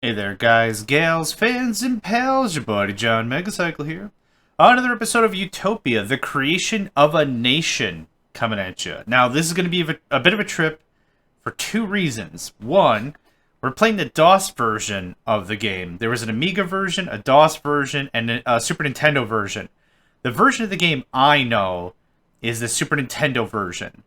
Hey there, guys, gals, fans, and pals. Your buddy JohnMegacycle here. Another episode of Utopia, the creation of a nation, coming at you. Now, this is going to be a bit of a trip for two reasons. One, we're playing the DOS version of the game. There was an Amiga version, a DOS version, and a Super Nintendo version. The version of the game I know is the Super Nintendo version.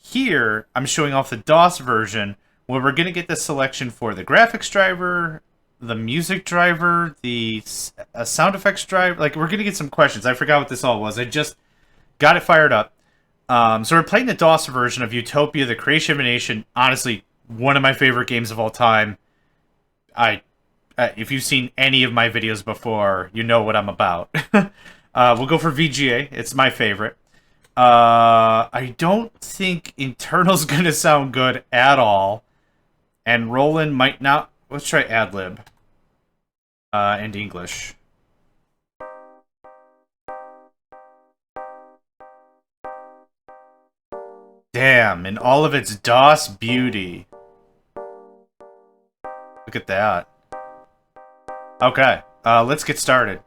Here, I'm showing off the DOS version, where we're going to get the selection for the graphics driver, the music driver, the sound effects driver. Like, we're going to get some questions. I forgot what this all was. I just got it fired up. So we're playing the DOS version of Utopia, the Creation of a Nation. Honestly, one of my favorite games of all time. If you've seen any of my videos before, you know what I'm about. We'll go for VGA. It's my favorite. I don't think internal's going to sound good at all. And Roland might not. Let's try AdLib. And English. Damn, in all of its DOS beauty. Look at that. Okay, let's get started.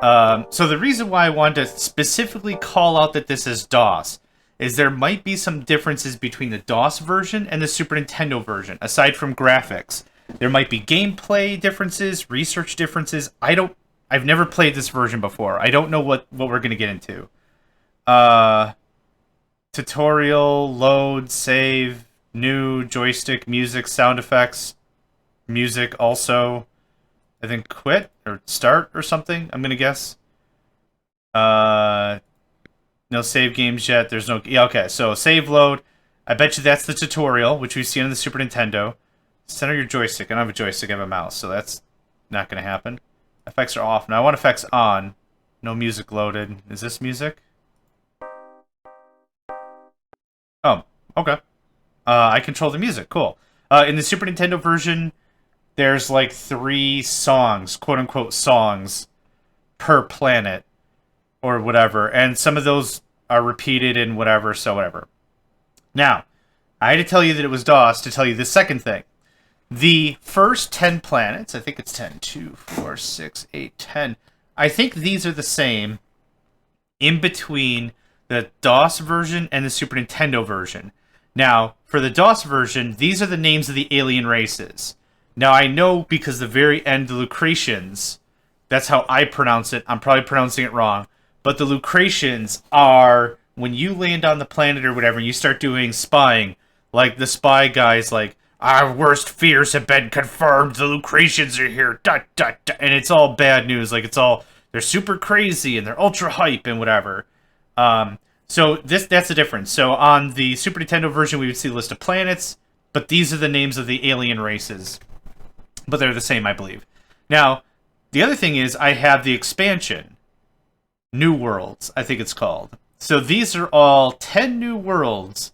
So the reason why I wanted to specifically call out that this is DOS is there might be some differences between the DOS version and the Super Nintendo version, aside from graphics. There might be gameplay differences, research differences. I've never played this version before. I don't know what we're going to get into. Tutorial, load, save, new, joystick, music, sound effects, music also. I think quit or start or something, I'm going to guess. No save games yet. There's no... Yeah, okay. So, save load. I bet you that's the tutorial, which we've seen on the Super Nintendo. Center your joystick. I don't have a joystick, I have a mouse, so that's not going to happen. Effects are off. Now, I want effects on. No music loaded. Is this music? Oh, okay. I control the music. Cool. In the Super Nintendo version, there's like 3 songs, quote-unquote songs, per planet. Or whatever, and some of those are repeated in whatever, so whatever. Now, I had to tell you that it was DOS to tell you the second thing. The first 10 planets, I think it's 10, 2, 4, 6, 8, 10. I think these are the same in between the DOS version and the Super Nintendo version. Now, for the DOS version, these are the names of the alien races. Now, I know because the very end, the Lucretians, that's how I pronounce it. I'm probably pronouncing it wrong. But the Lucretians are, when you land on the planet or whatever, and you start doing spying, like the spy guy's like, our worst fears have been confirmed, the Lucretians are here, dot, dot, dot. And it's all bad news, like it's all, they're super crazy, and they're ultra hype, and whatever. So that's the difference. So on the Super Nintendo version, we would see a list of planets, but these are the names of the alien races. But they're the same, I believe. Now, the other thing is, I have the expansion. New Worlds, I think it's called. So these are all 10 new worlds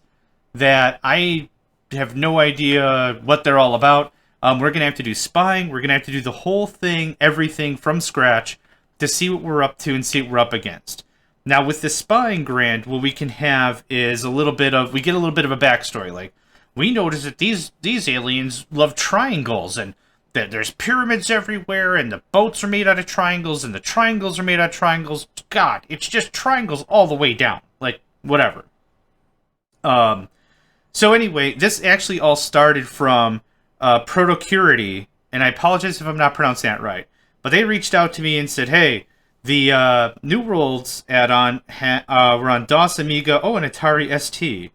that I have no idea what they're all about. We're going to have to do spying. We're going to have to do the whole thing, everything from scratch to see what we're up to and see what we're up against. Now, with the spying grant, what we can have is we get a little bit of a backstory. Like, we notice that these aliens love triangles, and there's pyramids everywhere, and the boats are made out of triangles, and the triangles are made out of triangles. God, it's just triangles all the way down. Like, whatever. So anyway, this actually all started from Protocurity, and I apologize if I'm not pronouncing that right. But they reached out to me and said, hey, the New Worlds add-on were on DOS, Amiga, and Atari ST.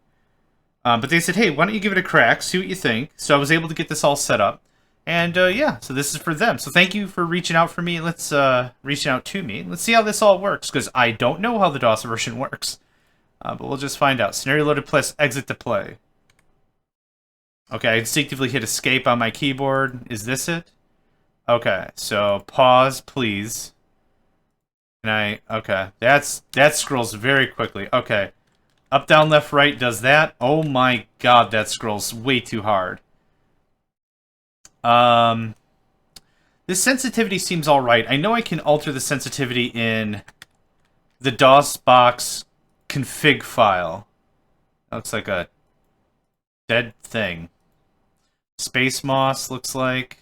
But they said, hey, why don't you give it a crack, see what you think. So I was able to get this all set up. And, yeah, so this is for them. So thank you for reaching out for me. Reaching out to me. Let's see how this all works, because I don't know how the DOS version works. But we'll just find out. Scenario loaded, plus exit to play. Okay, I instinctively hit escape on my keyboard. Is this it? Okay, so pause, please. Okay, that scrolls very quickly. Okay, up, down, left, right does that. Oh my god, that scrolls way too hard. This sensitivity seems alright. I know I can alter the sensitivity in the DOSBox config file. That looks like a dead thing. Space Moss looks like.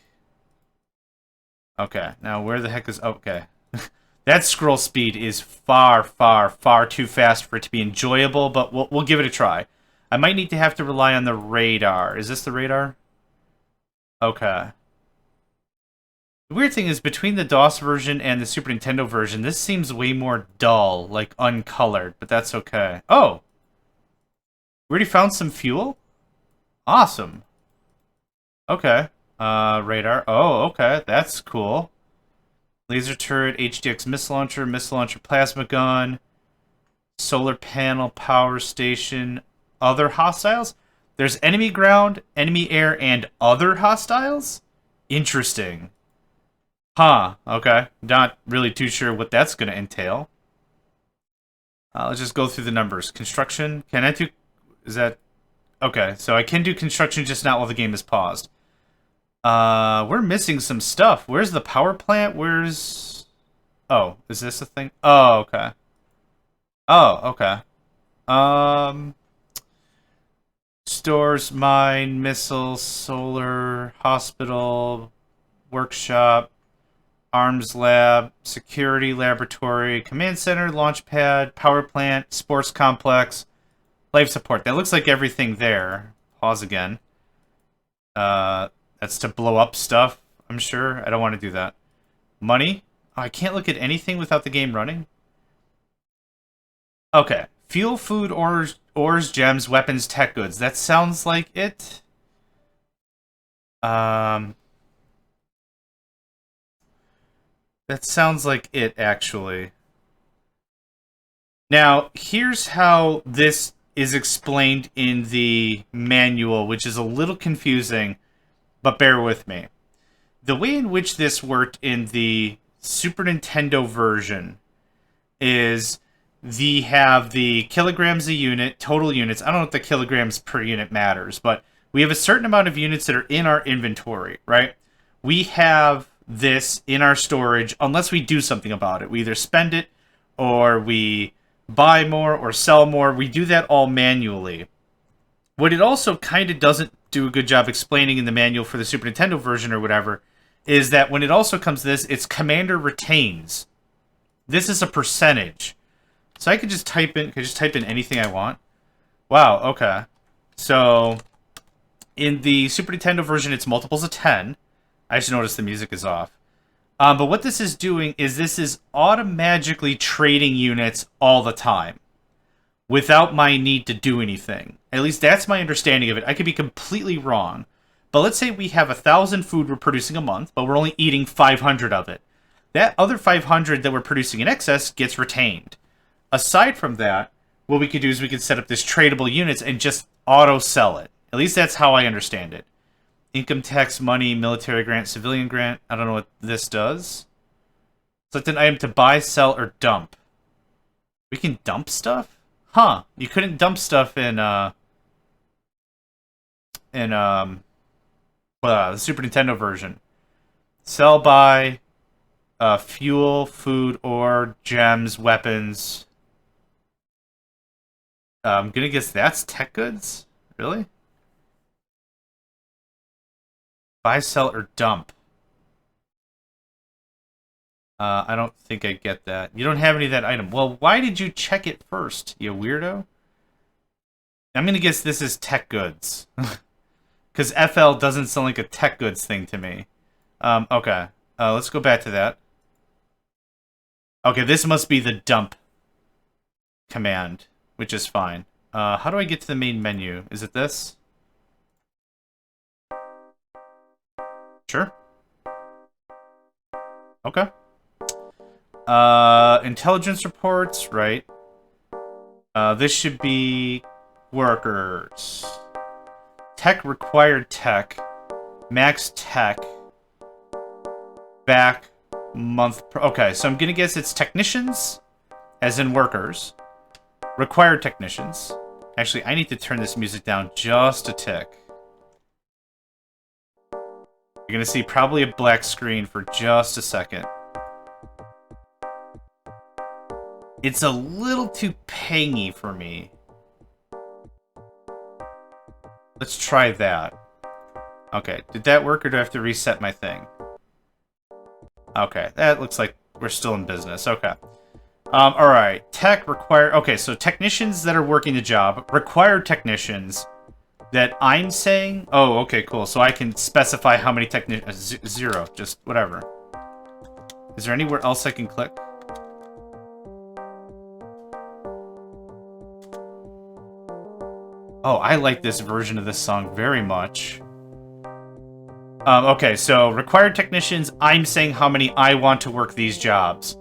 Okay, now where the heck is... Okay. That scroll speed is far, far, far too fast for it to be enjoyable, but we'll give it a try. I might need to have to rely on the radar. Is this the radar? Okay. The weird thing is, between the DOS version and the Super Nintendo version, this seems way more dull, like uncolored, but that's okay. Oh! We already found some fuel? Awesome. Okay. Radar. Oh, okay. That's cool. Laser turret, HDX missile launcher, plasma gun, solar panel, power station, other hostiles? There's enemy ground, enemy air, and other hostiles? Interesting. Huh, okay. Not really too sure what that's going to entail. Let's just go through the numbers. Construction. Can I do... Is that... Okay, so I can do construction, just not while the game is paused. We're missing some stuff. Where's the power plant? Where's... Oh, is this a thing? Oh, okay. Oh, okay. Stores, mine, missile, solar, hospital, workshop, arms lab, security laboratory, command center, launch pad, power plant, sports complex, life support. That looks like everything there. Pause again. That's to blow up stuff, I'm sure. I don't want to do that. Money? Oh, I can't look at anything without the game running? Okay. Fuel, food, ores, gems, weapons, tech goods. That sounds like it. That sounds like it, actually. Now, here's how this is explained in the manual, which is a little confusing, but bear with me. The way in which this worked in the Super Nintendo version is have the kilograms a unit, total units. I don't know if the kilograms per unit matters, but we have a certain amount of units that are in our inventory, right? We have this in our storage unless we do something about it. We either spend it or we buy more or sell more. We do that all manually. What it also kind of doesn't do a good job explaining in the manual for the Super Nintendo version or whatever is that when it also comes to this, it's commander retains. This is a percentage. So I could just type in anything I want. Wow, okay. So in the Super Nintendo version, it's multiples of 10. I just noticed the music is off. But what this is doing is this is automatically trading units all the time without my need to do anything. At least that's my understanding of it. I could be completely wrong. But let's say we have 1,000 food we're producing a month, but we're only eating 500 of it. That other 500 that we're producing in excess gets retained. Aside from that, what we could do is we could set up this tradable units and just auto-sell it. At least that's how I understand it. Income tax, money, military grant, civilian grant. I don't know what this does. Select an item to buy, sell, or dump. We can dump stuff? Huh. You couldn't dump stuff in the Super Nintendo version. Sell, buy, fuel, food, ore, gems, weapons. I'm gonna guess that's tech goods? Really? Buy, sell, or dump. I don't think I get that. You don't have any of that item. Well, why did you check it first, you weirdo? I'm gonna guess this is tech goods. Because FL doesn't sound like a tech goods thing to me. Okay. Let's go back to that. Okay, this must be the dump command, which is fine. How do I get to the main menu? Is it this? Sure. Okay. Intelligence reports, right. This should be workers. Tech required tech. Max tech. Back month. Okay, so I'm gonna guess it's technicians, as in workers. Required technicians. Actually, I need to turn this music down just a tick. You're gonna see probably a black screen for just a second. It's a little too pangy for me. Let's try that. Okay, did that work or do I have to reset my thing? Okay, that looks like we're still in business. Okay. Alright. Tech require... Okay, so technicians that are working the job, required technicians that I'm saying... Oh, okay, cool. So I can specify how many technicians... Zero. Just whatever. Is there anywhere else I can click? Oh, I like this version of this song very much. Okay, so required technicians, I'm saying how many I want to work these jobs.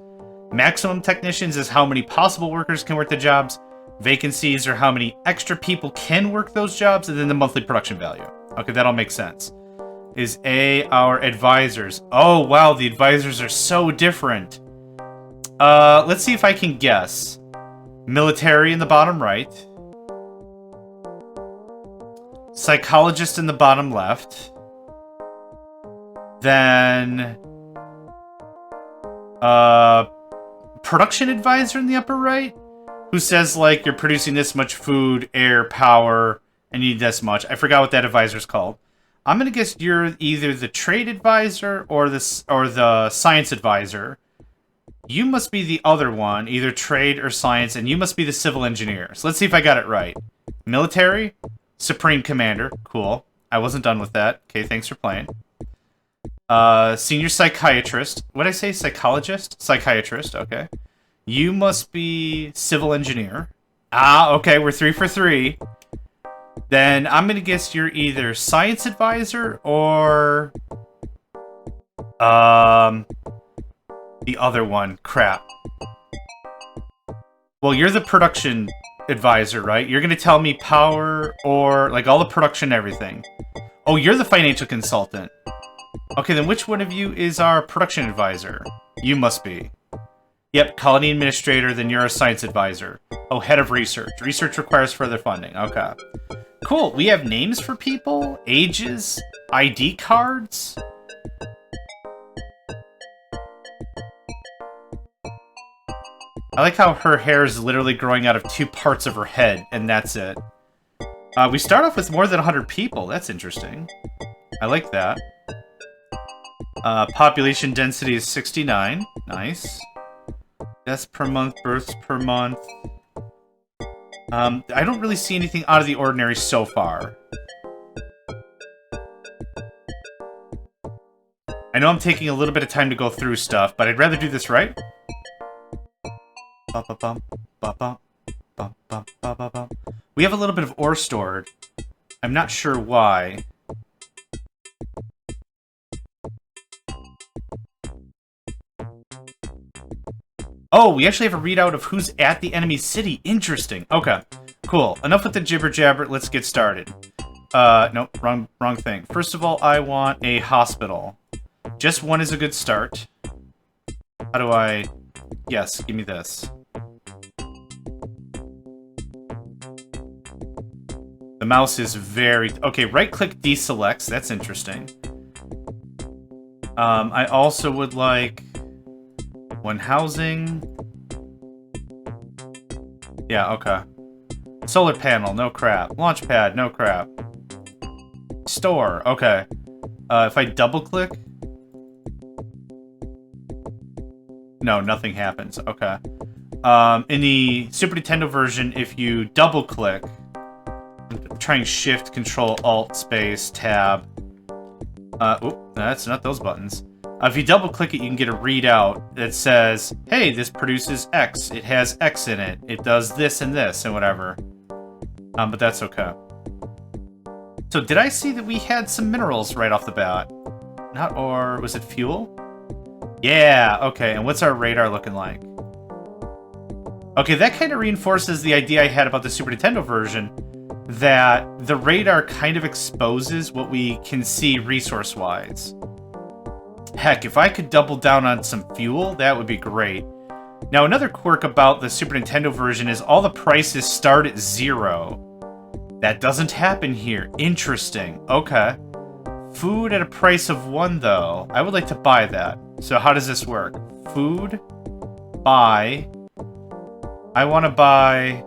Maximum technicians is how many possible workers can work the jobs. Vacancies are how many extra people can work those jobs, and then the monthly production value. Okay, that all makes sense. Is A our advisors? Oh, wow, the advisors are so different. Let's see if I can guess. Military in the bottom right. Psychologist in the bottom left. Then... production advisor in the upper right? Who says, like, you're producing this much food, air, power, and you need this much. I forgot what that advisor's called. I'm gonna guess you're either the trade advisor or the science advisor. You must be the other one, either trade or science, and you must be the civil engineer. So let's see if I got it right. Military, supreme commander, cool. I wasn't done with that. Okay, thanks for playing. Senior psychiatrist. What did I say? Psychologist? Psychiatrist, okay. You must be civil engineer. Ah, okay, we're 3 for 3. Then I'm gonna guess you're either science advisor or... the other one. Crap. Well, you're the production advisor, right? You're gonna tell me power or, like, all the production and everything. Oh, you're the financial consultant. Okay, then which one of you is our production advisor? You must be. Yep, colony administrator, then you're a science advisor. Oh, head of research. Research requires further funding. Okay. Cool, we have names for people, ages, ID cards. I like how her hair is literally growing out of 2 parts of her head, and that's it. We start off with more than 100 people. That's interesting. I like that. Population density is 69. Nice. Deaths per month, births per month. I don't really see anything out of the ordinary so far. I know I'm taking a little bit of time to go through stuff, but I'd rather do this right. We have a little bit of ore stored. I'm not sure why. Oh, we actually have a readout of who's at the enemy city. Interesting. Okay, cool. Enough with the jibber jabber. Let's get started. Nope, wrong thing. First of all, I want a hospital. Just one is a good start. How do I... Yes, give me this. The mouse is very... Okay, right-click deselects. That's interesting. I also would like... one housing. Yeah, okay. Solar panel, no crap. Launch pad, no crap. Store, okay. If I double-click... No, nothing happens. Okay. In the Super Nintendo version, if you double-click... I'm trying Shift, Control, Alt, Space, Tab. Oop, that's not those buttons. If you double-click it, you can get a readout that says, hey, this produces X. It has X in it. It does this and this and whatever. But that's okay. So did I see that we had some minerals right off the bat? Not ore. Was it fuel? Yeah, okay. And what's our radar looking like? Okay, that kind of reinforces the idea I had about the Super Nintendo version, that the radar kind of exposes what we can see resource-wise. Heck, if I could double down on some fuel, that would be great. Now, another quirk about the Super Nintendo version is all the prices start at 0. That doesn't happen here. Interesting. Okay. Food at a price of 1, though. I would like to buy that. So how does this work? Food. Buy. I want to buy...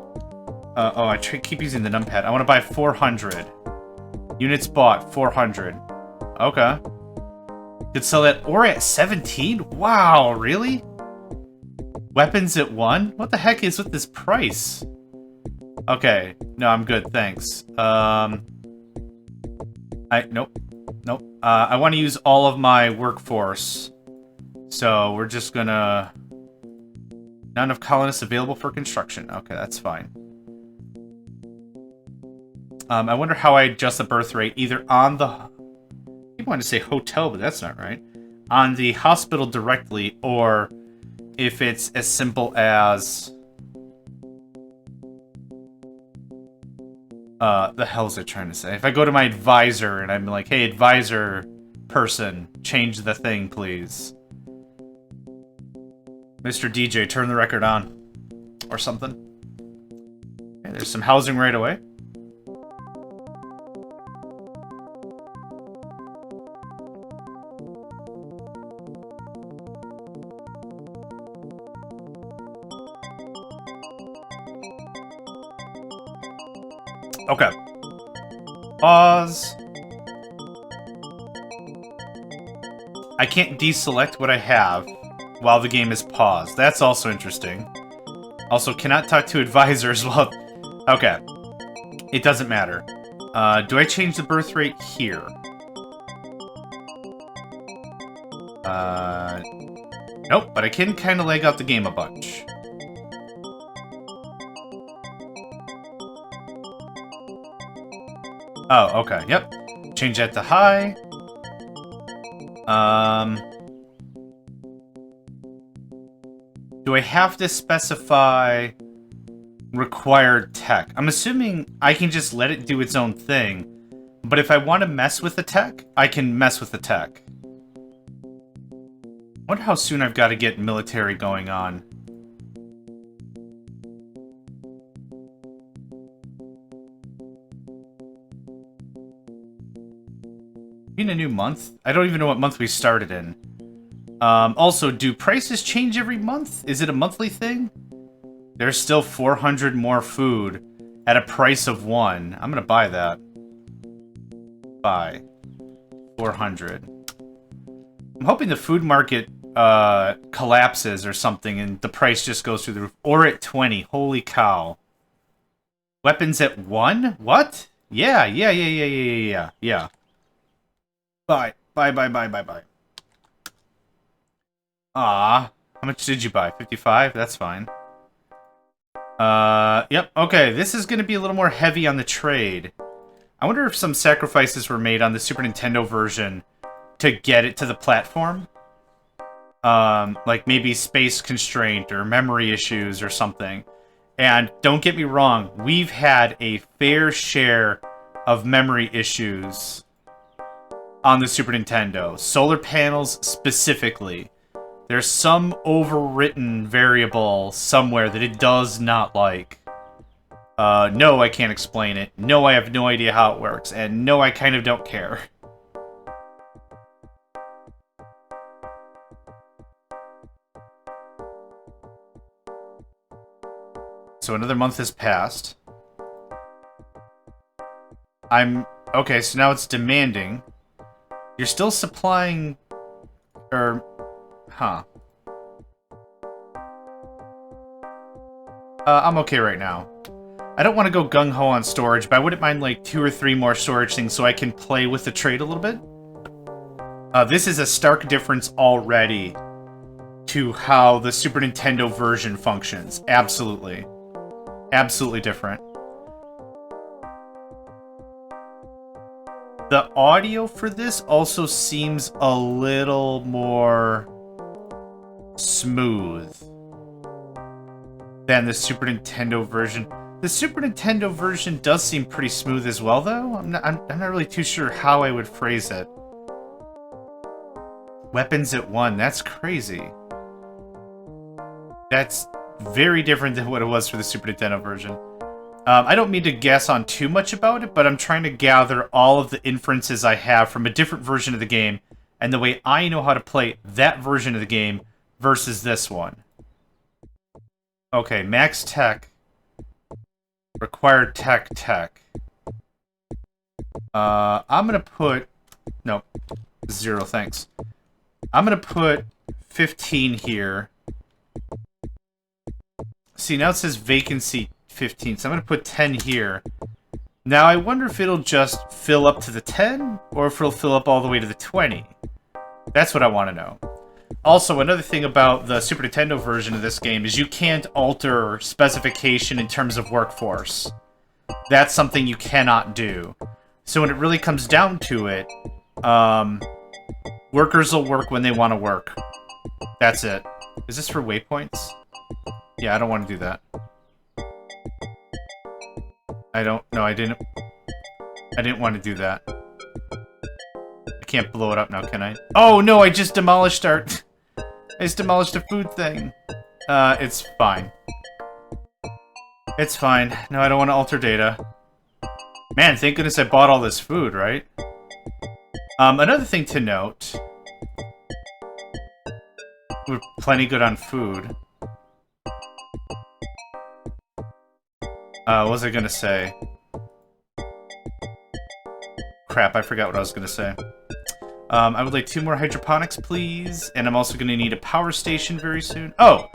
I keep using the numpad. I want to buy 400. Units bought, 400. Okay. Could sell that or at 17? Wow, really? Weapons at 1? What the heck is with this price? Okay, no, I'm good, thanks. Nope. I want to use all of my workforce. So we're just gonna... Not enough colonists available for construction. Okay, that's fine. I wonder how I adjust the birth rate, either on the... I want to say hotel, but that's not right. On the hospital directly, or if it's as simple as... the hell's it trying to say? If I go to my advisor and I'm like, hey, advisor person, change the thing, please. Mr. DJ, turn the record on. Or something. Okay, there's some housing right away. Okay. Pause. I can't deselect what I have while the game is paused. That's also interesting. Also, cannot talk to advisors while... Okay. It doesn't matter. Do I change the birth rate here? Nope, but I can kind of lag out the game a bunch. Oh, okay, yep. Change that to high. Do I have to specify required tech? I'm assuming I can just let it do its own thing, but if I want to mess with the tech, I can mess with the tech. I wonder how soon I've got to get military going on. In a new month? I don't even know what month we started in. Also, do prices change every month? Is it a monthly thing? There's still 400 more food at a price of 1. I'm gonna buy that. Buy. 400. I'm hoping the food market collapses or something and the price just goes through the roof. Or at 20. Holy cow. Weapons at 1? What? Yeah. Bye. Bye. Ah, how much did you buy? 55? That's fine. Yep, okay, this is gonna be a little more heavy on the trade. I wonder if some sacrifices were made on the Super Nintendo version to get it to the platform. Like maybe space constraint or memory issues or something. And don't get me wrong, we've had a fair share of memory issues on the Super Nintendo. Solar panels specifically. There's some overwritten variable somewhere that it does not like. No, I can't explain it. No, I have no idea how it works. And no, I kind of don't care. So another month has passed. Okay, so now it's demanding. You're still supplying... Huh. I'm okay right now. I don't want to go gung-ho on storage, but I wouldn't mind like 2 or 3 more storage things so I can play with the trade a little bit. This is a stark difference already to how the Super Nintendo version functions. Absolutely. Absolutely different. The audio for this also seems a little more smooth than the Super Nintendo version. The Super Nintendo version does seem pretty smooth as well, though. I'm not really too sure how I would phrase it. Weapons at 1, that's crazy. That's very different than what it was for the Super Nintendo version. I don't mean to guess on too much about it, but I'm trying to gather all of the inferences I have from a different version of the game and the way I know how to play that version of the game versus this one. Okay, max tech. Required tech. I'm gonna put... Nope. 0, thanks. I'm gonna put 15 here. See, now it says vacancy 15, so I'm gonna put 10 here. Now, I wonder if it'll just fill up to the 10, or if it'll fill up all the way to the 20. That's what I want to know. Also, another thing about the Super Nintendo version of this game is you can't alter specification in terms of workforce. That's something you cannot do. So when it really comes down to it, workers will work when they want to work. That's it. Is this for waypoints? Yeah, I don't want to do that. I didn't want to do that. I can't blow it up now, can I? Oh no, I just demolished our... I just demolished a food thing. It's fine. It's fine. No, I don't want to alter data. Man, thank goodness I bought all this food, right? Another thing to note... We're plenty good on food. What was I gonna say? Crap, I forgot what I was gonna say. I would like 2 more hydroponics, please. And I'm also gonna need a power station very soon. Oh!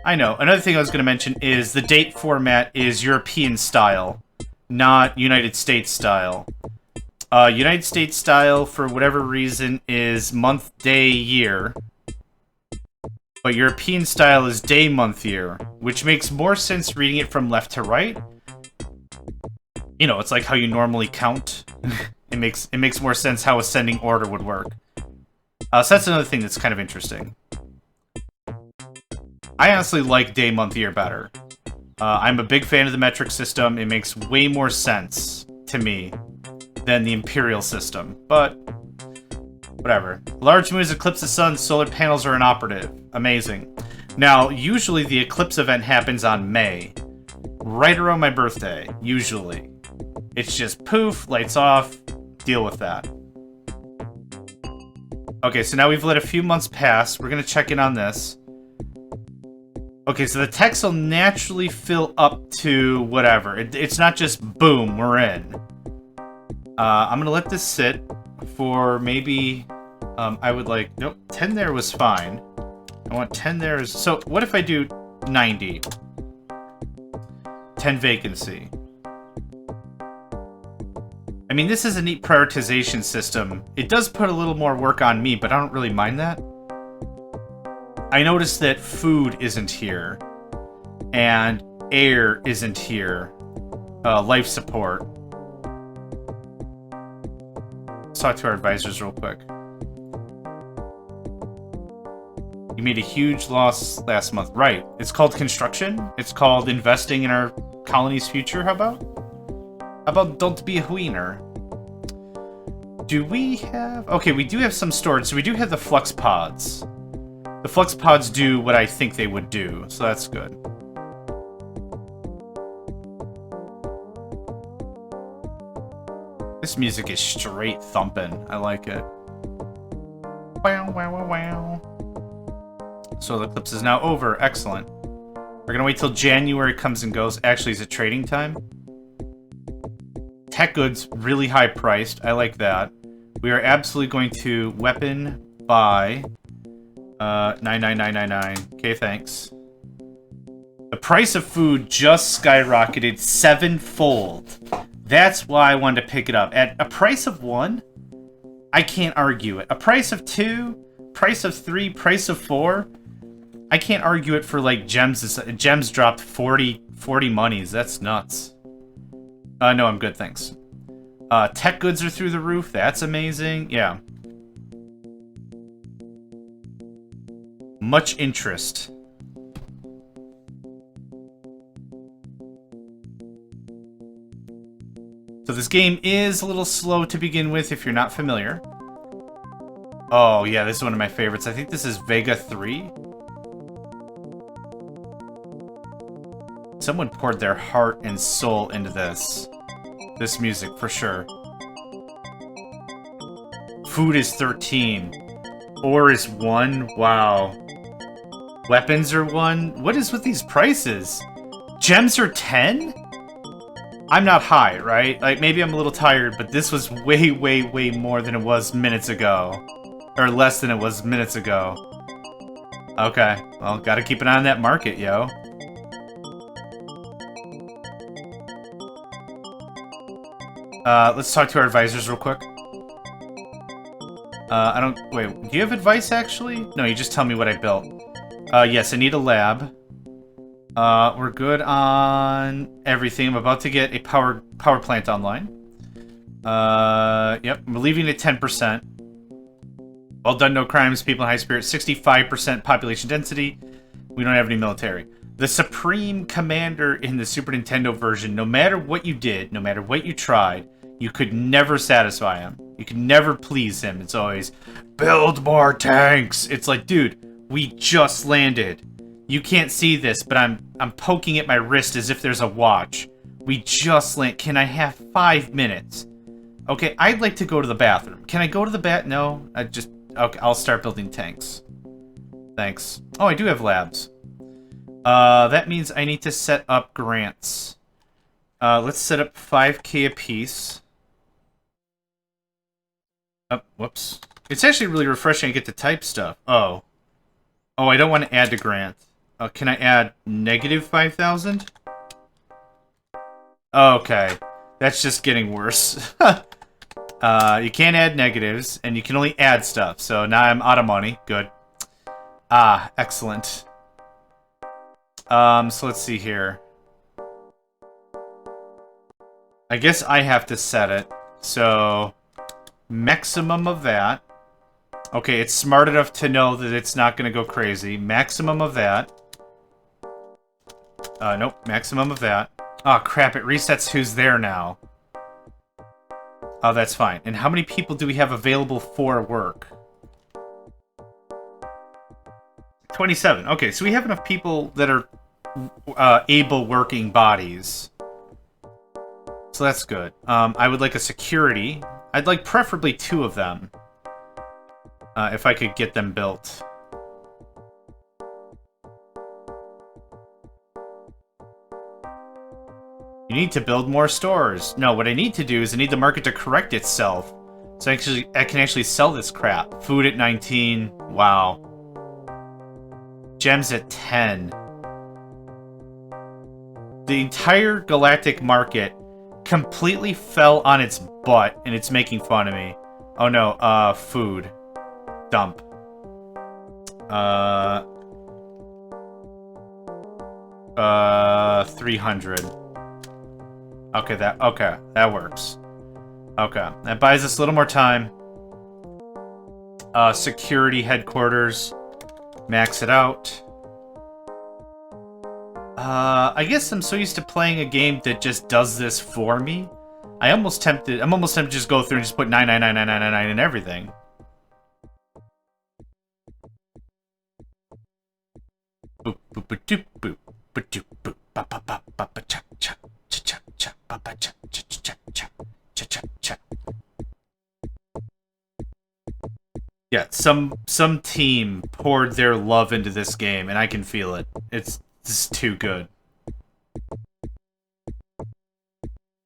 I know. Another thing I was gonna mention is the date format is European style, not United States style. United States style, for whatever reason, is month, day, year. But European style is day, month, year, which makes more sense reading it from left to right. You know, it's like how you normally count. It makes more sense how ascending order would work. So that's another thing that's kind of interesting. I honestly like day, month, year better. I'm a big fan of the metric system. It makes way more sense to me than the imperial system, but whatever. Large moons eclipse the sun, solar panels are inoperative. Amazing. Now, usually the eclipse event happens on May. Right around my birthday, usually. It's just poof, lights off, deal with that. Okay, so now we've let a few months pass. We're gonna check in on this. Okay, so the text will naturally fill up to whatever. It's not just boom, we're in. I'm gonna let this sit for maybe... I would like... Nope, 10 there was fine. I want 10 there. So, what if I do 90? 10 vacancy. I mean, this is a neat prioritization system. It does put a little more work on me, but I don't really mind that. I noticed that food isn't here. And air isn't here. Life support. Let's talk to our advisors real quick. You made a huge loss last month. Right. It's called construction. It's called investing in our colony's future. How about? How about don't be a wiener? Do we have... Okay, we do have some storage. So we do have the flux pods. The flux pods do what I think they would do. So that's good. This music is straight thumping. I like it. Wow, wow, wow, wow. So the eclipse is now over. Excellent. We're gonna wait till January comes and goes. Actually, is it trading time? Tech goods, really high priced. I like that. We are absolutely going to weapon buy 99999. Okay, thanks. The price of food just skyrocketed 7-fold. That's why I wanted to pick it up. At a price of 1, I can't argue it. A price of 2, price of 3, price of 4, I can't argue it for, like, gems. Gems dropped 40 monies. That's nuts. No, I'm good, thanks. Tech goods are through the roof. That's amazing. Yeah. Much interest. So this game is a little slow to begin with if you're not familiar. Oh, yeah, this is one of my favorites. I think this is Vega 3. Someone poured their heart and soul into this music, for sure. Food is 13. Ore is 1. Wow. Weapons are 1. What is with these prices? Gems are 10? I'm not high, right? Like, maybe I'm a little tired, but this was way, way, way more than it was minutes ago. Or less than it was minutes ago. Okay, well, gotta keep an eye on that market, yo. Let's talk to our advisors real quick. Wait, do you have advice, actually? No, you just tell me what I built. Yes, I need a lab. We're good on everything. I'm about to get a power plant online. Yep, we're leaving it at 10%. Well done, no crimes, people in high spirits. 65% population density. We don't have any military. The Supreme Commander in the Super Nintendo version, no matter what you did, no matter what you tried, you could never satisfy him. You could never please him. It's always, build more tanks. It's like, dude, we just landed. You can't see this, but I'm poking at my wrist as if there's a watch. We just landed. Can I have 5 minutes? Okay, I'd like to go to the bathroom. Can I go to the No, okay, I'll start building tanks. Thanks. Oh, I do have labs. That means I need to set up grants. Let's set up 5K apiece. Oh, whoops. It's actually really refreshing to get to type stuff. Oh. Oh, I don't want to add to grant. Can I add negative 5,000? Okay. That's just getting worse. You can't add negatives, and you can only add stuff. So now I'm out of money. Good. Ah, excellent. So let's see here. I guess I have to set it. So, maximum of that. Okay, it's smart enough to know that it's not going to go crazy. Maximum of that. Nope, maximum of that. Oh, crap, it resets who's there now. Oh, that's fine. And how many people do we have available for work? 27. Okay, so we have enough people that are able working bodies. So that's good. I would like a security. I'd like preferably 2 of them. If I could get them built. You need to build more stores. No, what I need to do is I need the market to correct itself. So I can actually sell this crap. Food at 19. Wow. Gems at 10. The entire galactic market completely fell on its butt, and it's making fun of me. Oh no, food. Dump. 300. Okay, that works. Okay, that buys us a little more time. Security headquarters. Max it out. I guess I'm so used to playing a game that just does this for me. I'm almost tempted to just go through and just put 9999999 in everything. Boop boop boop doop boop boop doop boop ba ba ba ba ba cha cha cha cha ba ba cha cha cha cha cha cha cha. Yeah, some team poured their love into this game, and I can feel it. It's just too good.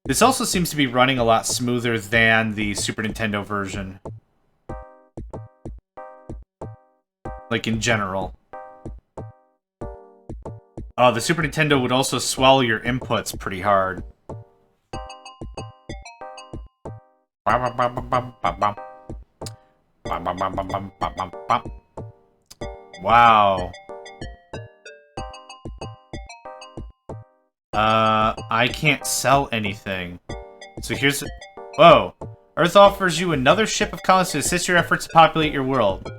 This also seems to be running a lot smoother than the Super Nintendo version. Like, in general. The Super Nintendo would also swallow your inputs pretty hard. Wow. I can't sell anything. So here's... Whoa. Earth offers you another ship of colonists to assist your efforts to populate your world.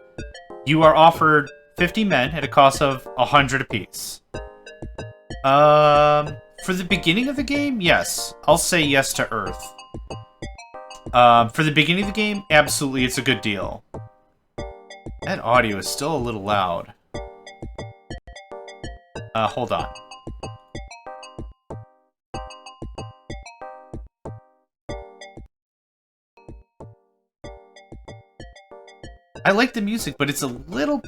You are offered 50 men at a cost of 100 apiece. For the beginning of the game, yes. I'll say yes to Earth. For the beginning of the game, absolutely, it's a good deal. That audio is still a little loud. Hold on. I like the music, but it's a little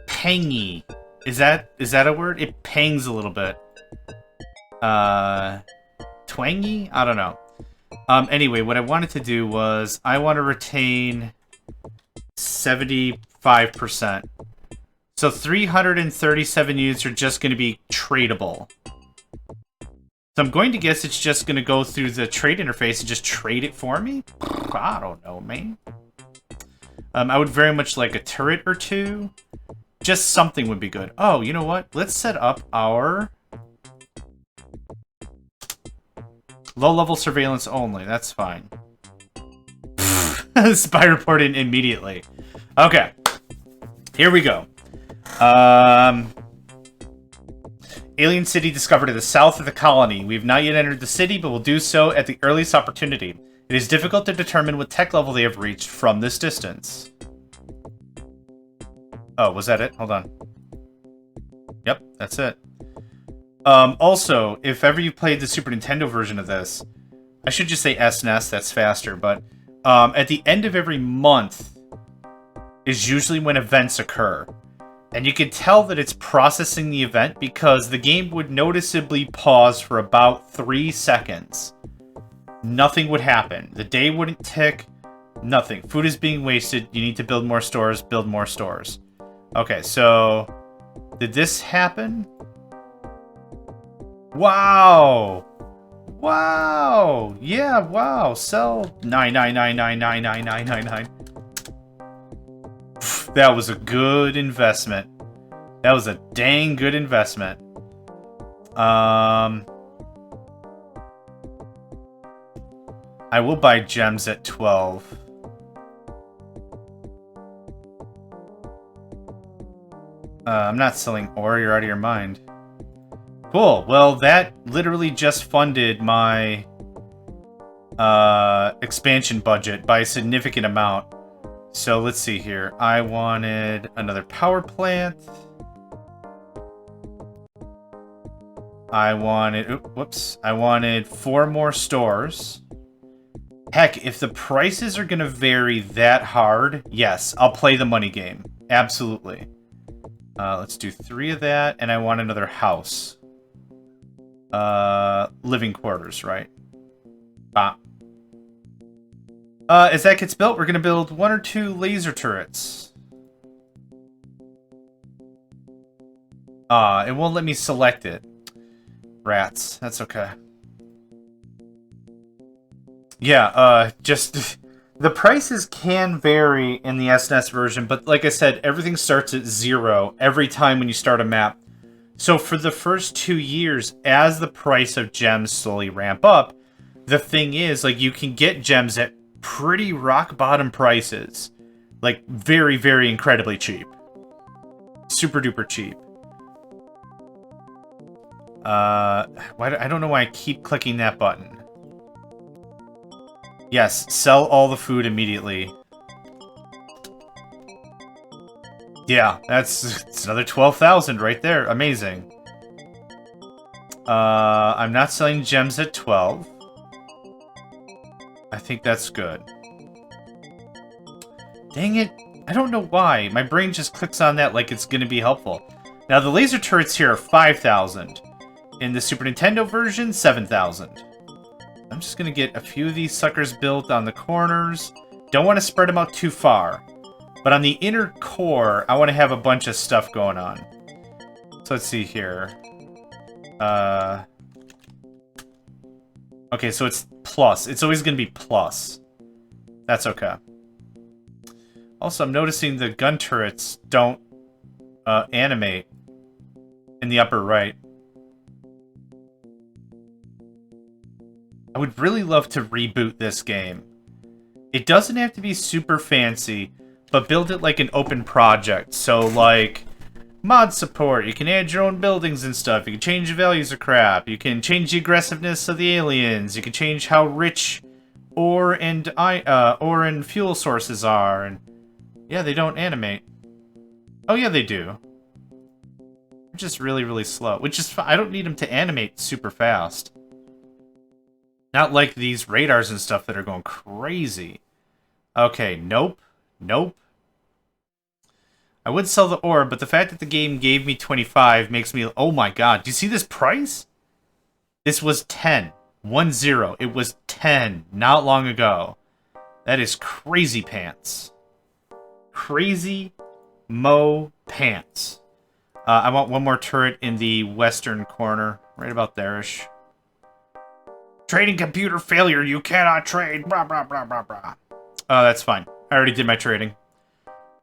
pangy. Is that a word? It pangs a little bit. Twangy? I don't know. Anyway, what I wanted to do was I want to retain 75%. So 337 units are just going to be tradable. So I'm going to guess it's just going to go through the trade interface and just trade it for me? I don't know, man. I would very much like a turret or two. Just something would be good. Oh, you know what? Let's set up our low-level surveillance only. That's fine. Spy reported immediately. Okay. Here we go. Alien city discovered to the south of the colony. We have not yet entered the city, but will do so at the earliest opportunity. It is difficult to determine what tech level they have reached from this distance. Oh, was that it? Hold on. Yep, that's it. Also, if ever you played the Super Nintendo version of this, I should just say SNES, that's faster, but at the end of every month is usually when events occur. And you can tell that it's processing the event because the game would noticeably pause for about 3 seconds. Nothing would happen. The day wouldn't tick. Nothing. Food is being wasted. You need to build more stores. Build more stores. Okay, so did this happen? Wow! Wow! Yeah, wow. Sell 999999999. That was a good investment. That was a dang good investment. I will buy gems at 12. I'm not selling ore, you're out of your mind. Cool, well that literally just funded my expansion budget by a significant amount. So let's see here. I wanted another power plant. I wanted... whoops. I wanted 4 more stores. Heck, if the prices are going to vary that hard, yes, I'll play the money game. Absolutely. Let's do 3 of that, and I want another house. Living quarters, right? As that gets built, we're going to build 1 or 2 laser turrets. It won't let me select it. Rats. That's okay. Yeah, just... the prices can vary in the SNES version, but like I said, everything starts at 0 every time when you start a map. So for the first 2 years, as the price of gems slowly ramp up, the thing is, like, you can get gems at pretty rock-bottom prices. Like, very, very incredibly cheap. Super duper cheap. I don't know why I keep clicking that button. Yes, sell all the food immediately. Yeah, it's another 12,000 right there. Amazing. I'm not selling gems at 12. I think that's good. Dang it. I don't know why. My brain just clicks on that like it's going to be helpful. Now, the laser turrets here are 5,000. In the Super Nintendo version, 7,000. I'm just going to get a few of these suckers built on the corners. Don't want to spread them out too far. But on the inner core, I want to have a bunch of stuff going on. So let's see here. Okay, so it's plus. It's always going to be plus. That's okay. Also, I'm noticing the gun turrets don't animate in the upper right. I would really love to reboot this game. It doesn't have to be super fancy, but build it like an open project. So, like, mod support. You can add your own buildings and stuff. You can change the values of crap. You can change the aggressiveness of the aliens. You can change how rich ore and fuel sources are. And yeah, they don't animate. Oh yeah, they do. They're just really, really slow. Which is fine. I don't need them to animate super fast. Not like these radars and stuff that are going crazy. Okay, nope. Nope. I would sell the ore, but the fact that the game gave me 25 makes me... Oh my god, do you see this price? This was 10. 1-0. It was 10 not long ago. That is crazy pants. Crazy Mo Pants. I want one more turret in the western corner. Right about there-ish. Trading computer failure. You cannot trade. Blah, blah, blah, blah, blah. That's fine. I already did my trading.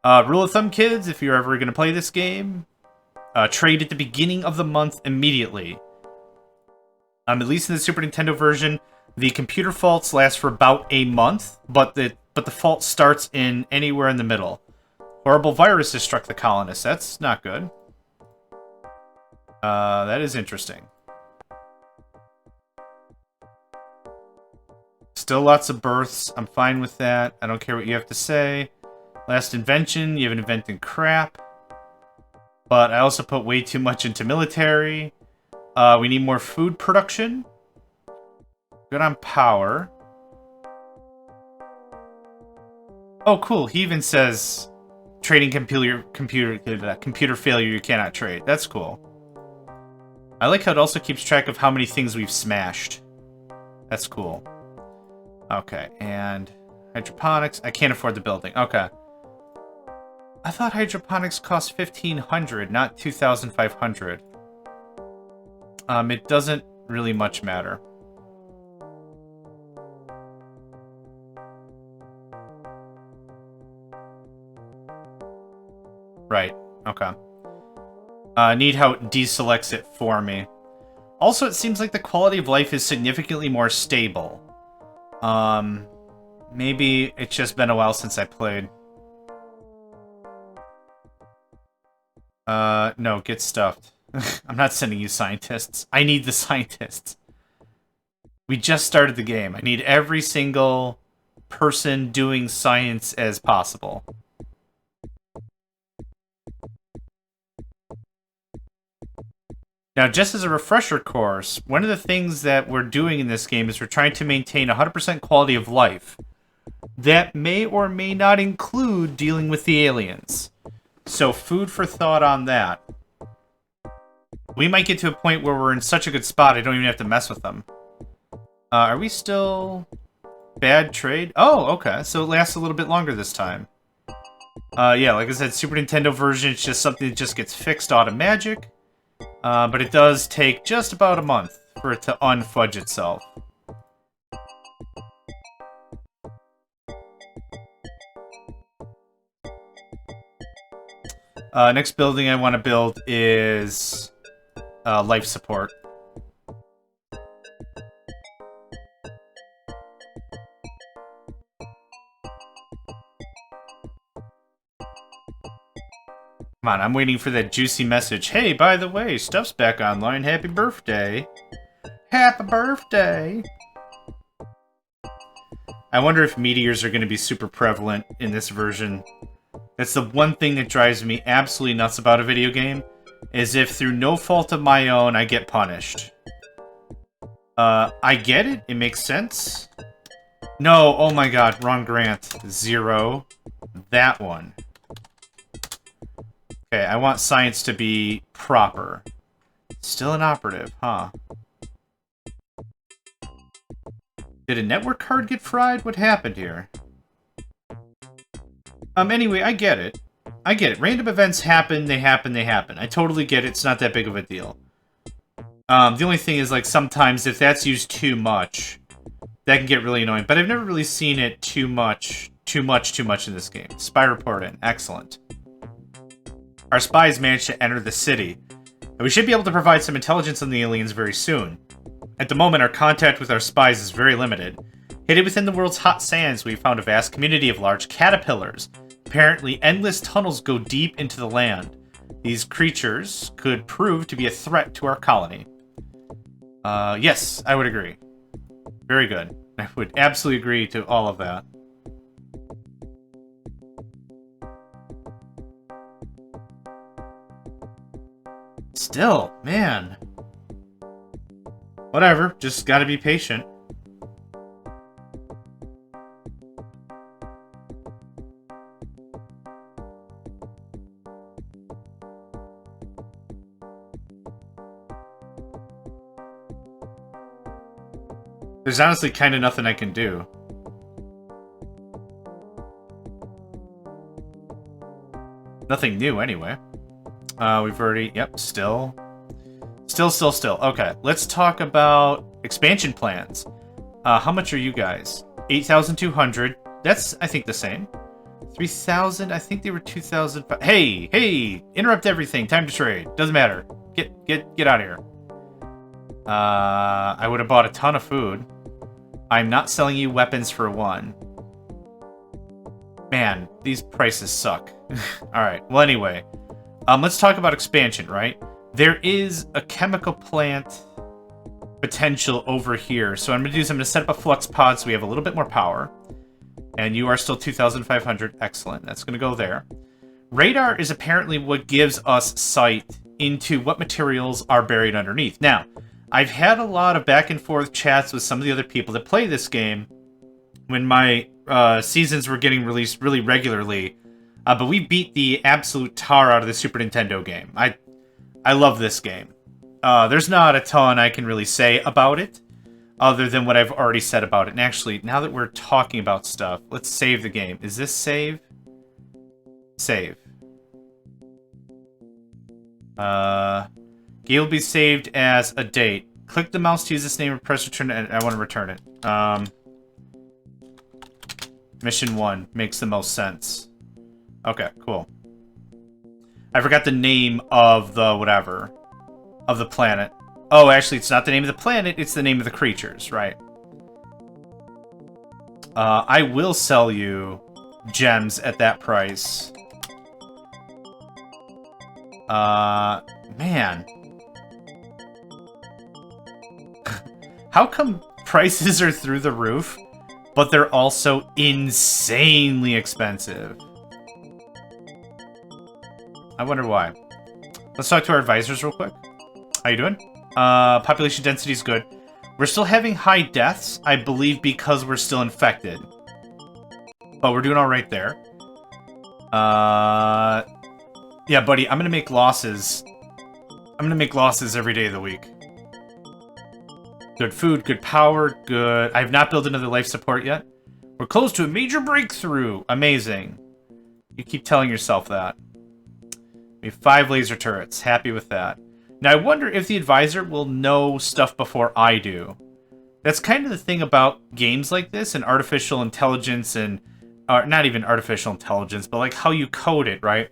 Rule of thumb, kids, if you're ever going to play this game, trade at the beginning of the month immediately. At least in the Super Nintendo version, the computer faults last for about a month, but the fault starts in anywhere in the middle. Horrible viruses struck the colonists. That's not good. That is interesting. Still lots of births. I'm fine with that. I don't care what you have to say. Last invention. You haven't invented crap. But I also put way too much into military. We need more food production. Good on power. Oh, cool. He even says trading computer failure you cannot trade. That's cool. I like how it also keeps track of how many things we've smashed. That's cool. Okay, and hydroponics. I can't afford the building. Okay. I thought hydroponics cost $1,500, not $2,500. It doesn't really much matter. Right. Okay. Need how it deselects it for me. Also, it seems like the quality of life is significantly more stable. Maybe it's just been a while since I played. No, get stuffed. I'm not sending you scientists. I need the scientists. We just started the game. I need every single person doing science as possible. Now, just as a refresher course, one of the things that we're doing in this game is we're trying to maintain 100% quality of life. That may or may not include dealing with the aliens. So, food for thought on that. We might get to a point where we're in such a good spot I don't even have to mess with them. Are we still bad trade? Oh, okay. So it lasts a little bit longer this time. Yeah, like I said, Super Nintendo version, it's just something that just gets fixed automagic. But it does take just about a month for it to unfudge itself. Next building I want to build is life support. Come on, I'm waiting for that juicy message. Hey, by the way, stuff's back online. Happy birthday. Happy birthday. I wonder if meteors are going to be super prevalent in this version. That's the one thing that drives me absolutely nuts about a video game, is if through no fault of my own I get punished. I get it. It makes sense. No, oh my god, wrong grant. 0. That one. Okay, I want science to be proper. Still an operative, huh? Did a network card get fried? What happened here? Anyway, I get it. I get it. Random events happen, they happen, they happen. I totally get it. It's not that big of a deal. The only thing is, like, sometimes if that's used too much, that can get really annoying. But I've never really seen it too much in this game. Spy report in. Excellent. Our spies managed to enter the city, and we should be able to provide some intelligence on the aliens very soon. At the moment, our contact with our spies is very limited. Hidden within the world's hot sands, we found a vast community of large caterpillars. Apparently, endless tunnels go deep into the land. These creatures could prove to be a threat to our colony. Yes, I would agree. Very good. I would absolutely agree to all of that. Still, man. Whatever, just gotta be patient. There's honestly kind of nothing I can do. Nothing new, anyway. We've already... Yep, still. Still. Okay, let's talk about expansion plans. How much are you guys? 8,200. That's, I think, the same. 3,000? I think they were 2,000. Hey! Interrupt everything. Time to trade. Doesn't matter. Get out of here. I would have bought a ton of food. I'm not selling you weapons for one. Man, these prices suck. Alright, well anyway. Let's talk about expansion, right? There is a chemical plant potential over here. So what I'm going to do is I'm going to set up a flux pod so we have a little bit more power. And you are still 2,500. Excellent. That's going to go there. Radar is apparently what gives us sight into what materials are buried underneath. Now, I've had a lot of back and forth chats with some of the other people that play this game when my seasons were getting released really regularly. But we beat the absolute tar out of the Super Nintendo game. I love this game. There's not a ton I can really say about it, other than what I've already said about it. And actually, now that we're talking about stuff, let's save the game. Is this save? Save. Game will be saved as a date. Click the mouse to use this name and press return, and I want to return it. Mission 1 makes the most sense. Okay, cool. I forgot the name of the whatever. Of the planet. Oh, actually, it's not the name of the planet, it's the name of the creatures, right? I will sell you gems at that price. Man. How come prices are through the roof, but they're also insanely expensive? I wonder why. Let's talk to our advisors real quick. How you doing? Population density is good. We're still having high deaths, I believe, because we're still infected. But we're doing all right there. Yeah, buddy, I'm gonna make losses. I'm gonna make losses every day of the week. Good food, good power, good... I have not built another life support yet. We're close to a major breakthrough. Amazing. You keep telling yourself that. We have 5 laser turrets. Happy with that. Now, I wonder if the advisor will know stuff before I do. That's kind of the thing about games like this and artificial intelligence and... not even artificial intelligence, but like how you code it, right?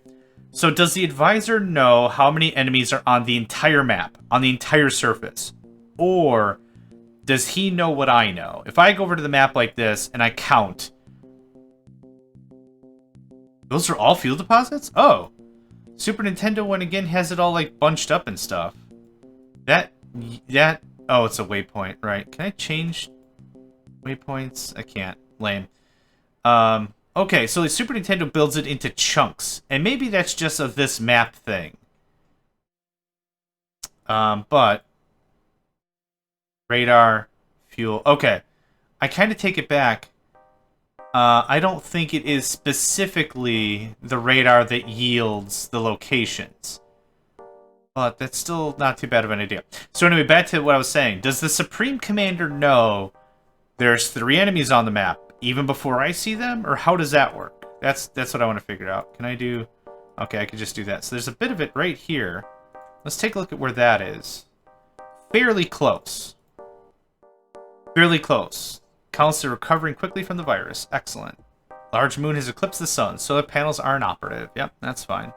So does the advisor know how many enemies are on the entire map, on the entire surface? Or does he know what I know? If I go over to the map like this and I count... Those are all fuel deposits? Oh. Super Nintendo one again has it all like bunched up and stuff. That... Oh, it's a waypoint, right. Can I change waypoints? I can't. Lame. Okay, so the Super Nintendo builds it into chunks. And maybe that's just a this map thing. But... Radar, fuel. Okay. I kind of take it back. I don't think it is specifically the radar that yields the locations. But that's still not too bad of an idea. So anyway, back to what I was saying. Does the Supreme Commander know there's 3 enemies on the map even before I see them? Or how does that work? That's what I want to figure out. Can I do... Okay, I can just do that. So there's a bit of it right here. Let's take a look at where that is. Fairly close. Fairly close. Colonists are recovering quickly from the virus. Excellent. Large moon has eclipsed the sun. Solar panels aren't operative. Yep, that's fine.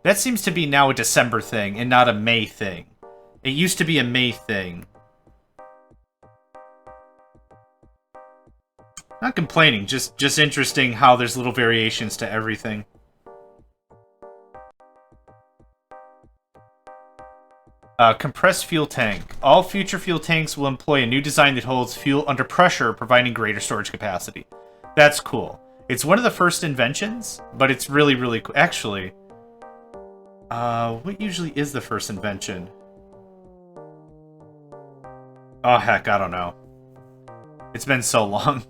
That seems to be now a December thing and not a May thing. It used to be a May thing. Not complaining, just interesting how there's little variations to everything. Compressed fuel tank. All future fuel tanks will employ a new design that holds fuel under pressure, providing greater storage capacity. That's cool. It's one of the first inventions, but it's really, really cool. Actually, what usually is the first invention? Oh, heck, I don't know. It's been so long.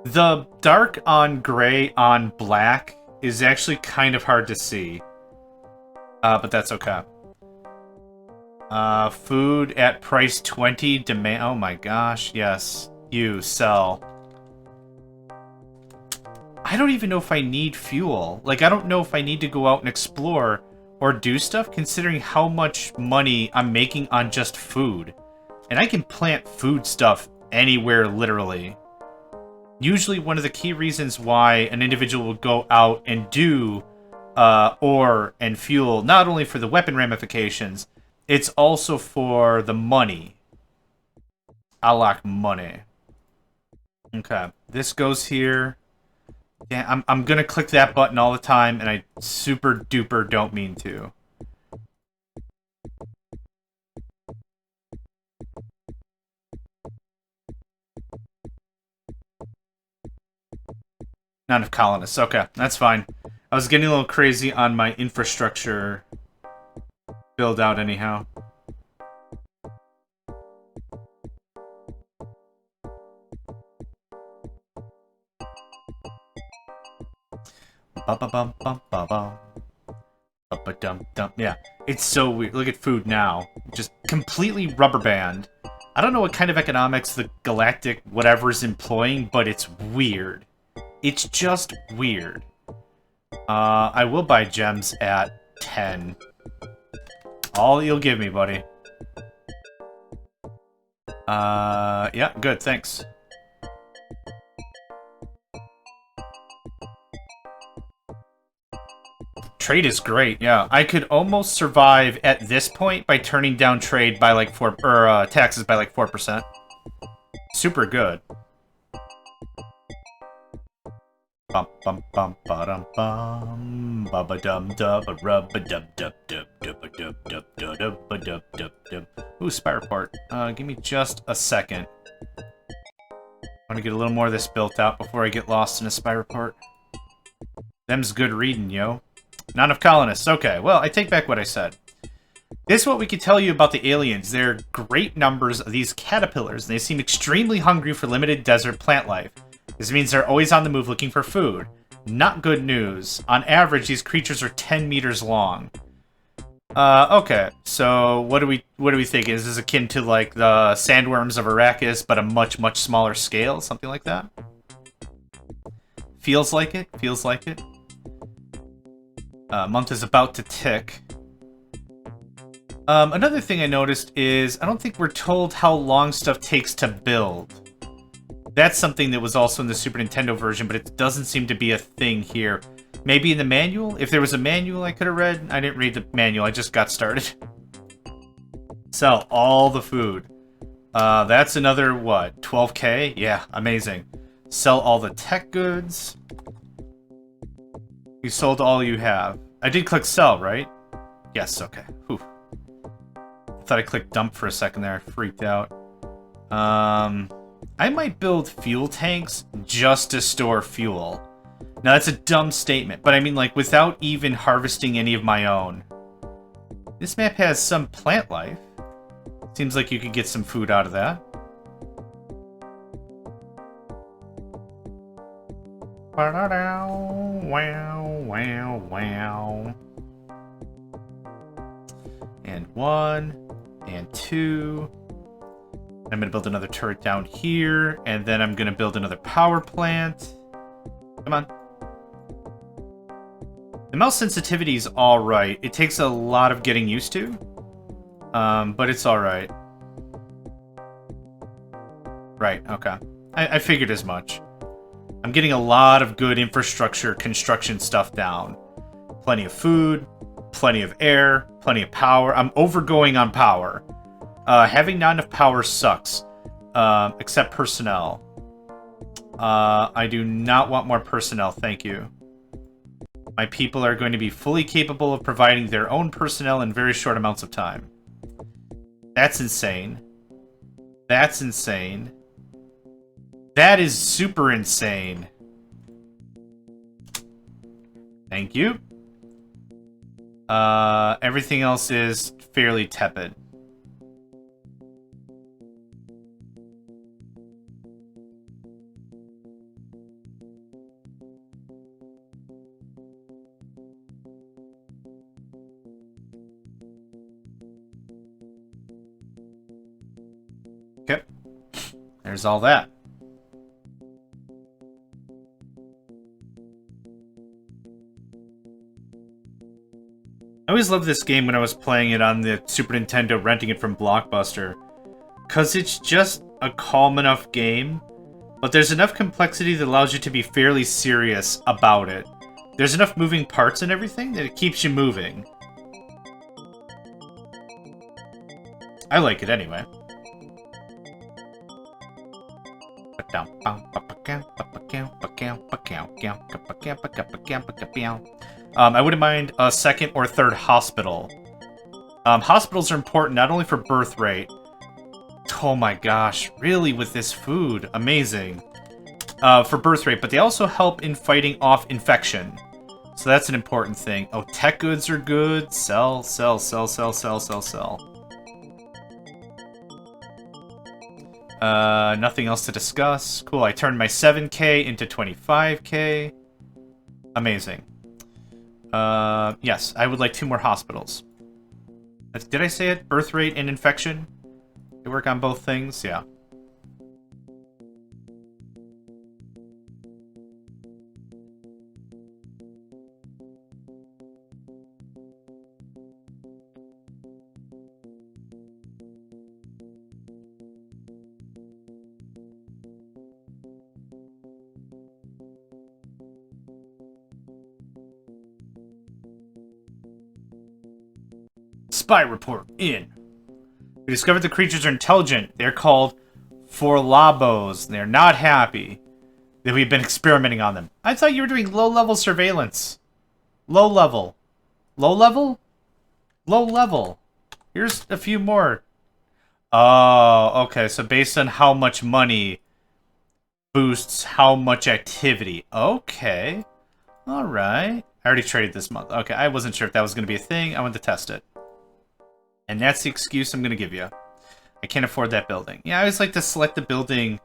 The dark on gray on black is actually kind of hard to see. But that's okay. Food at price 20. Demand. Oh my gosh. Yes. You sell. I I don't even know if I need fuel. Like, I don't know if I need to go out and explore or do stuff, considering how much money I'm making on just food. And I can plant food stuff anywhere, literally. Usually one of the key reasons why an individual will go out and do ore and fuel, not only for the weapon ramifications, it's also for the money. I like money. Okay, this goes here. Yeah, I'm gonna click that button all the time, and I super duper don't mean to. Not enough colonists. Okay, that's fine. I was getting a little crazy on my infrastructure build out anyhow. Yeah, it's so weird. Look at food now. Just completely rubber band. I don't know what kind of economics the galactic whatever is employing, but it's weird. It's just weird. I will buy gems at 10. All you'll give me, buddy. Yeah, good, thanks. Trade is great, yeah. I could almost survive at this point by turning down trade by like 4, or taxes by like 4%. Super good. Bum bum bum ba dum bum ba ba dum dum ba rub ba dum dum dum dum ba dum dum dum ba dum dum dum. Ooh, spire part. Give me just a second. I want to get a little more of this built out before I get lost in a spire part. Them's good reading, yo. Not enough colonists. Okay, well, I take back what I said. This is what we can tell you about the aliens. There are great numbers of these caterpillars, and they seem extremely hungry for limited desert plant life. This means they're always on the move looking for food. Not good news. On average, these creatures are 10 meters long. Okay. So what do we think? Is this akin to like the sandworms of Arrakis, but a much, much smaller scale? Something like that? Feels like it. Feels like it. Month is about to tick. Another thing I noticed is I don't think we're told how long stuff takes to build. That's something that was also in the Super Nintendo version, but it doesn't seem to be a thing here. Maybe in the manual? If there was a manual I could have read. I didn't read the manual, I just got started. Sell all the food. That's another, what, 12k? Yeah, amazing. Sell all the tech goods. You sold all you have. I did click sell, right? Yes, okay. Whew. I thought I clicked dump for a second there. I freaked out. I might build fuel tanks just to store fuel. Now, that's a dumb statement, but I mean, like, without even harvesting any of my own. This map has some plant life. Seems like you could get some food out of that. Wow, wow, wow. And 1, and 2. I'm going to build another turret down here, and then I'm going to build another power plant. Come on. The mouse sensitivity is alright. It takes a lot of getting used to, but it's alright. Right, okay. I figured as much. I'm getting a lot of good infrastructure construction stuff down. Plenty of food, plenty of air, plenty of power. I'm overgoing on power. Having not enough power sucks, except personnel. I do not want more personnel, thank you. My people are going to be fully capable of providing their own personnel in very short amounts of time. That's insane. That's insane. That is super insane. Thank you. Everything else is fairly tepid. Okay. There's all that. always loved this game when I was playing it on the Super Nintendo, renting it from Blockbuster. Because it's just a calm enough game, but there's enough complexity that allows you to be fairly serious about it. There's enough moving parts and everything that it keeps you moving. I like it anyway. I wouldn't mind a second or third hospital. Hospitals are important not only for birth rate. Oh my gosh, really with this food, amazing. For birth rate, but they also help in fighting off infection. So that's an important thing. Oh, tech goods are good. Sell, sell, sell, sell, sell, sell, sell. Nothing else to discuss. Cool, I turned my 7K into 25K. Amazing. Yes, I would like 2 more hospitals. Did I say it? Birth rate and infection? They work on both things? Yeah. Spy report in. We discovered the creatures are intelligent. They're called Foralbos. They're not happy that we've been experimenting on them. I thought you were doing low-level surveillance. Low-level. Low-level? Low-level. Here's a few more. Oh, okay. So based on how much money boosts how much activity. Okay. Alright. I already traded this month. Okay, I wasn't sure if that was going to be a thing. I wanted to test it. And that's the excuse I'm going to give you. I can't afford that building. Yeah, I always like to select the building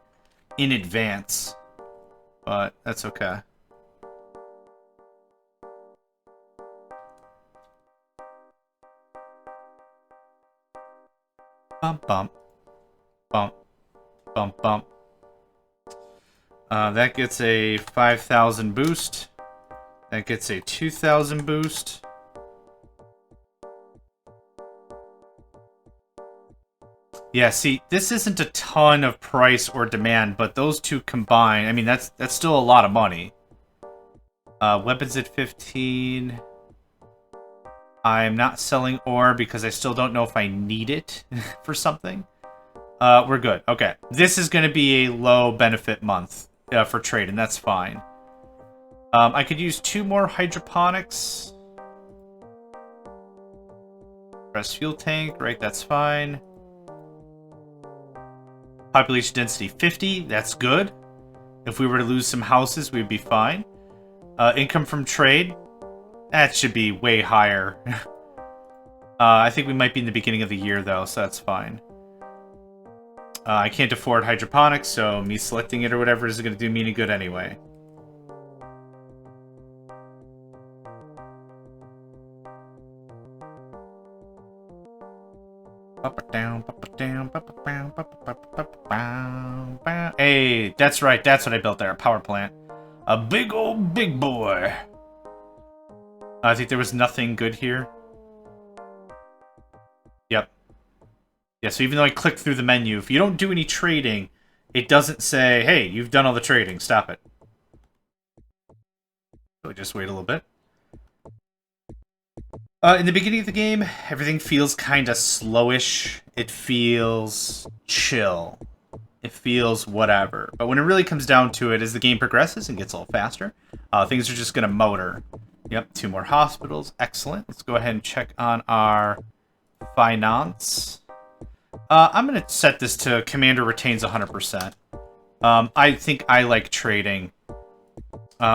in advance. But that's okay. Bump, bump. Bump. Bump, bump. That gets a 5,000 boost. That gets a 2,000 boost. Yeah, see, this isn't a ton of price or demand, but those two combined, I mean, that's still a lot of money. Weapons at 15. I'm not selling ore because I still don't know if I need it for something. We're good. Okay. This is going to be a low benefit month for trade, and that's fine. I could use 2 more hydroponics. Press fuel tank, right, that's fine. Population density 50, that's good. If we were to lose some houses, we'd be fine. Income from trade, that should be way higher. I think we might be in the beginning of the year, though, so that's fine. I can't afford hydroponics, so me selecting it or whatever isn't going to do me any good anyway. Hey, that's right, that's what I built there, a power plant. A big old big boy. I think there was nothing good here. Yep. Yeah, so even though I click through the menu, if you don't do any trading, it doesn't say, hey, you've done all the trading, stop it. So just wait a little bit. In the beginning of the game, everything feels kind of slowish. It feels chill. It feels whatever. But when it really comes down to it, as the game progresses and gets a little faster, things are just going to motor. Yep, 2 more hospitals. Excellent. Let's go ahead and check on our finance. I'm going to set this to Commander retains 100%. I think I like trading.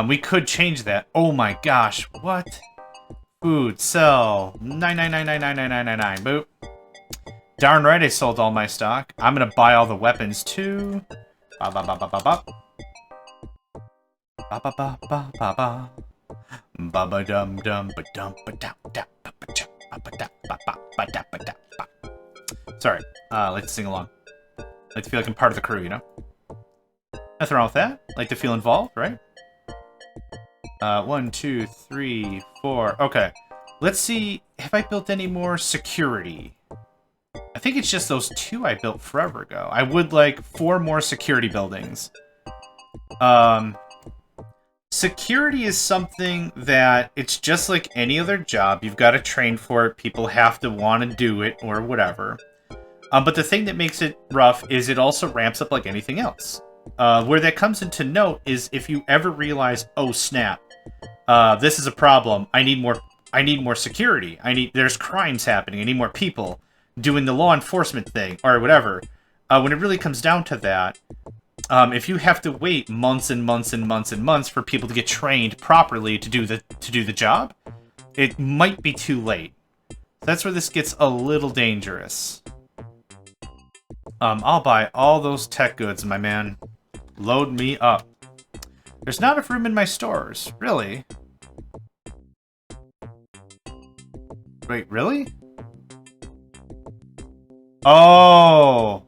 We could change that. Oh my gosh, what? Food, sell, 999999999, boop. Darn right I sold all my stock. I'm gonna buy all the weapons too. Ba ba ba ba ba ba. Ba ba ba ba ba ba. Ba ba dum dum ba dum ba dum dum ba ba dum ba ba dum ba ba ba dum ba dum ba. Sorry, I like to sing along. I like to feel like I'm part of the crew, you know? Nothing wrong with that. I like to feel involved, right? 1, 2, 3, 4. Okay. Let's see, have I built any more security? I think it's just those 2 I built forever ago. I would like 4 more security buildings. Security is something that it's just like any other job. You've got to train for it. People have to want to do it or whatever. But the thing that makes it rough is it also ramps up like anything else. Where that comes into note is if you ever realize, oh snap, this is a problem. I need more security. There's crimes happening. I need more people doing the law enforcement thing or whatever. When it really comes down to that, if you have to wait months and months and months and months for people to get trained properly to do the job, it might be too late. That's where this gets a little dangerous. I'll buy all those tech goods, my man. Load me up. There's not enough room in my stores, really. Wait, really? Oh!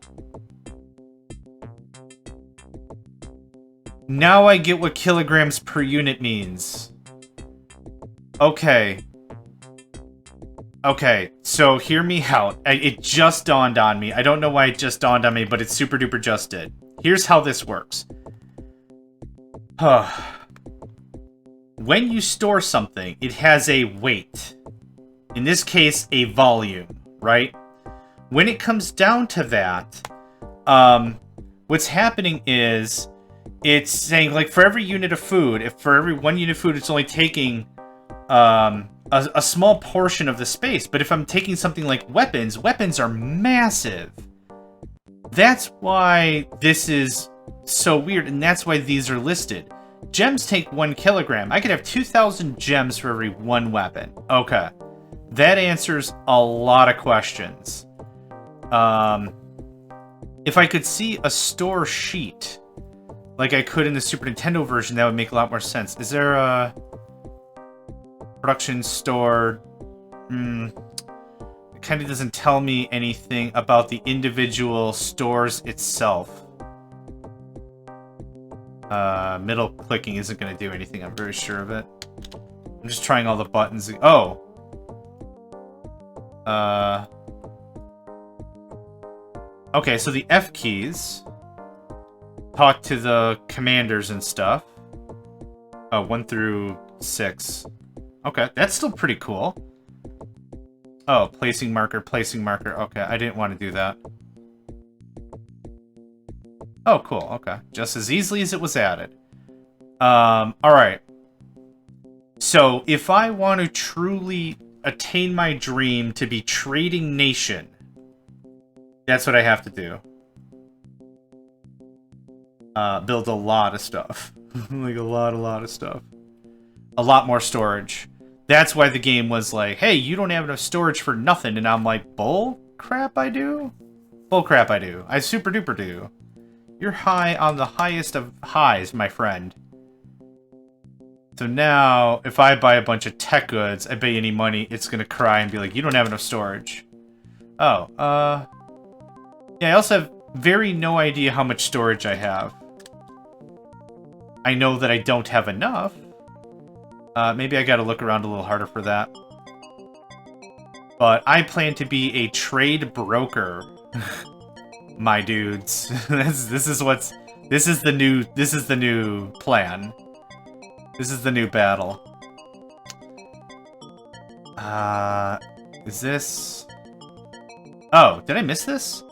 Now I get what kilograms per unit means. Okay. Okay, so hear me out. It just dawned on me. I don't know why it just dawned on me, but it super duper just did. Here's how this works. When you store something, it has a weight. In this case, a volume, right? When it comes down to that, what's happening is it's saying, like, for every unit of food, if for every 1 unit of food, it's only taking a small portion of the space. But if I'm taking something like weapons, weapons are massive. That's why this is so weird, and that's why these are listed. Gems take 1 kilogram. I could have 2,000 gems for every 1 weapon. Okay. That answers a lot of questions. If I could see a store sheet, like I could in the Super Nintendo version, that would make a lot more sense. Is there a production store? It kind of doesn't tell me anything about the individual stores itself. Middle clicking isn't going to do anything, I'm very sure of it. I'm just trying all the buttons. Oh! Okay, so the F keys talk to the commanders and stuff. Oh, 1 through 6. Okay, that's still pretty cool. Oh, placing marker, placing marker. Okay, I didn't want to do that. Oh, cool. Okay. Just as easily as it was added. Alright. So, if I want to truly attain my dream to be trading nation, that's what I have to do. Build a lot of stuff. Like, a lot of stuff. A lot more storage. That's why the game was like, hey, you don't have enough storage for nothing. And I'm like, bull crap I do? Bull crap I do. I super duper do. You're high on the highest of highs, my friend. So now, if I buy a bunch of tech goods, I bet you any money, it's gonna cry and be like, you don't have enough storage. Oh, yeah, I also have very no idea how much storage I have. I know that I don't have enough. Maybe I gotta look around a little harder for that. But I plan to be a trade broker. My dudes. This is the new plan. This is the new battle. Is this... Oh, did I miss this?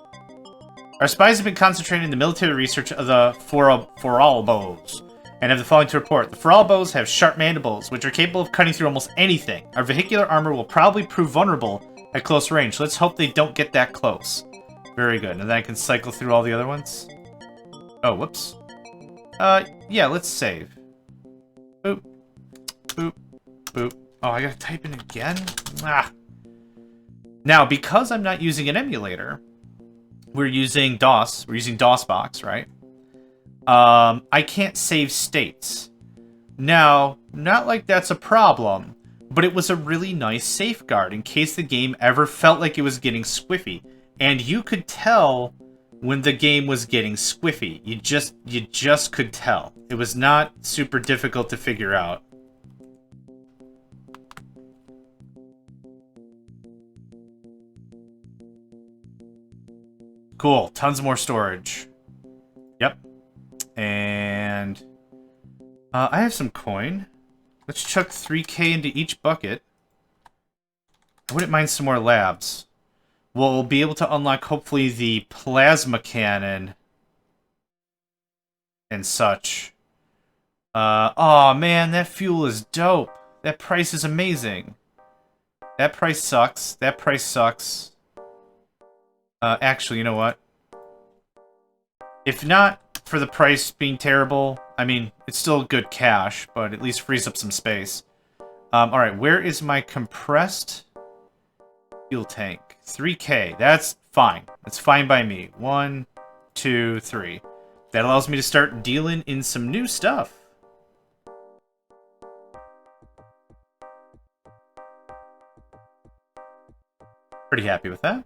Our spies have been concentrating the military research of the Foralbos, and have the following to report. The Foralbos have sharp mandibles, which are capable of cutting through almost anything. Our vehicular armor will probably prove vulnerable at close range. Let's hope they don't get that close. Very good. And then I can cycle through all the other ones. Oh, whoops. Yeah, let's save. Boop. Boop. Boop. Oh, I gotta type in again? Ah. Now, because I'm not using an emulator, we're using DOS. We're using DOSBox, right? I can't save states. Now, not like that's a problem, but it was a really nice safeguard in case the game ever felt like it was getting squiffy. And you could tell when the game was getting squiffy. You just could tell. It was not super difficult to figure out. Cool. Tons more storage. Yep. And I have some coin. Let's chuck 3K into each bucket. I wouldn't mind some more labs. We'll be able to unlock, hopefully, the plasma cannon and such. Oh man, that fuel is dope. That price is amazing. That price sucks. That price sucks. Actually, you know what? If not for the price being terrible, I mean, it's still good cash, but at least frees up some space. Alright, where is my compressed fuel tank? 3K. That's fine. That's fine by me. 1, 2, 3. That allows me to start dealing in some new stuff. Pretty happy with that.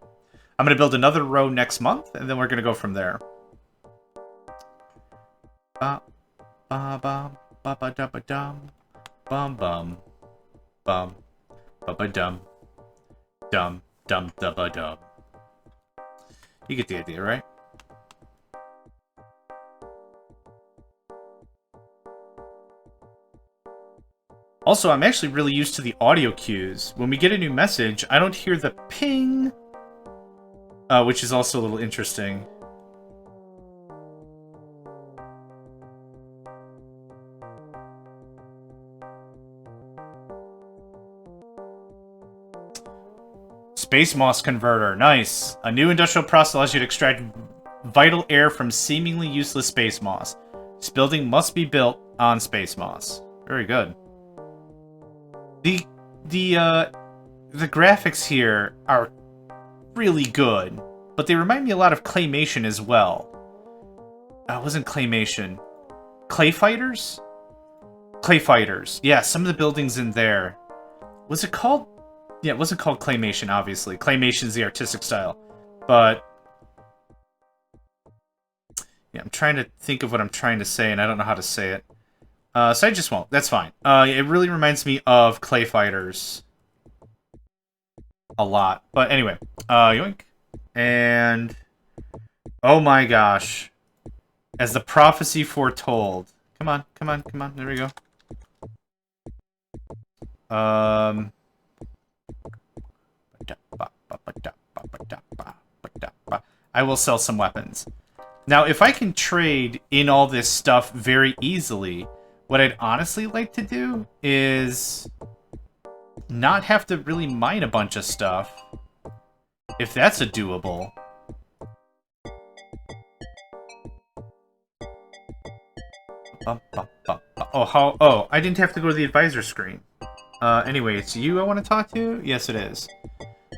I'm going to build another row next month, and then we're going to go from there. Ba ba ba ba ba da ba dum bum bum bum ba ba dum dum dum da ba dum. You get the idea, right? Also, I'm actually really used to the audio cues. When we get a new message, I don't hear the ping, which is also a little interesting. Space moss converter, nice. A new industrial process allows you to extract vital air from seemingly useless space moss. This building must be built on space moss. Very good. The graphics here are really good, but they remind me a lot of Claymation as well. It wasn't Claymation. Clay Fighters? Clay Fighters. Yeah, some of the buildings in there. Was it called? Yeah, it wasn't called Claymation, obviously. Claymation's the artistic style. But yeah, I'm trying to think of what I'm trying to say, and I don't know how to say it. So I just won't. That's fine. It really reminds me of Clay Fighters. A lot. But anyway. Yoink. And oh my gosh. As the prophecy foretold. Come on, come on, come on. There we go. I will sell some weapons. Now, if I can trade in all this stuff very easily, what I'd honestly like to do is not have to really mine a bunch of stuff. If that's a doable. Oh, I didn't have to go to the advisor screen. Anyway, it's you I want to talk to? Yes, it is.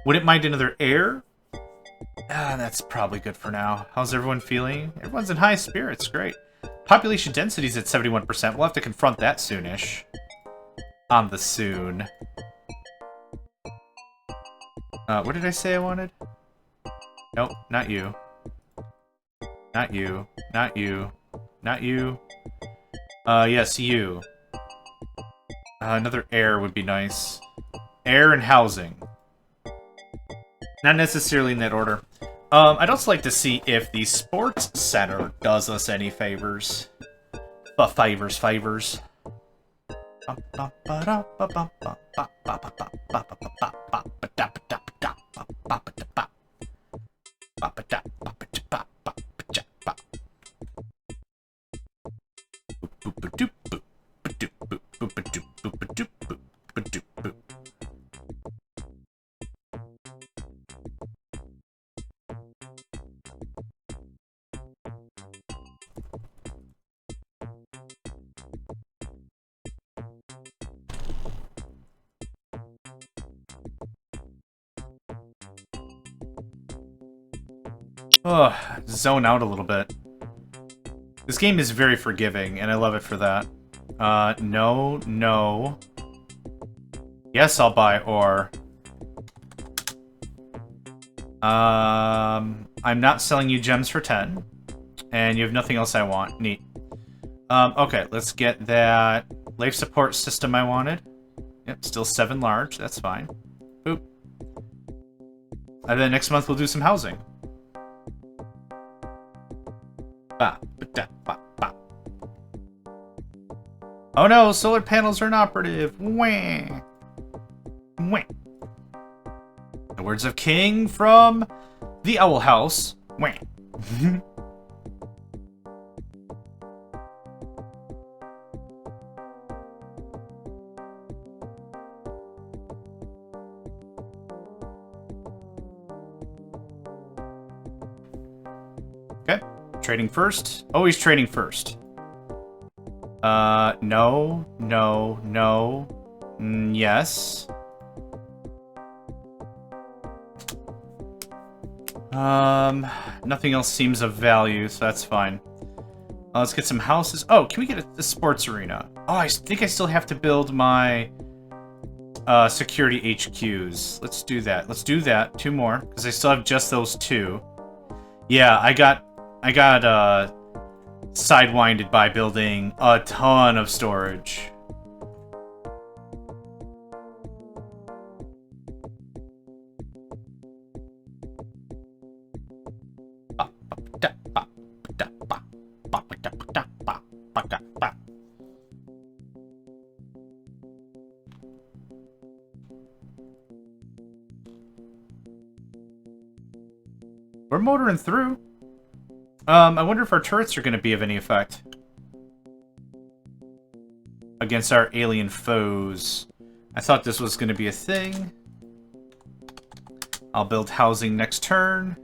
Wouldn't mind another air? That's probably good for now. How's everyone feeling? Everyone's in high spirits. Great. Population density's at 71%. We'll have to confront that soonish. On the soon. What did I say I wanted? Nope, not you. Not you. Not you. Not you. Yes, you. Another air would be nice. Air and housing. Not necessarily in that order. I'd also like to see if the sports center does us any favors. Favors. Ugh, zone out a little bit. This game is very forgiving, and I love it for that. No. Yes, I'll buy ore. I'm not selling you gems for 10. And you have nothing else I want. Neat. Okay, let's get that life support system I wanted. Yep, still 7 large. That's fine. Boop. And then next month we'll do some housing. Ba, ba, da, ba, ba. Oh no, solar panels are inoperative. Wah. Wah. The words of King from the Owl House. Wah. Okay. Trading first. Always trading first. No. No. No. Yes. Nothing else seems of value, so that's fine. Let's get some houses. Oh, can we get a sports arena? Oh, I think I still have to build my security HQs. Let's do that. Let's do that. 2 more, because I still have just those 2. Yeah, I got sidewinded by building a ton of storage. We're motoring through. I wonder if our turrets are going to be of any effect against our alien foes. I thought this was going to be a thing. I'll build housing next turn.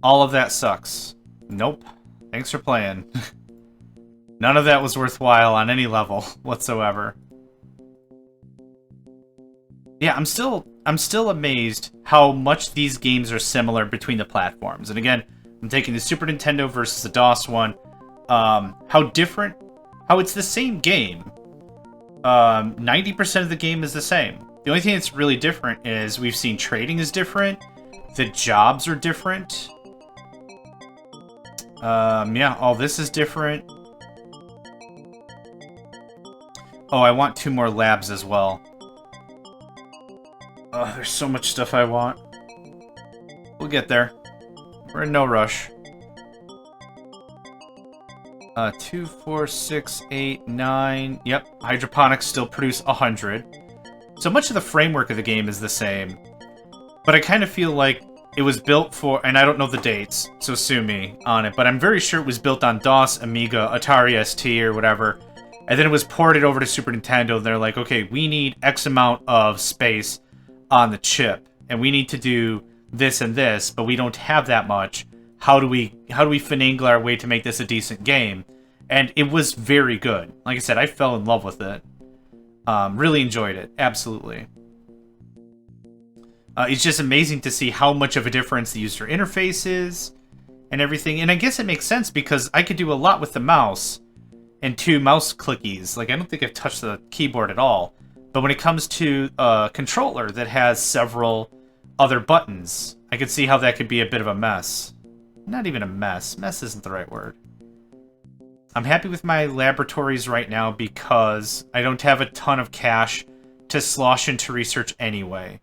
All of that sucks. Nope. Thanks for playing. None of that was worthwhile on any level whatsoever. Yeah, I'm still amazed how much these games are similar between the platforms. And again, I'm taking the Super Nintendo versus the DOS one. How it's the same game. 90% of the game is the same. The only thing that's really different is we've seen trading is different. The jobs are different. Yeah, all this is different. Oh, I want 2 more labs as well. Oh, there's so much stuff I want. We'll get there. We're in no rush. 2, 4, 6, 8, 9. Yep, hydroponics still produce 100. So much of the framework of the game is the same. But I kind of feel like it was built for, and I don't know the dates, so sue me on it, but I'm very sure it was built on DOS, Amiga, Atari ST, or whatever. And then it was ported over to Super Nintendo, and they're like, okay, we need X amount of space on the chip, and we need to do this and this, but we don't have that much. How do we finagle our way to make this a decent game? And it was very good. Like I said, I fell in love with it. Really enjoyed it. Absolutely. It's just amazing to see how much of a difference the user interface is and everything. And I guess it makes sense because I could do a lot with the mouse and 2 mouse clickies. Like, I don't think I've touched the keyboard at all. But when it comes to a controller that has several other buttons, I could see how that could be a bit of a mess. Not even a mess. Mess isn't the right word. I'm happy with my laboratories right now because I don't have a ton of cash to slosh into research anyway.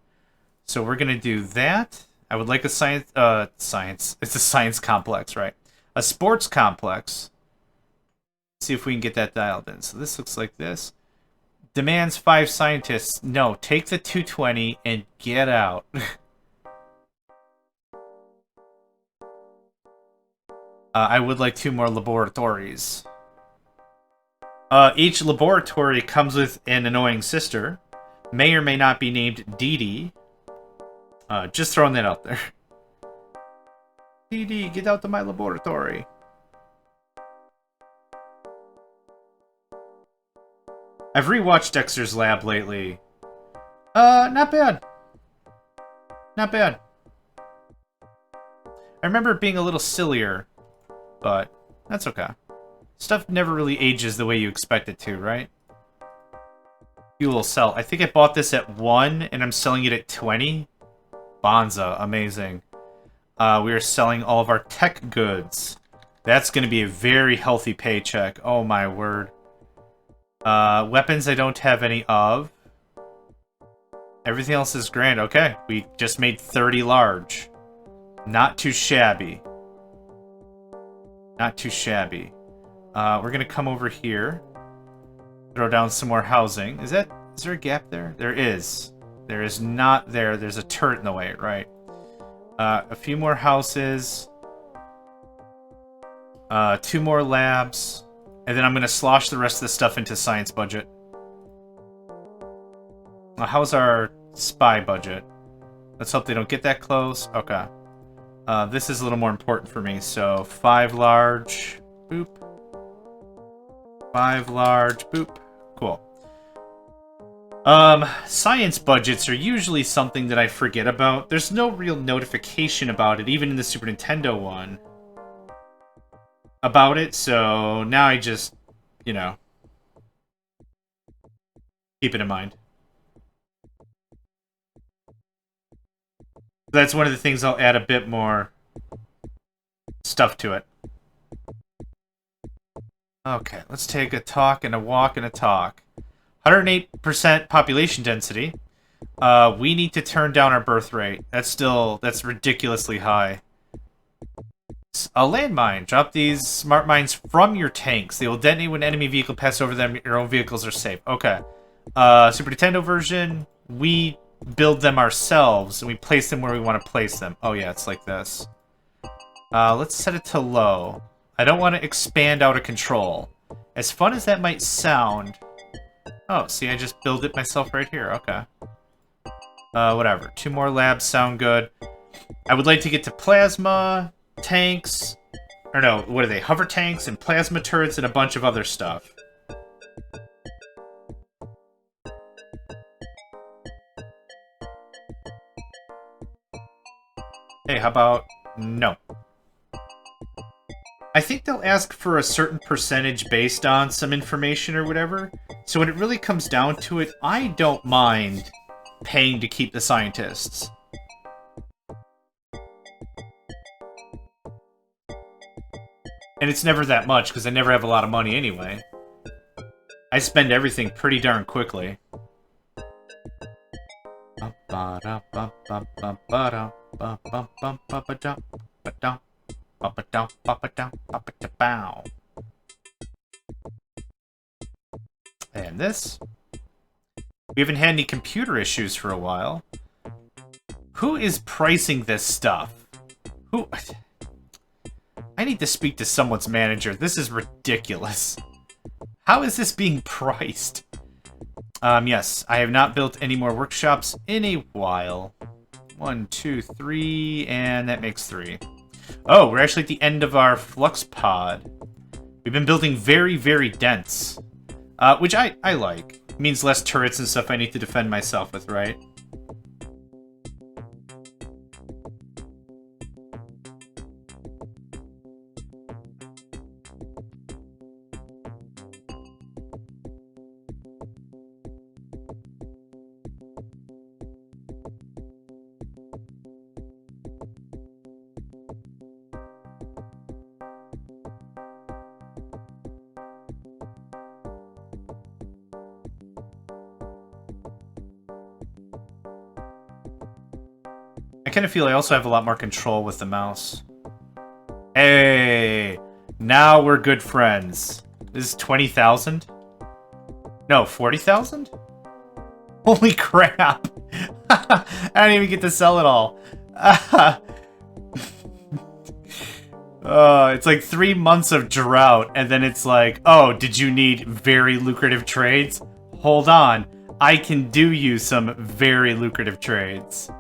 So we're going to do that. I would like a science... It's a science complex, right? A sports complex. See if we can get that dialed in. So this looks like this. Demands 5 scientists. No, take the 220 and get out. I would like 2 more laboratories. Each laboratory comes with an annoying sister. May or may not be named Dee Dee. Just throwing that out there. Dee Dee, get out of my laboratory. I've rewatched Dexter's Lab lately. Not bad. Not bad. I remember it being a little sillier, but that's okay. Stuff never really ages the way you expect it to, right? Fuel cell. I think I bought this at 1, and I'm selling it at 20. Bonza. Amazing. We are selling all of our tech goods. That's going to be a very healthy paycheck. Oh, my word. Weapons I don't have any of. Everything else is grand. Okay, we just made 30 large. Not too shabby. Not too shabby. We're gonna come over here. Throw down some more housing. Is there a gap there? There is. There is not there. There's a turret in the way, right? A few more houses. 2 more labs. And then I'm gonna slosh the rest of the stuff into science budget. How's our spy budget? Let's hope they don't get that close. Okay. This is a little more important for me. So 5 large. Boop. 5 large. Boop. Cool. Science budgets are usually something that I forget about. There's no real notification about it, even in the Super Nintendo one. About it, so now I just, you know, keep it in mind. That's one of the things I'll add a bit more stuff to it. Okay, let's take a talk and a walk and a talk. 108% population density. We need to turn down our birth rate. That's ridiculously high. A landmine. Drop these smart mines from your tanks. They will detonate when enemy vehicle pass over them. Your own vehicles are safe. Okay. Super Nintendo version, we build them ourselves, and we place them where we want to place them. Oh yeah, it's like this. Let's set it to low. I don't want to expand out of control. As fun as that might sound... Oh, see, I just build it myself right here. Okay. Whatever. 2 more labs sound good. I would like to get to plasma, tanks... Or no, what are they? Hover tanks and plasma turrets and a bunch of other stuff. Hey, how about... No. I think they'll ask for a certain percentage based on some information or whatever. So when it really comes down to it, I don't mind paying to keep the scientists. And it's never that much, because I never have a lot of money anyway. I spend everything pretty darn quickly. And this. We haven't had any computer issues for a while. Who is pricing this stuff? Who? I need to speak to someone's manager. This is ridiculous. How is this being priced? Yes, I have not built any more workshops in a while. 1, 2, 3, and that makes 3. Oh, we're actually at the end of our flux pod. We've been building very, very dense. Which I like. It means less turrets and stuff I need to defend myself with, right? I kind of feel I also have a lot more control with the mouse. Hey! Now we're good friends. This is 20,000? No, 40,000? Holy crap! I didn't even get to sell it all. It's like 3 months of drought, and then it's like, oh, did you need very lucrative trades? Hold on. I can do you some very lucrative trades.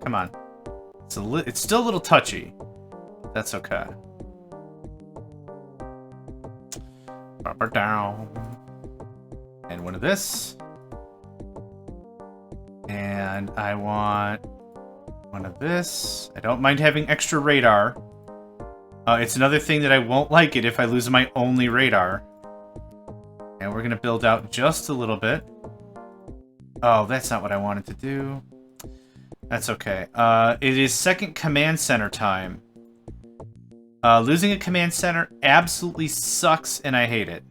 Come on. It's still a little touchy. That's okay. Down. And one of this. And I want one of this. I don't mind having extra radar. It's another thing that I won't like it if I lose my only radar. And we're gonna build out just a little bit. Oh, that's not what I wanted to do. That's okay. It is second command center time. Losing a command center absolutely sucks, and I hate it.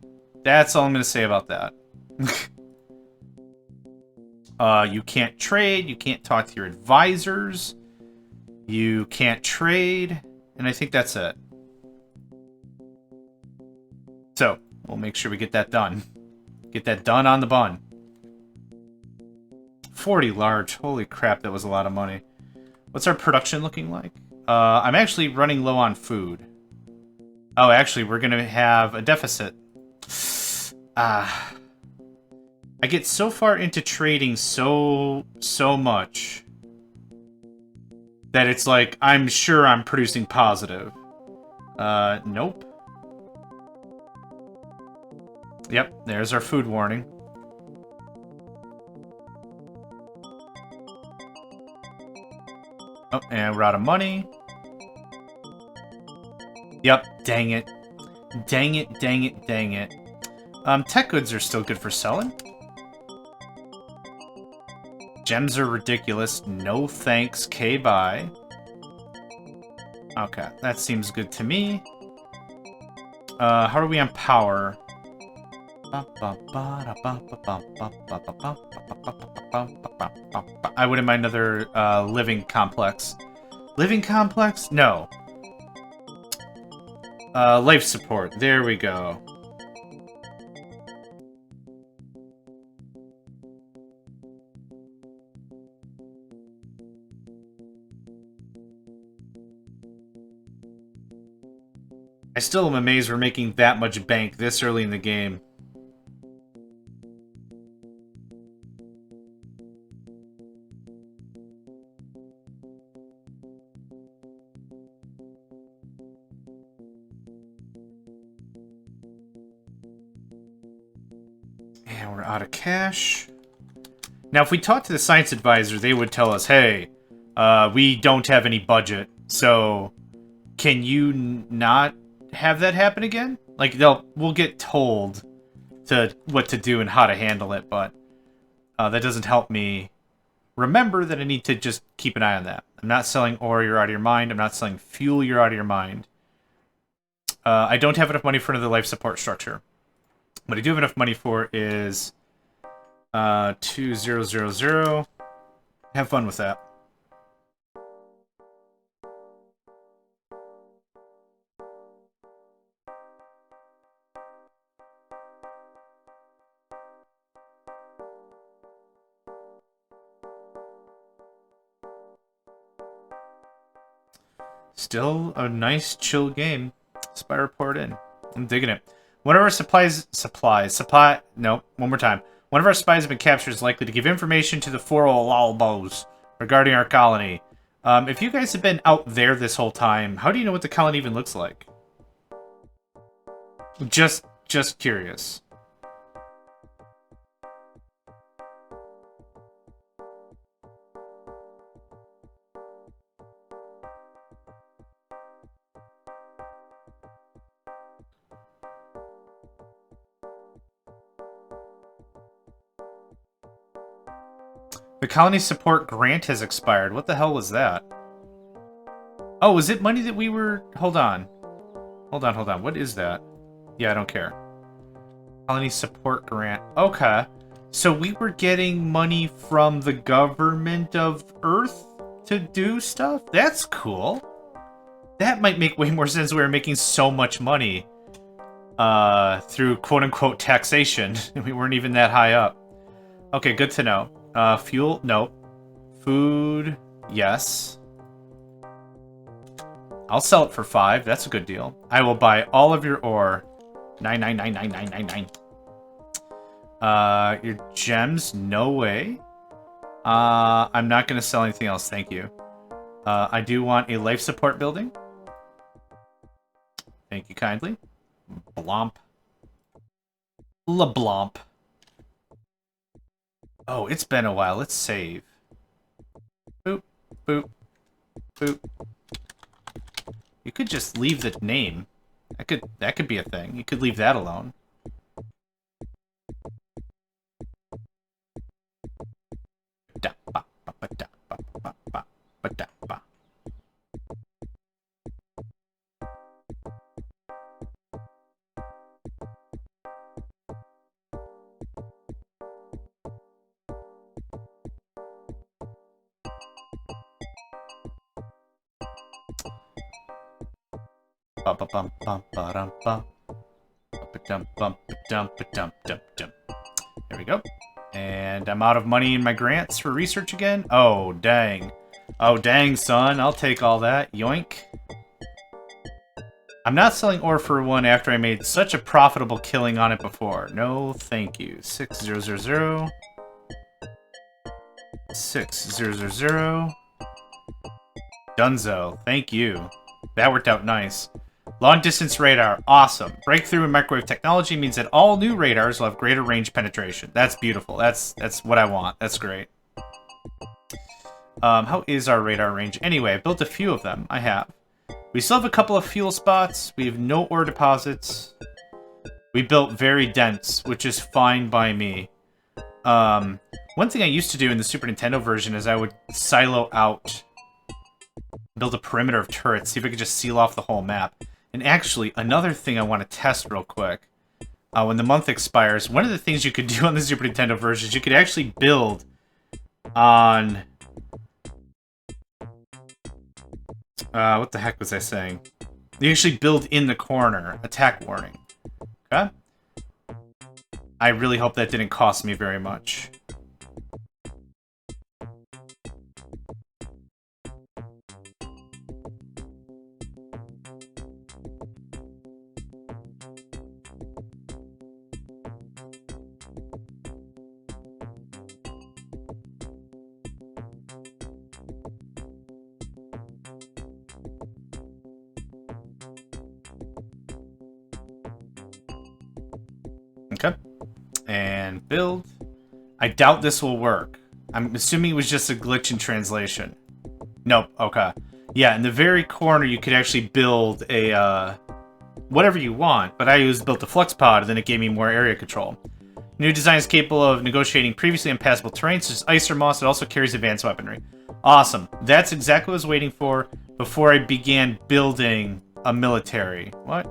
That's all I'm going to say about that. You can't trade. You can't talk to your advisors. You can't trade, and I think that's it. So, we'll make sure we get that done. Get that done on the bun. 40 large. Holy crap, that was a lot of money. What's our production looking like? I'm actually running low on food. Oh, actually, we're going to have a deficit. I get so far into trading so much that it's like, I'm sure I'm producing positive. Nope. Yep, there's our food warning. Oh, and we're out of money. Yep, dang it. Dang it, dang it, dang it. Tech goods are still good for selling. Gems are ridiculous. No thanks, K-bye. Okay, that seems good to me. How are we on power? I wouldn't mind another living complex. Living complex? No. Life support. There we go. I still am amazed we're making that much bank this early in the game. And we're out of cash. Now, if we talked to the science advisor, they would tell us, hey, we don't have any budget, so can you not have that happen again? Like, we'll get told what to do and how to handle it, but that doesn't help me remember that I need to just keep an eye on that. I'm not selling ore, you're out of your mind. I'm not selling fuel, you're out of your mind. I don't have enough money for another life support structure. What I do have enough money for is 2000. Have fun with that. Still a nice, chill game. Spy report in. I'm digging it. One of our no, one more time. One of our spies have been captured is likely to give information to the Foralbos regarding our colony. If you guys have been out there this whole time, how do you know what the colony even looks like? Just curious. The colony support grant has expired. What the hell was that? Oh, is it money that we were... Hold on. Hold on. What is that? Yeah, I don't care. Colony support grant. Okay. So we were getting money from the government of Earth to do stuff? That's cool. That might make way more sense. We were making so much money through quote-unquote taxation. We weren't even that high up. Okay, good to know. Fuel? No. Food? Yes. I'll sell it for 5. That's a good deal. I will buy all of your ore. 9999999. Your gems? No way. I'm not going to sell anything else, thank you. I do want a life support building. Thank you kindly. Blomp. LeBlomp. Oh, it's been a while. Let's save. Boop, boop, boop. You could just leave the name. That could be a thing. You could leave that alone. There we go. And I'm out of money in my grants for research again. Oh, dang. Oh, dang, son. I'll take all that. Yoink. I'm not selling ore for one after I made such a profitable killing on it before. No, thank you. 6000. 6000. Dunzo. Thank you. That worked out nice. Long-distance radar. Awesome. Breakthrough in microwave technology means that all new radars will have greater range penetration. That's beautiful. That's what I want. That's great. How is our radar range? Anyway, I've built a few of them. I have. We still have a couple of fuel spots. We have no ore deposits. We built very dense, which is fine by me. One thing I used to do in the Super Nintendo version is I would silo out, build a perimeter of turrets, see if I could just seal off the whole map. And actually, another thing I want to test real quick, when the month expires, one of the things you could do on the Super Nintendo version is you could actually build on... what the heck was I saying? You actually build in the corner, attack warning. Okay? I really hope that didn't cost me very much. Okay. And build. I doubt this will work. I'm assuming it was just a glitch in translation. Nope. Okay. Yeah, in the very corner you could actually build a, whatever you want, but I built the flux pod, and then it gave me more area control. New design is capable of negotiating previously impassable terrain, such as ice or moss. It also carries advanced weaponry. Awesome. That's exactly what I was waiting for before I began building a military. What?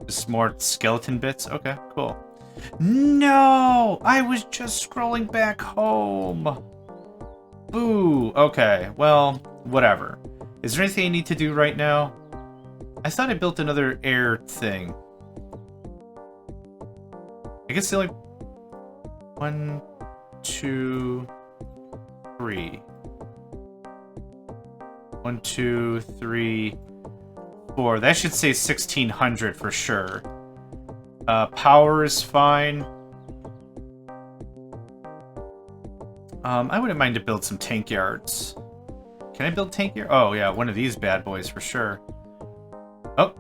Just more skeleton bits? Okay, cool. No! I was just scrolling back home. Boo. Okay, well, whatever. Is there anything I need to do right now? I thought I built another air thing. I guess the only... 1, 2, 3. 1, 2, 3, 4. That should say 1600 for sure. Power is fine. I wouldn't mind to build some tank yards. Can I build tank yards? Oh, yeah, one of these bad boys for sure. Oh,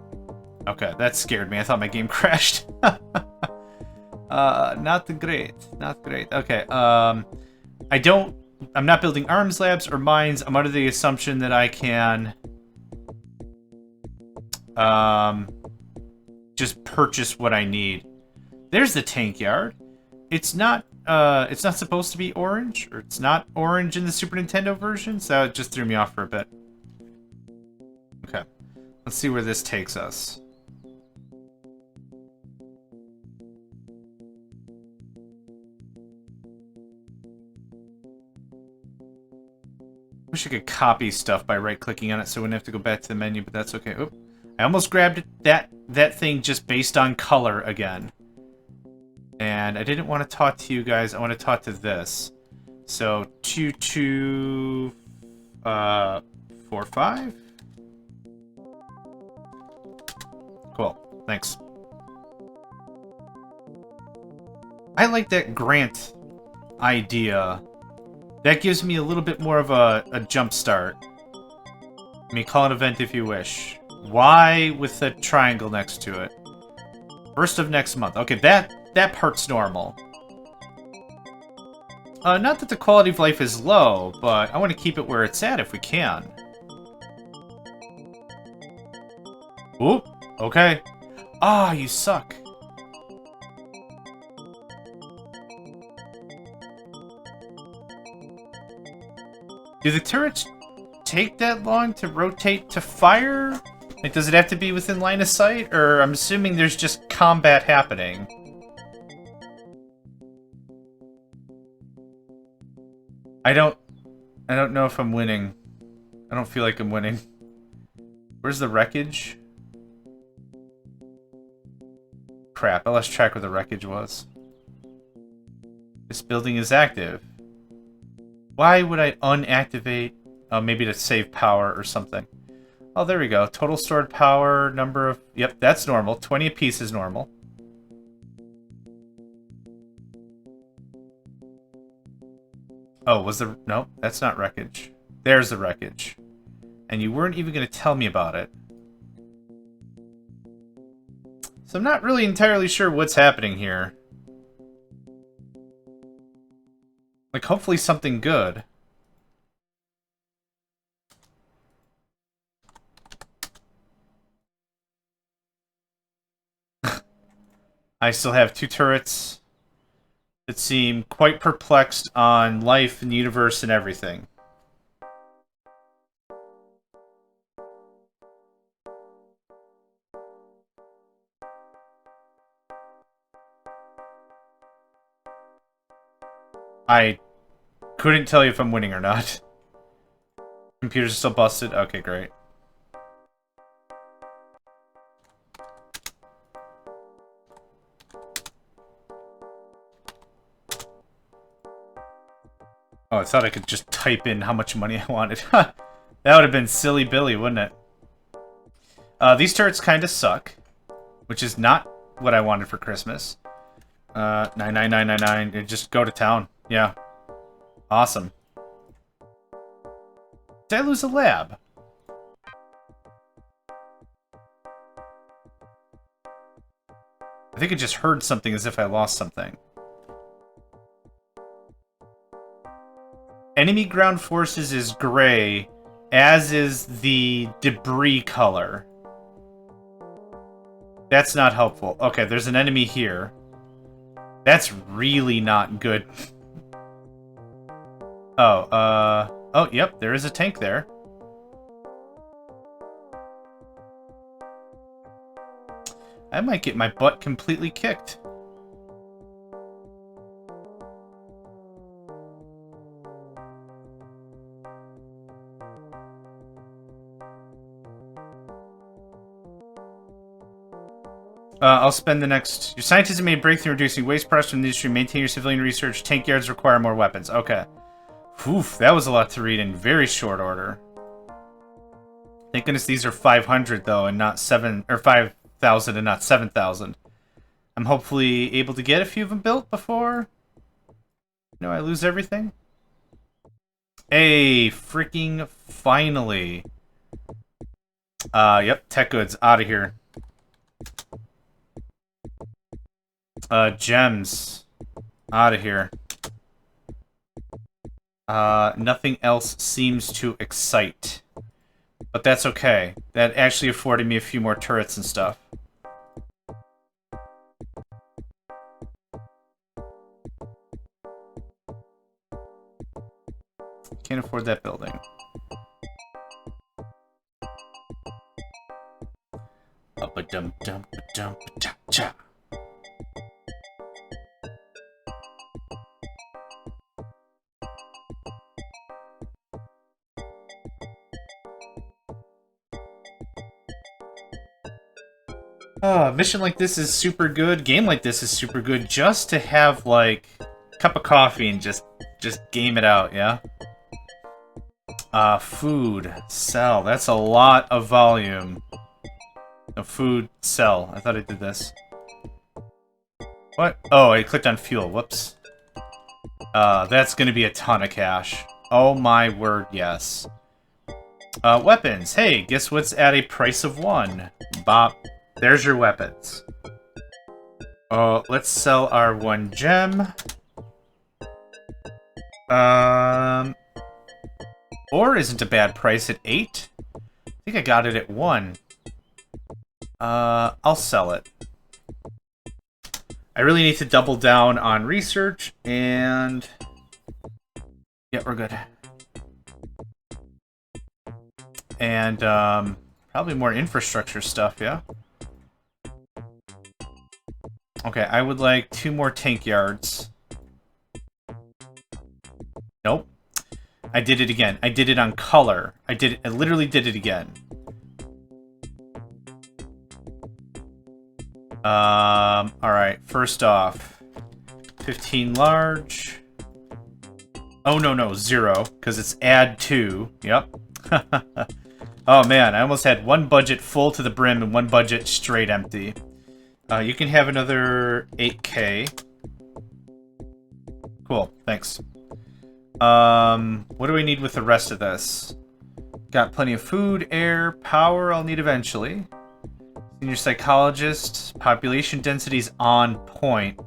okay, that scared me. I thought my game crashed. Not great. Not great. Okay, I'm not building arms labs or mines. I'm under the assumption that I can just purchase what I need. There's the tank yard. It's not supposed to be orange, or it's not orange in the Super Nintendo version, so it just threw me off for a bit. Okay, let's see where this takes us. Wish I could copy stuff by right-clicking on it so I wouldn't have to go back to the menu, but that's okay. Oop. I almost grabbed that thing just based on color again. And I didn't want to talk to you guys. I want to talk to this. So 2245. Cool. Thanks. I like that grant idea. That gives me a little bit more of a jump start. I mean, call it an event if you wish. Why with the triangle next to it? First of next month. Okay, that part's normal. Not that the quality of life is low, but I want to keep it where it's at if we can. Oop. Okay. Ah, you suck. Do the turrets take that long to rotate to fire? Like, does it have to be within line of sight? Or I'm assuming there's just combat happening. I don't know if I'm winning. I don't feel like I'm winning. Where's the wreckage? Crap, I lost track where the wreckage was. This building is active. Why would I unactivate? Oh, maybe to save power or something. Oh, there we go. Total stored power, number of... Yep, that's normal. 20 apiece is normal. Oh, was the... Nope, that's not wreckage. There's the wreckage. And you weren't even going to tell me about it. So I'm not really entirely sure what's happening here. Like, hopefully something good. I still have 2 turrets that seem quite perplexed on life and the universe and everything. I couldn't tell you if I'm winning or not. Computers are still busted? Okay, great. Oh, I thought I could just type in how much money I wanted. That would have been silly Billy, wouldn't it? These turrets kind of suck, which is not what I wanted for Christmas. 99999, just go to town. Yeah. Awesome. Did I lose a lab? I think I just heard something as if I lost something. Enemy ground forces is gray, as is the debris color. That's not helpful. Okay, there's an enemy here. That's really not good. Oh, yep, there is a tank there. I might get my butt completely kicked. I'll spend the next... Your scientists have made a breakthrough reducing waste products from the industry. Maintain your civilian research. Tank yards require more weapons. Okay. Oof, that was a lot to read in very short order. Thank goodness these are 500 though, and not 5,000 and not 7,000. I'm hopefully able to get a few of them built before... I lose everything. Hey, freaking finally. Yep, tech goods, out of here. Gems. Out of here. Nothing else seems to excite. But that's okay. That actually afforded me a few more turrets and stuff. Can't afford that building. Up-a-dum-dum-dum-cha-cha. Mission like this is super good. Game like this is super good just to have, like, a cup of coffee and just game it out, yeah? Food. Sell. That's a lot of volume. No, food. Sell. I thought I did this. What? Oh, I clicked on fuel. Whoops. That's gonna be a ton of cash. Oh my word, yes. Weapons. Hey, guess what's at a price of 1? Bop. There's your weapons. Let's sell our 1 gem. Ore isn't a bad price at 8. I think I got it at 1. I'll sell it. I really need to double down on research, and... yeah, we're good. And, probably more infrastructure stuff, yeah? Okay, I would like 2 more tank yards. Nope. I did it again. I did it on color. I literally did it again. Alright, first off, 15 large. Oh, no, 0, because it's add 2. Yep. Oh, man, I almost had one budget full to the brim and one budget straight empty. You can have another 8K. Cool, thanks. What do we need with the rest of this? Got plenty of food, air, power I'll need eventually. Senior psychologist, population density's on point.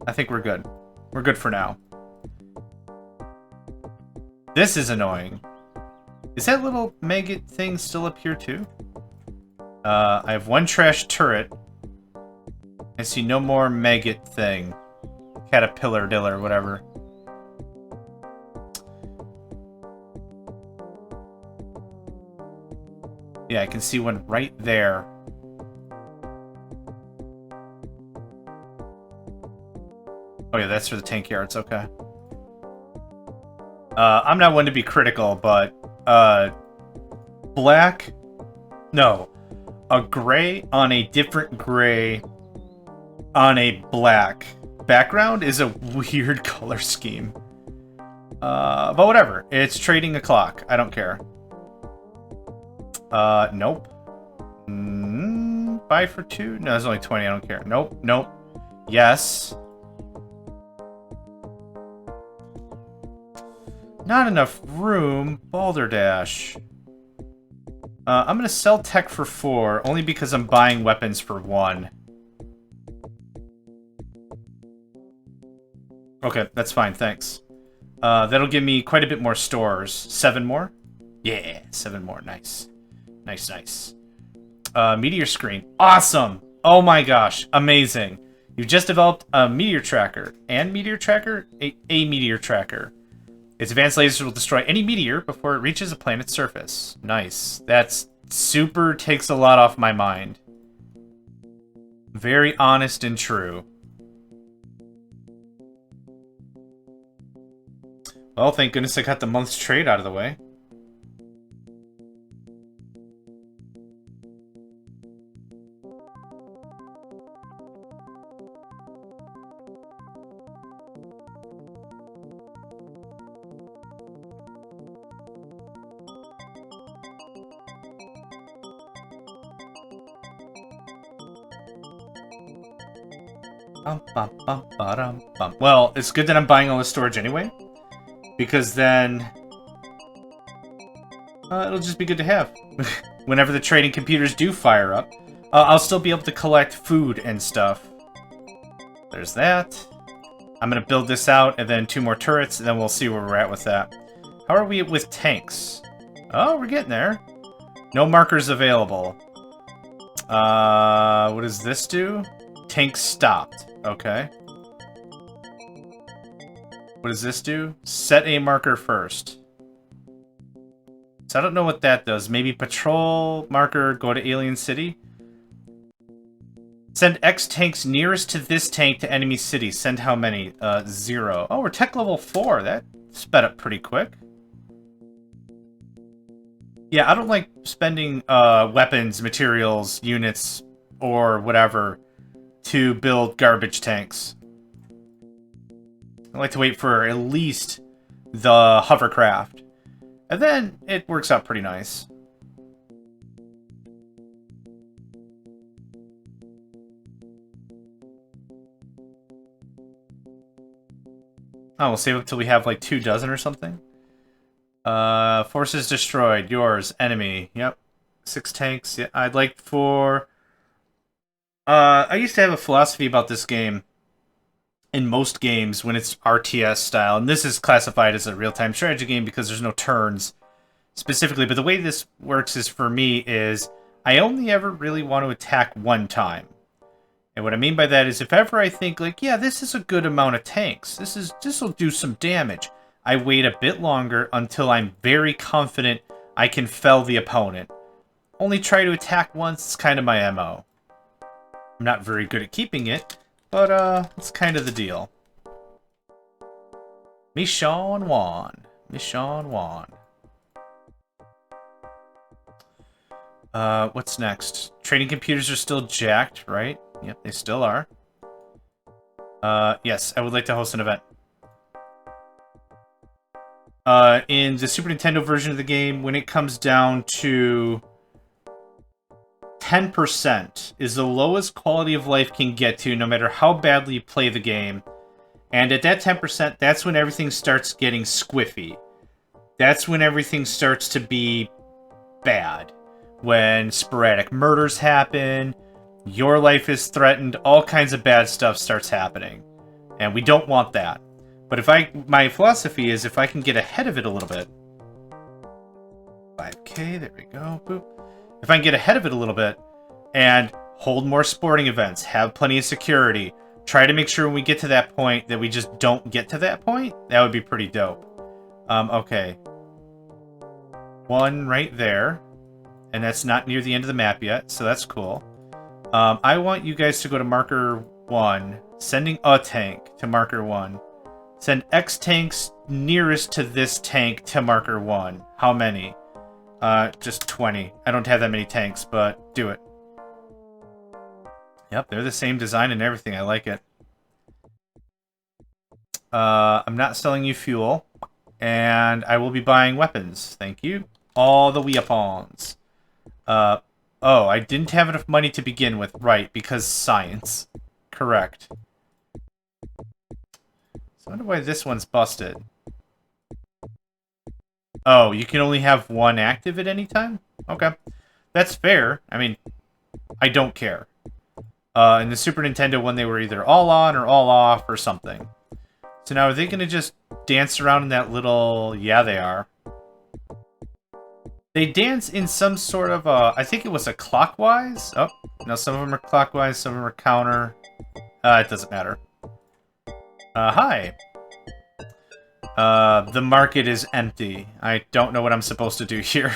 I think we're good. We're good for now. This is annoying. Is that little maggot thing still up here too? I have one trash turret. I see no more maggot thing. Caterpillar diller, whatever. Yeah, I can see one right there. Oh yeah, that's for the tank yards, okay. I'm not one to be critical, but black? No. A gray on a different gray on a black background is a weird color scheme. But whatever. It's trading a clock. I don't care. Nope. Buy for 2? No, there's only 20. I don't care. Nope. Yes. Not enough room. Balderdash. I'm gonna sell tech for 4, only because I'm buying weapons for 1. Okay, that's fine, thanks. That'll give me quite a bit more stores. 7 more? Yeah, 7 more. Nice. Nice. Meteor screen. Awesome! Oh my gosh, amazing. You've just developed a meteor tracker. And meteor tracker? A meteor tracker. Its advanced lasers will destroy any meteor before it reaches a planet's surface. Nice. That's super takes a lot off my mind. Very honest and true. Well, thank goodness I got the month's trade out of the way. Well, it's good that I'm buying all the storage anyway, because then it'll just be good to have. Whenever the trading computers do fire up, I'll still be able to collect food and stuff. There's that. I'm going to build this out, and then 2 more turrets, and then we'll see where we're at with that. How are we with tanks? Oh, we're getting there. No markers available. What does this do? Tank stopped. Okay. What does this do? Set a marker first. So I don't know what that does. Maybe patrol marker, go to alien city. Send X tanks nearest to this tank to enemy city. Send how many? 0. Oh, we're tech level 4. That sped up pretty quick. Yeah, I don't like spending weapons, materials, units, or whatever to build garbage tanks. I like to wait for at least the hovercraft. And then it works out pretty nice. Oh, we'll save up till we have like 2 dozen or something. Forces destroyed. Yours. Enemy. Yep. 6 tanks. Yeah, I'd like for... I used to have a philosophy about this game. In most games, when it's RTS style, and this is classified as a real-time strategy game because there's no turns specifically, but the way this works is, for me, is I only ever really want to attack 1 time. And what I mean by that is, if ever I think, like, yeah, this is a good amount of tanks, this'll do some damage, I wait a bit longer until I'm very confident I can fell the opponent. Only try to attack once, it's kind of my MO. I'm not very good at keeping it, but it's kind of the deal. Mission 1. Mission 1. What's next? Trading computers are still jacked, right? Yep, they still are. Yes, I would like to host an event. In the Super Nintendo version of the game, when it comes down to 10% is the lowest quality of life can get to, no matter how badly you play the game. And at that 10%, that's when everything starts getting squiffy. That's when everything starts to be bad. When sporadic murders happen, your life is threatened, all kinds of bad stuff starts happening. And we don't want that. But my philosophy is if I can get ahead of it a little bit. 5K, there we go. Boop. If I can get ahead of it a little bit and hold more sporting events, have plenty of security, try to make sure when we get to that point that we just don't get to that point, that would be pretty dope. Okay. One right there. And that's not near the end of the map yet, so that's cool. I want you guys to go to marker 1, sending a tank to marker 1. Send X tanks nearest to this tank to marker 1. How many? Just 20. I don't have that many tanks, but do it. Yep, they're the same design and everything. I like it. I'm not selling you fuel. And I will be buying weapons. Thank you. All the weapons. Oh, I didn't have enough money to begin with. Right, because science. Correct. So I wonder why this one's busted. Oh, you can only have one active at any time? Okay. That's fair. I mean, I don't care. In the Super Nintendo one, they were either all on or all off or something. So now are they going to just dance around in that little... Yeah, they are. They dance in some sort of a... I think it was a clockwise? Oh, no, some of them are clockwise, some of them are counter. It doesn't matter. Hi. The market is empty. I don't know what I'm supposed to do here.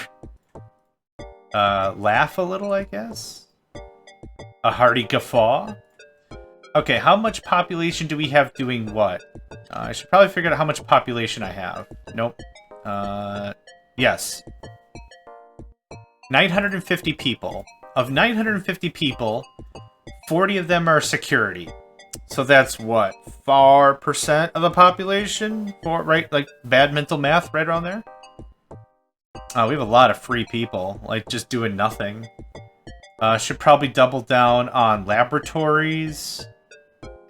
Laugh a little, I guess? A hearty guffaw? Okay, how much population do we have doing what? I should probably figure out how much population I have. Nope. Yes. 950 people. Of 950 people, 40 of them are security. So that's what? 4% of the population? Right? Like, bad mental math right around there? We have a lot of free people, like, just doing nothing. Should probably double down on laboratories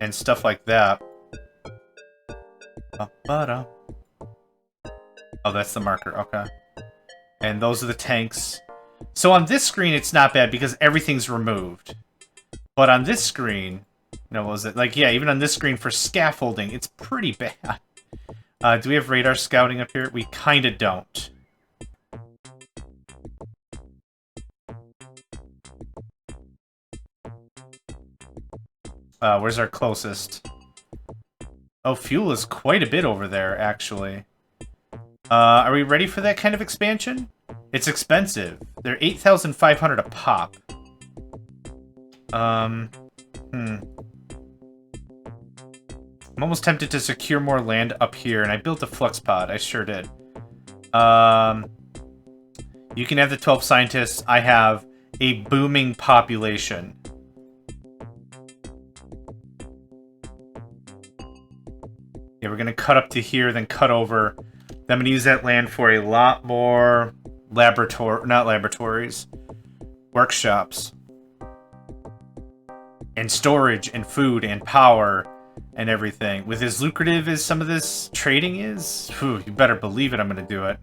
and stuff like that. Oh, that's the marker, okay. And those are the tanks. So on this screen, it's not bad because everything's removed. But on this screen... No, what was it? Like, yeah, even on this screen for scaffolding, it's pretty bad. Do we have radar scouting up here? We kinda don't. Where's our closest? Oh, fuel is quite a bit over there, actually. Are we ready for that kind of expansion? It's expensive. They're 8,500 a pop. I'm almost tempted to secure more land up here, and I built a flux pod. I sure did. You can have the 12 scientists. I have a booming population. Yeah, we're going to cut up to here, then cut over. Then I'm going to use that land for a lot more workshops. And storage, and food, and power, and everything. With as lucrative as some of this trading is, whew, you better believe it, I'm going to do it.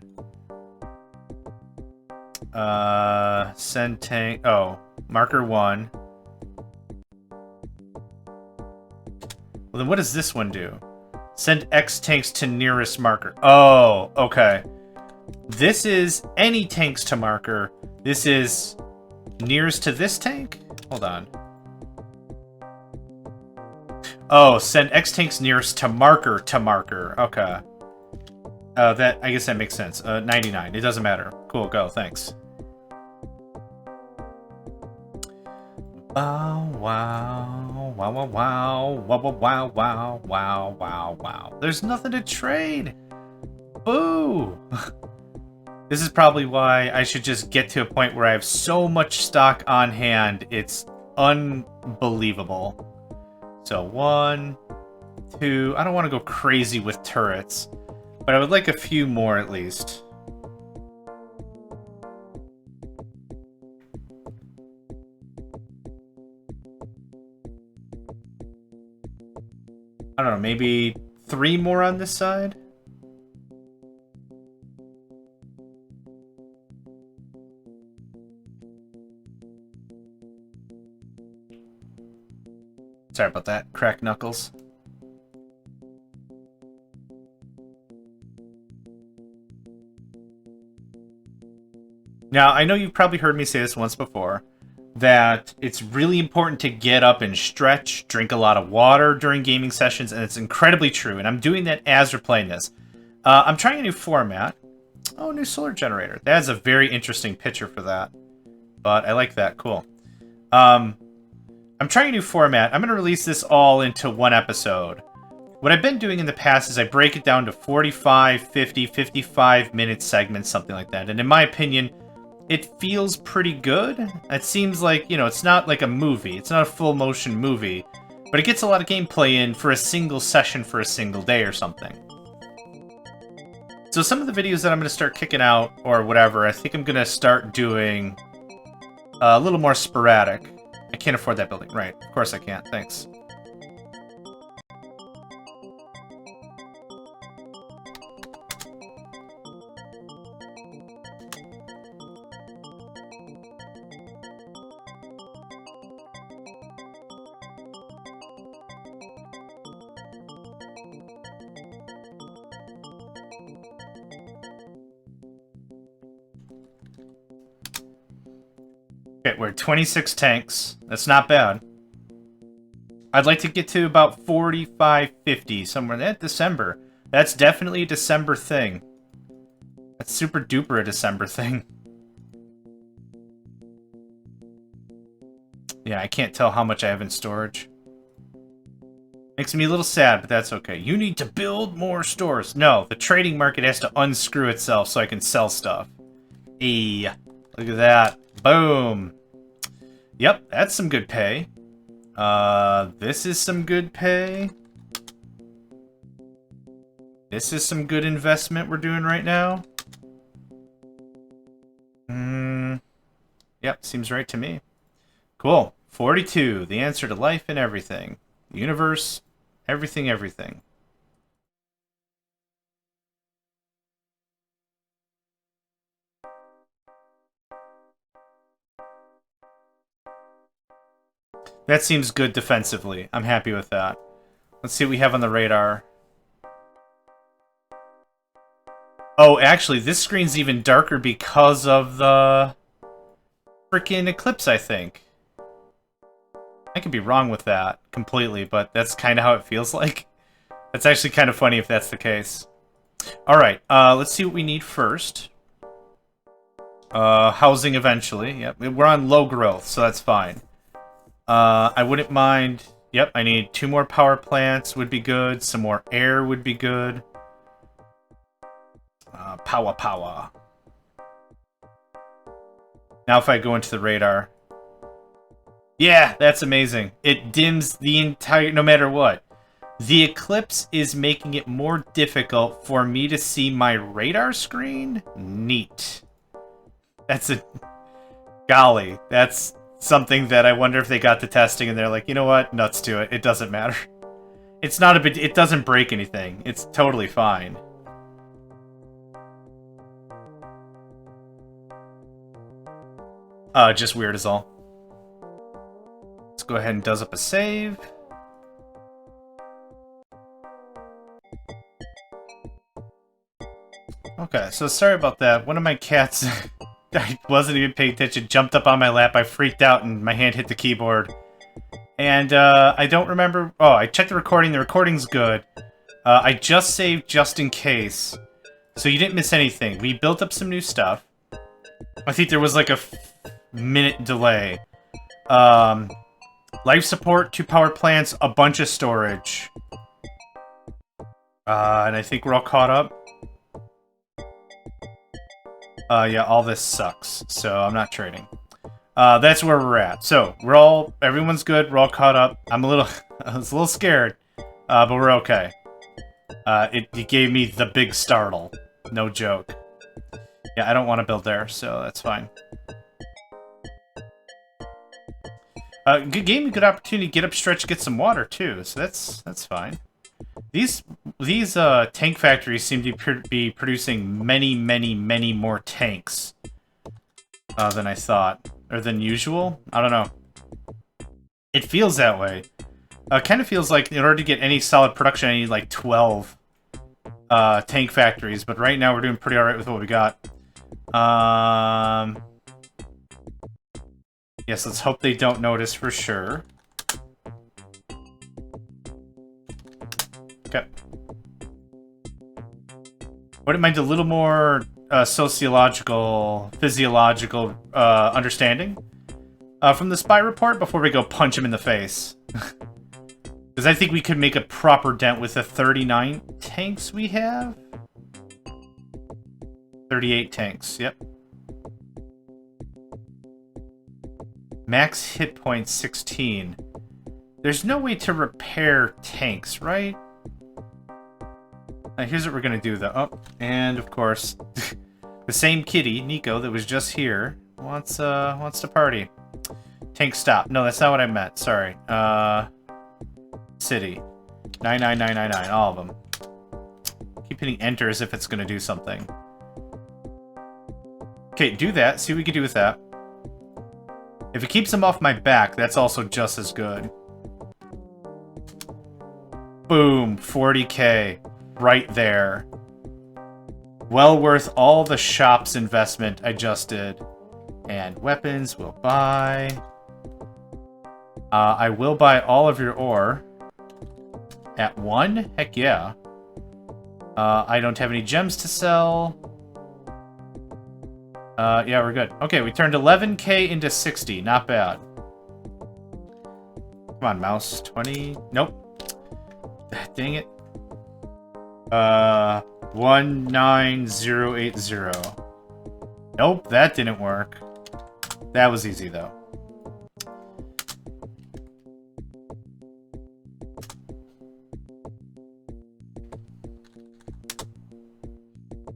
Send tank... Oh, marker 1. Well, then what does this one do? Send X tanks to nearest marker. Oh, okay. This is any tanks to marker. This is nearest to this tank? Hold on. Oh, send X tanks nearest to marker to marker. Okay. I guess that makes sense. 99. It doesn't matter. Cool, go. Thanks. Wow, wow, wow, wow, wow, wow, wow, wow, wow, wow, wow. There's nothing to trade. Boo. This is probably why I should just get to a point where I have so much stock on hand, it's unbelievable. So 1, 2... I don't want to go crazy with turrets, but I would like a few more at least. I don't know, maybe 3 more on this side? Sorry about that, crack knuckles. Now, I know you've probably heard me say this once before, that it's really important to get up and stretch, drink a lot of water during gaming sessions, and it's incredibly true, and I'm doing that as we're playing this. I'm trying a new format. Oh, new solar generator. That's a very interesting picture for that, but I like that. Cool. I'm trying a new format. I'm going to release this all into one episode. What I've been doing in the past is I break it down to 45, 50, 55-minute segments, something like that. And in my opinion, it feels pretty good. It seems like, you know, it's not like a movie. It's not a full-motion movie. But it gets a lot of gameplay in for a single session for a single day or something. So some of the videos that I'm going to start kicking out, or whatever, I think I'm going to start doing a little more sporadic. I can't afford that building. Right. Of course I can't. Thanks. Okay, we're at 26 tanks. That's not bad. I'd like to get to about 45, 50, somewhere in that December. That's definitely a December thing. That's super duper a December thing. Yeah, I can't tell how much I have in storage. Makes me a little sad, but that's okay. You need to build more stores. No, the trading market has to unscrew itself so I can sell stuff. Look at that. Boom. Yep, that's some good pay. This is some good pay. This is some good investment we're doing right now. Yep, seems right to me. Cool. 42, the answer to life and everything. The universe, everything, everything. That seems good defensively. I'm happy with that. Let's see what we have on the radar. Oh, actually, this screen's even darker because of the freaking eclipse, I think. I could be wrong with that completely, but that's kind of how it feels like. That's actually kind of funny if that's the case. Alright, let's see what we need first. Housing eventually. Yep, we're on low growth, so that's fine. I wouldn't mind... Yep, I need 2 more power plants would be good. Some more air would be good. Power. Now if I go into the radar... Yeah, that's amazing. It dims the entire... No matter what. The eclipse is making it more difficult for me to see my radar screen? Neat. That's a... Golly, that's... something that I wonder if they got to testing and they're like, you know what, nuts to it. It doesn't matter. It's not a big... It doesn't break anything. It's totally fine. Just weird as all. Let's go ahead and does up a save. Okay, so sorry about that. One of my cats... I wasn't even paying attention, jumped up on my lap, I freaked out, and my hand hit the keyboard. And, I don't remember... Oh, I checked the recording's good. I just saved just in case. So you didn't miss anything. We built up some new stuff. I think there was like a minute delay. Life support, 2 power plants, a bunch of storage. And I think we're all caught up. Yeah, all this sucks, so I'm not trading. That's where we're at. So, everyone's good, we're all caught up. I'm a little, I was a little scared, but we're okay. It gave me the big startle. No joke. Yeah, I don't want to build there, so that's fine. Good game, good opportunity to get up stretch, get some water too, so that's fine. These tank factories seem to be producing many more tanks than I thought, or than usual. I don't know. It feels that way. Kind of feels like in order to get any solid production, I need like 12 tank factories, but right now we're doing pretty alright with what we got. Yes, let's hope they don't notice for sure. Okay. Wouldn't mind a little more sociological, physiological understanding from the spy report before we go punch him in the face. Because I think we could make a proper dent with the 39 tanks we have. 38 tanks, yep. Max hit point 16. There's no way to repair tanks, right? Here's what we're gonna do, though. Oh, and of course, the same kitty, Nico, that was just here, wants to party. Tank stop. No, that's not what I meant. Sorry. City. 99999. All of them. Keep hitting enter as if it's gonna do something. Okay, do that. See what we can do with that. If it keeps them off my back, that's also just as good. Boom. 40k. Right there. Well worth all the shop's investment I just did. And weapons will buy. I will buy all of your ore. At 1? Heck yeah. I don't have any gems to sell. Yeah, we're good. Okay, we turned 11k into 60. Not bad. Come on, mouse. 20. Nope. Dang it. 19080. Nope, that didn't work. That was easy, though.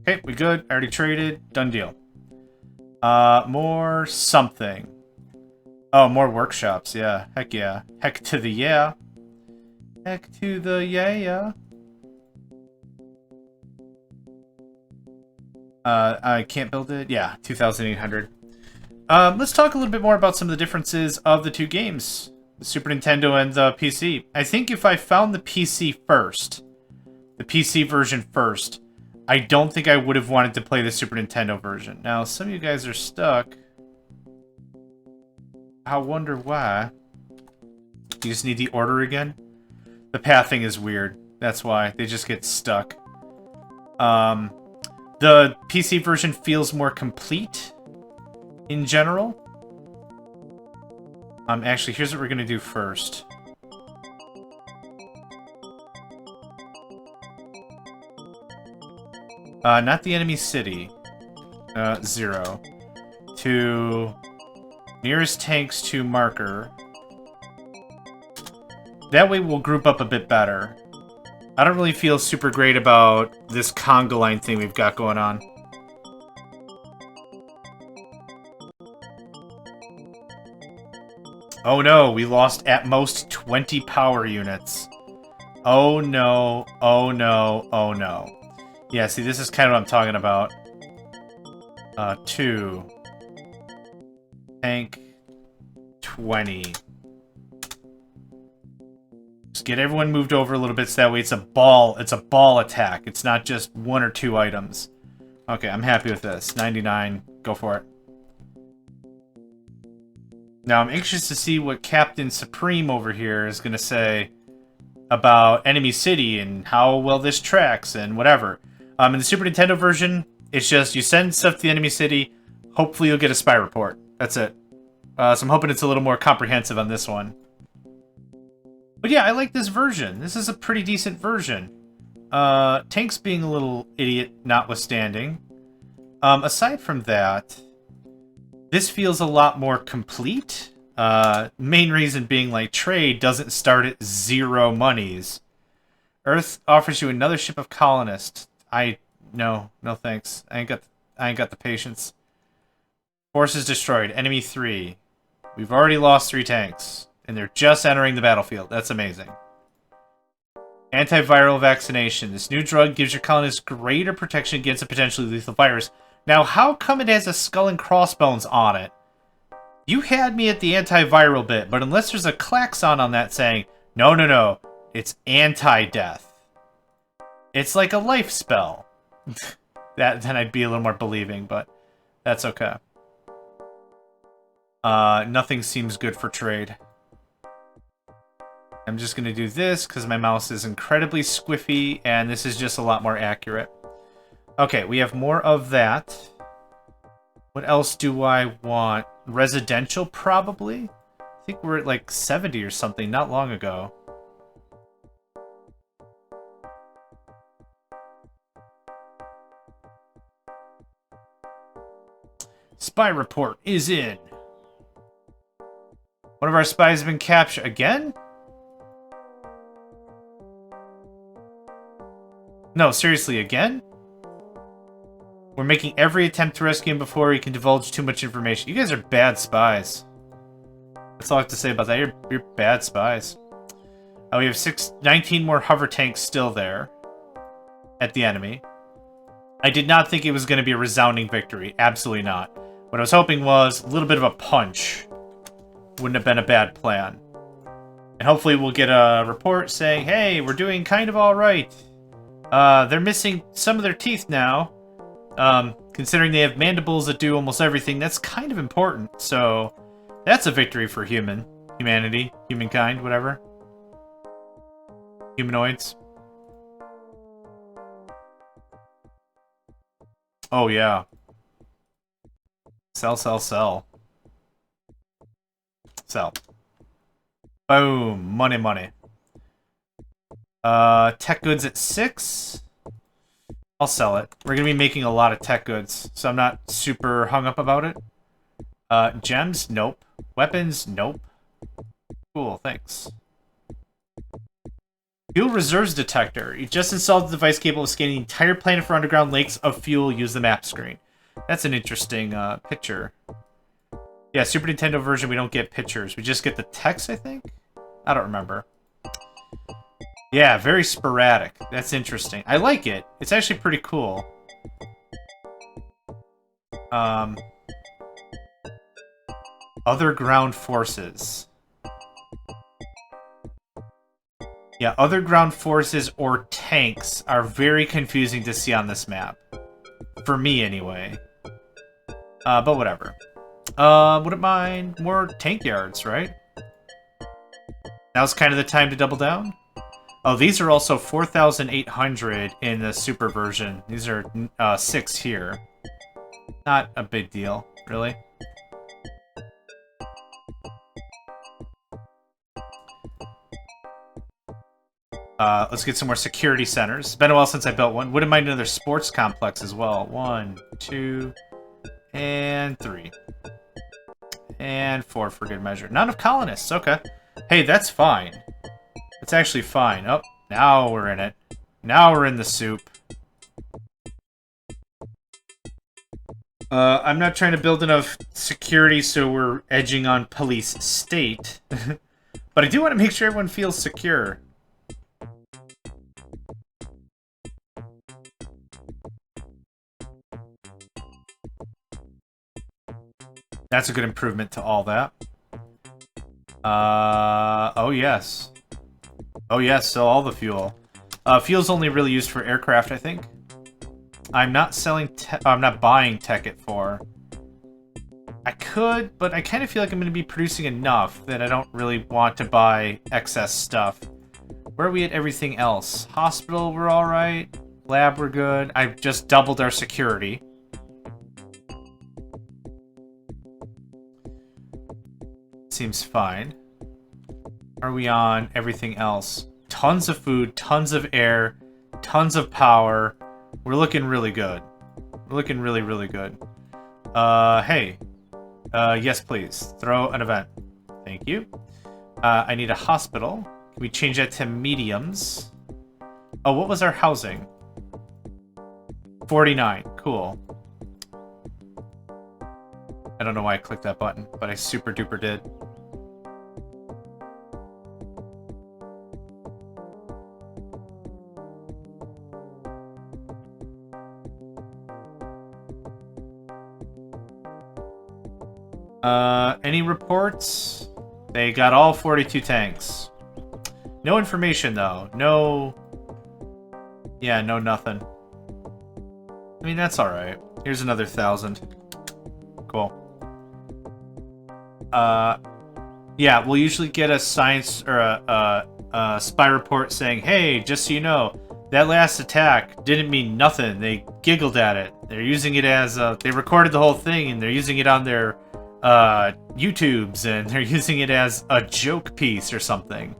Okay, we good. I already traded. Done deal. More something. Oh, more workshops. Yeah. Heck yeah. Heck to the yeah. Heck to the yeah. I can't build it. Yeah, 2,800. Let's talk a little bit more about some of the differences of the two games. The Super Nintendo and the PC. I think if I found the PC first, the PC version first, I don't think I would have wanted to play the Super Nintendo version. Now, some of you guys are stuck. I wonder why. You just need the order again? The pathing is weird. That's why. They just get stuck. The PC version feels more complete in general. Actually, here's what we're gonna do first. Not the enemy city. 0. To nearest tanks to marker. That way we'll group up a bit better. I don't really feel super great about this conga line thing we've got going on. Oh no, we lost at most 20 power units. Oh no, oh no, oh no. Yeah, see, this is kind of what I'm talking about. 2. Tank. 20. Just get everyone moved over a little bit so that way it's a ball attack. It's not just 1 or 2 items. Okay, I'm happy with this. 99. Go for it. Now, I'm anxious to see what Captain Supreme over here is going to say about Enemy City and how well this tracks and whatever. In the Super Nintendo version, it's just you send stuff to the Enemy City, hopefully you'll get a spy report. That's it. So I'm hoping it's a little more comprehensive on this one. But yeah, I like this version. This is a pretty decent version. Tanks being a little idiot notwithstanding. Aside from that, this feels a lot more complete. Main reason being, like, trade doesn't start at 0 monies. Earth offers you another ship of colonists. No thanks. I ain't got the patience. Forces destroyed. Enemy 3. We've already lost 3 tanks, and they're just entering the battlefield. That's amazing. Antiviral vaccination. This new drug gives your colonists greater protection against a potentially lethal virus. Now, how come it has a skull and crossbones on it? You had me at the antiviral bit, but unless there's a klaxon on that saying, no, it's anti-death. It's like a life spell. Then I'd be a little more believing, but that's okay. Nothing seems good for trade. I'm just going to do this because my mouse is incredibly squiffy, and this is just a lot more accurate. Okay, we have more of that. What else do I want? Residential, probably? I think we're at like 70 or something not long ago. Spy report is in. One of our spies has been captured. Again? No, seriously, again? We're making every attempt to rescue him before he can divulge too much information. You guys are bad spies. That's all I have to say about that. You're bad spies. We have 19 more hover tanks still there at the enemy. I did not think it was going to be a resounding victory. Absolutely not. What I was hoping was a little bit of a punch. Wouldn't have been a bad plan. And hopefully we'll get a report saying, hey, we're doing kind of all right. They're missing some of their teeth now. Considering they have mandibles that do almost everything, that's kind of important. So, that's a victory for humanity, humankind, whatever. Humanoids. Oh, yeah. Sell. Sell. Boom. Money. Tech goods at 6. I'll sell it. We're going to be making a lot of tech goods, so I'm not super hung up about it. Gems? Nope. Weapons? Nope. Cool, thanks. Fuel reserves detector. You just installed the device capable of scanning the entire planet for underground lakes of fuel. Use the map screen. That's an interesting picture. Yeah, Super Nintendo version, we don't get pictures. We just get the text, I think? I don't remember. Yeah, very sporadic. That's interesting. I like it. It's actually pretty cool. Other ground forces. Yeah, other ground forces or tanks are very confusing to see on this map. For me, anyway. But whatever. Wouldn't mind more tank yards, right? Now's kind of the time to double down. Oh, these are also 4,800 in the super version. These are 6 here. Not a big deal, really. Let's get some more security centers. It's been a while since I built one. Wouldn't mind another sports complex as well. 1, 2, and 3. And 4 for good measure. Not enough colonists. Okay. Hey, that's fine. It's actually fine. Oh, now we're in it. Now we're in the soup. I'm not trying to build enough security so we're edging on police state. But I do want to make sure everyone feels secure. That's a good improvement to all that. Oh yes. Oh yes, so all the fuel. Fuel's only really used for aircraft, I think. I'm not selling I'm not buying tech at 4. I could, but I kind of feel like I'm going to be producing enough that I don't really want to buy excess stuff. Where are we at everything else? Hospital, we're alright. Lab, we're good. I've just doubled our security. Seems fine. Are we on everything else? Tons of food, tons of air, tons of power. We're looking really good. We're looking really, really good. Hey. Yes, please. Throw an event. Thank you. I need a hospital. Can we change that to mediums? Oh, what was our housing? 49. Cool. I don't know why I clicked that button, but I super duper did. Any reports? They got all 42 tanks. No information, though. No... Yeah, no nothing. I mean, that's alright. Here's another 1,000. Cool. Yeah, we'll usually get a science or a spy report saying, hey, just so you know, that last attack didn't mean nothing. They giggled at it. They're using it as they recorded the whole thing and they're using it on their YouTubes and they're using it as a joke piece or something.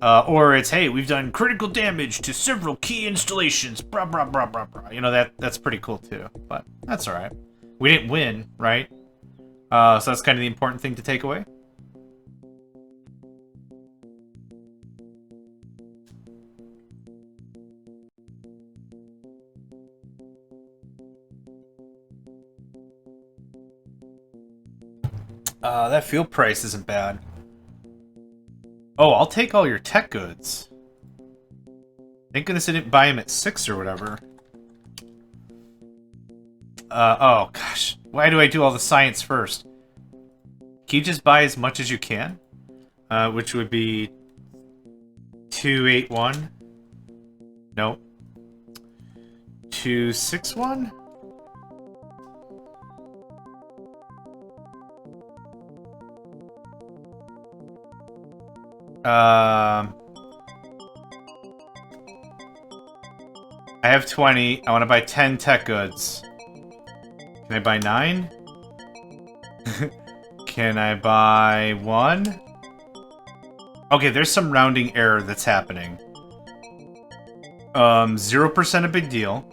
Or it's, hey, we've done critical damage to several key installations. Blah, blah, blah, blah, blah. You know, that's pretty cool too. But that's alright. We didn't win, right? So that's kind of the important thing to take away. That fuel price isn't bad. Oh, I'll take all your tech goods. Thank goodness I didn't buy them at 6 or whatever. Oh, gosh. Why do I do all the science first? Can you just buy as much as you can? Which would be 281. Nope. 261? I have 20. I want to buy 10 tech goods. Can I buy 9? Can I buy 1? Okay, there's some rounding error that's happening. 0% a big deal.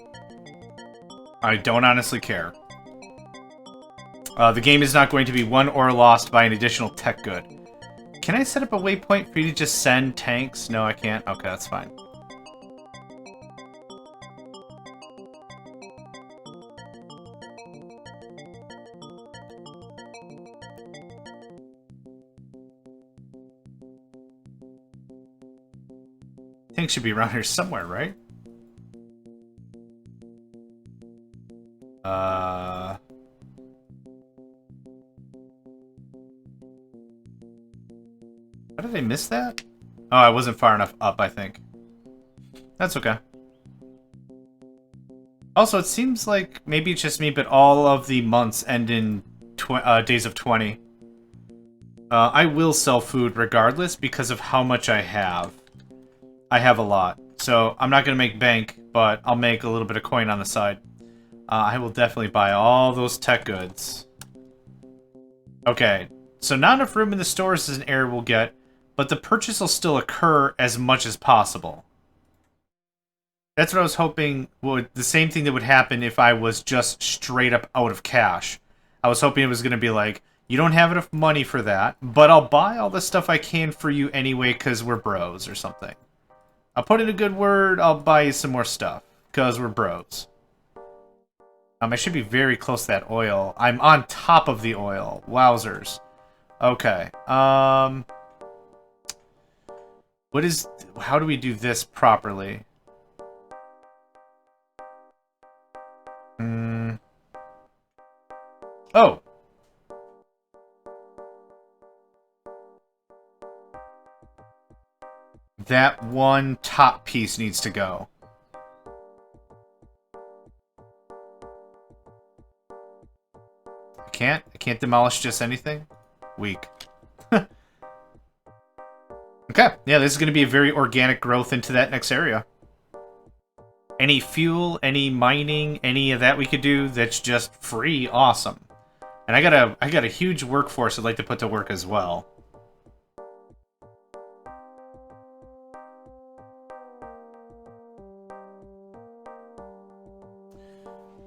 I don't honestly care. The game is not going to be won or lost by an additional tech good. Can I set up a waypoint for you to just send tanks? No, I can't. Okay, that's fine. Tanks should be around here somewhere, right? How did I miss that? Oh, I wasn't far enough up, I think. That's okay. Also, it seems like maybe it's just me, but all of the months end in days of 20. I will sell food regardless because of how much I have. I have a lot. So I'm not going to make bank, but I'll make a little bit of coin on the side. I will definitely buy all those tech goods. Okay, so not enough room in the stores is an error we'll get, but the purchase will still occur as much as possible. That's what I was hoping would... The same thing that would happen if I was just straight up out of cash. I was hoping it was going to be like, you don't have enough money for that, but I'll buy all the stuff I can for you anyway because we're bros or something. I'll put in a good word, I'll buy you some more stuff because we're bros. I should be very close to that oil. I'm on top of the oil. Wowzers. Okay. What is... How do we do this properly? Oh! That one top piece needs to go. I can't demolish just anything? Weak. Okay, yeah, this is going to be a very organic growth into that next area. Any fuel, any mining, any of that we could do that's just free, awesome. And I got a huge workforce I'd like to put to work as well.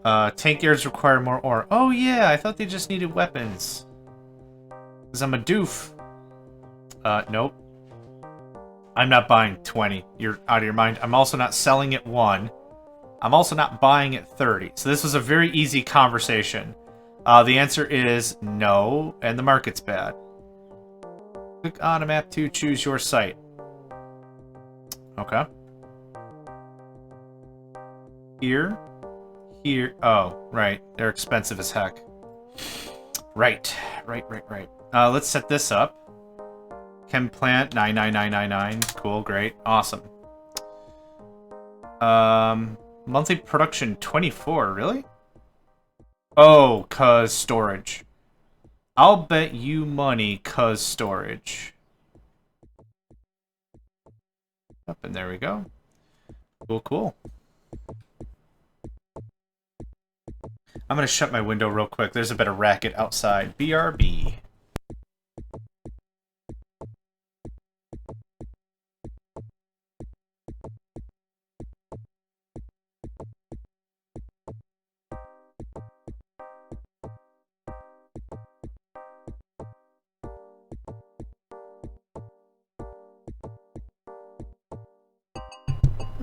Tank yards require more ore. Oh yeah, I thought they just needed weapons. Because I'm a doof. Nope. I'm not buying 20. You're out of your mind. I'm also not selling at 1. I'm also not buying at 30. So this was a very easy conversation. The answer is no, and the market's bad. Click on a map to choose your site. Okay. Here. Here. Oh, right. They're expensive as heck. Right. Let's set this up. Chem plant 99999. Cool, great, awesome. Monthly production 24, really? Oh, cause storage. I'll bet you money cause storage. Up and there we go. Cool. I'm gonna shut my window real quick. There's a bit of racket outside. BRB.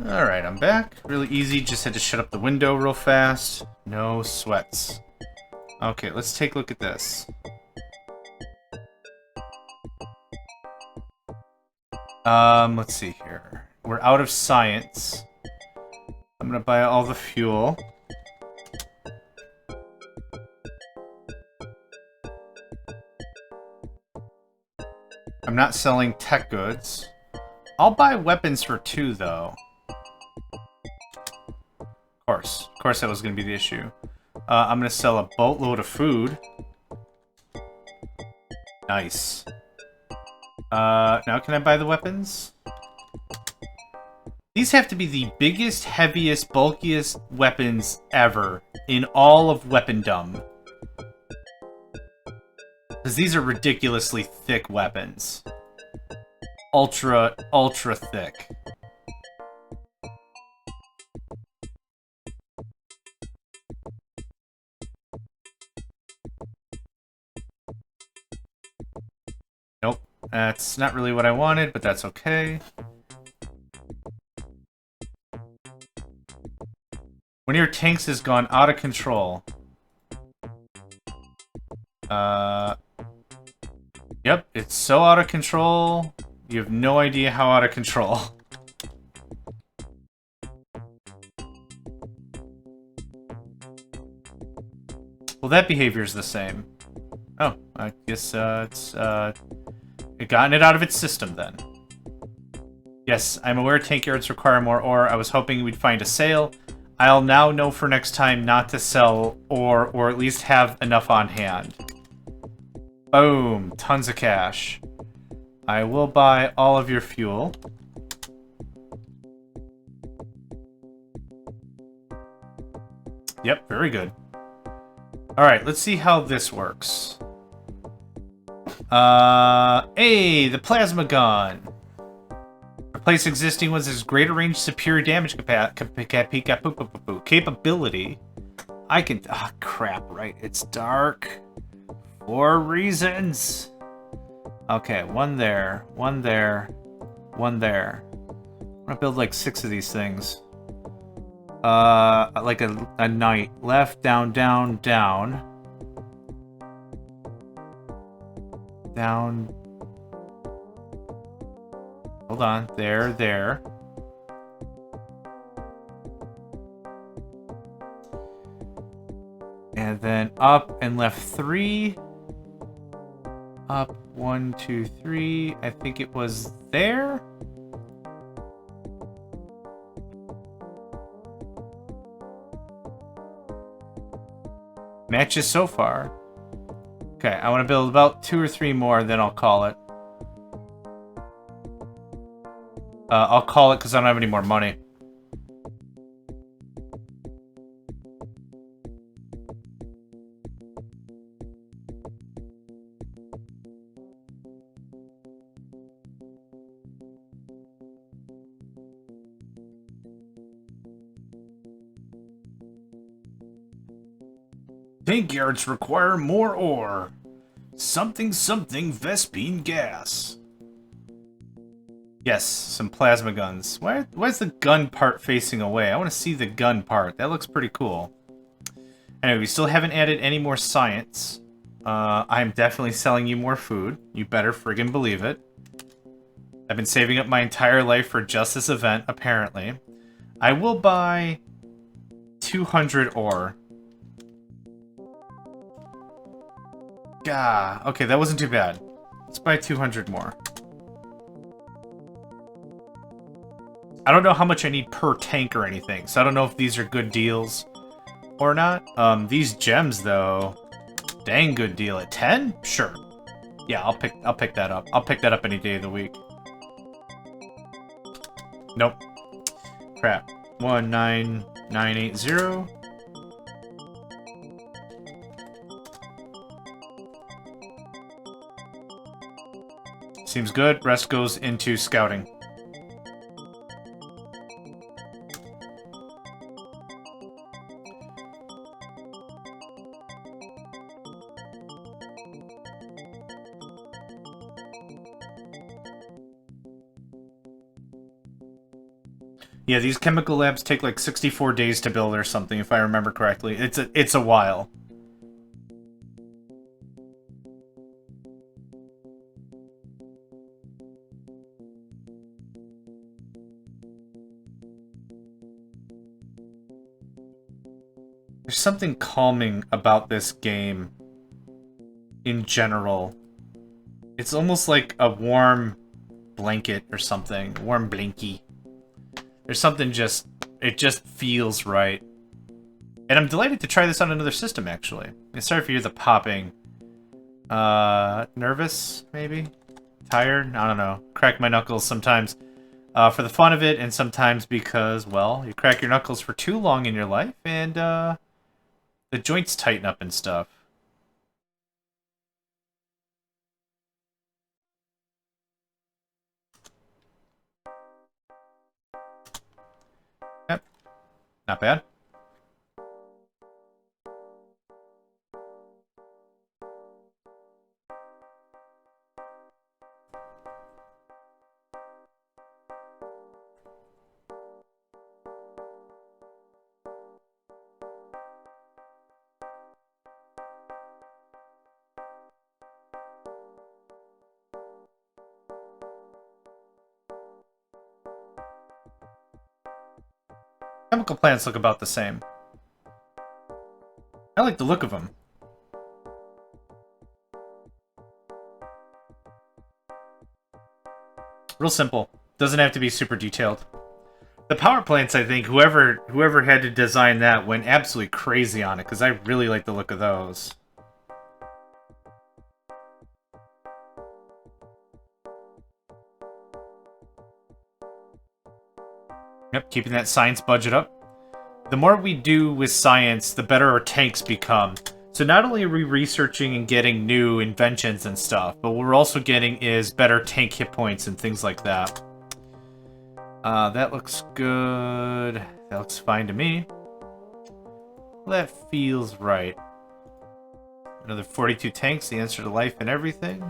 Alright, I'm back. Really easy, just had to shut up the window real fast. No sweats. Okay, let's take a look at this. Let's see here. We're out of science. I'm gonna buy all the fuel. I'm not selling tech goods. I'll buy weapons for 2, though. Of course that was going to be the issue. I'm going to sell a boatload of food. Nice. Now can I buy the weapons? These have to be the biggest, heaviest, bulkiest weapons ever in all of weapondom. Because these are ridiculously thick weapons. Ultra thick. Nope. That's not really what I wanted, but that's okay. One of your tanks has gone out of control. Yep, it's so out of control. You have no idea how out of control. Well, that behavior is the same. Oh, I guess it gotten it out of its system then. Yes, I'm aware tank yards require more ore. I was hoping we'd find a sale. I'll now know for next time not to sell ore, or at least have enough on hand. Boom, tons of cash. I will buy all of your fuel. Yep, very good. Alright, let's see how this works. Hey, the plasma gun. Replace existing ones as greater range, superior damage capability. I can... Ah, crap, right. It's dark. 4 reasons. Okay, one there, one there, one there. I'm gonna build like 6 of these things. Like a knight. Left, down, down, down. Down. Hold on. There, there. And then up and left 3. Up, 1, 2, 3. I think it was there. Matches so far. Okay, I want to build about 2 or 3 more, then I'll call it. I'll call it because I don't have any more money. Tank yards require more ore. Something something Vespine gas. Yes, some plasma guns. Why's the gun part facing away? I want to see the gun part. That looks pretty cool. Anyway, we still haven't added any more science. I'm definitely selling you more food. You better friggin' believe it. I've been saving up my entire life for just this event, apparently. I will buy 200 ore. Gah. Okay, that wasn't too bad. Let's buy 200 more. I don't know how much I need per tank or anything, so I don't know if these are good deals or not. These gems, though, dang good deal. At 10? Sure. Yeah, I'll pick that up. I'll pick that up any day of the week. Nope. Crap. 19980. Seems good. Rest goes into scouting. Yeah, these chemical labs take like 64 days to build or something, if I remember correctly. It's a while. There's something calming about this game in general. It's almost like a warm blanket or something. Warm blankie. There's something it just feels right. And I'm delighted to try this on another system, actually. I'm sorry if you hear the popping. Nervous, maybe? Tired? I don't know. Crack my knuckles sometimes for the fun of it, and sometimes because, well, you crack your knuckles for too long in your life, and the joints tighten up and stuff. Yep. Not bad. Chemical plants look about the same. I like the look of them. Real simple. Doesn't have to be super detailed. The power plants, I think, whoever had to design that went absolutely crazy on it, because I really like the look of those. Yep, keeping that science budget up. The more we do with science, the better our tanks become. So not only are we researching and getting new inventions and stuff, but what we're also getting is better tank hit points and things like that. That looks good. That looks fine to me. That feels right. Another 42 tanks, the answer to life and everything.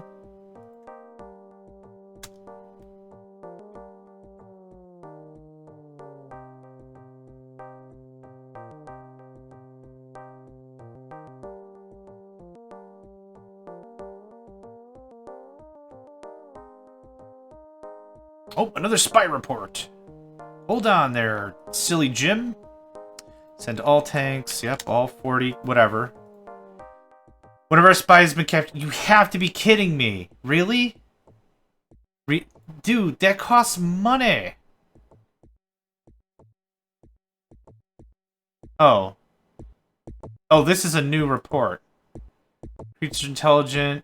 Oh, another spy report. Hold on there, silly Jim. Send all tanks. Yep, all 40, whatever. One of our spies has been captured. You have to be kidding me. Really? Dude, that costs money. Oh. Oh, this is a new report. Creature intelligent.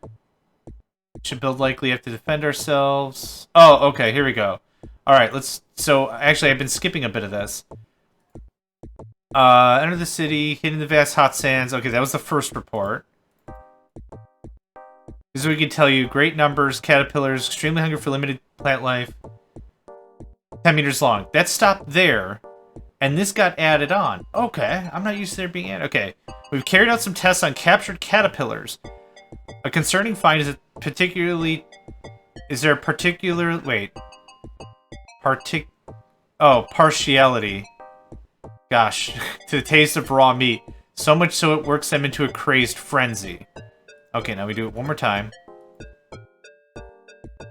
Should build likely, have to defend ourselves. Oh, okay, here we go. Alright, let's... So, actually, I've been skipping a bit of this. Enter the city, hidden in the vast hot sands. Okay, that was the first report. This is what we can tell you. Great numbers, caterpillars, extremely hungry for limited plant life. 10 meters long. That stopped there. And this got added on. Okay, I'm not used to there being added. Okay, we've carried out some tests on captured caterpillars. A concerning find is particularly... Is there a particular... Wait. Partiality. Gosh. To the taste of raw meat. So much so it works them into a crazed frenzy. Okay, now we do it one more time.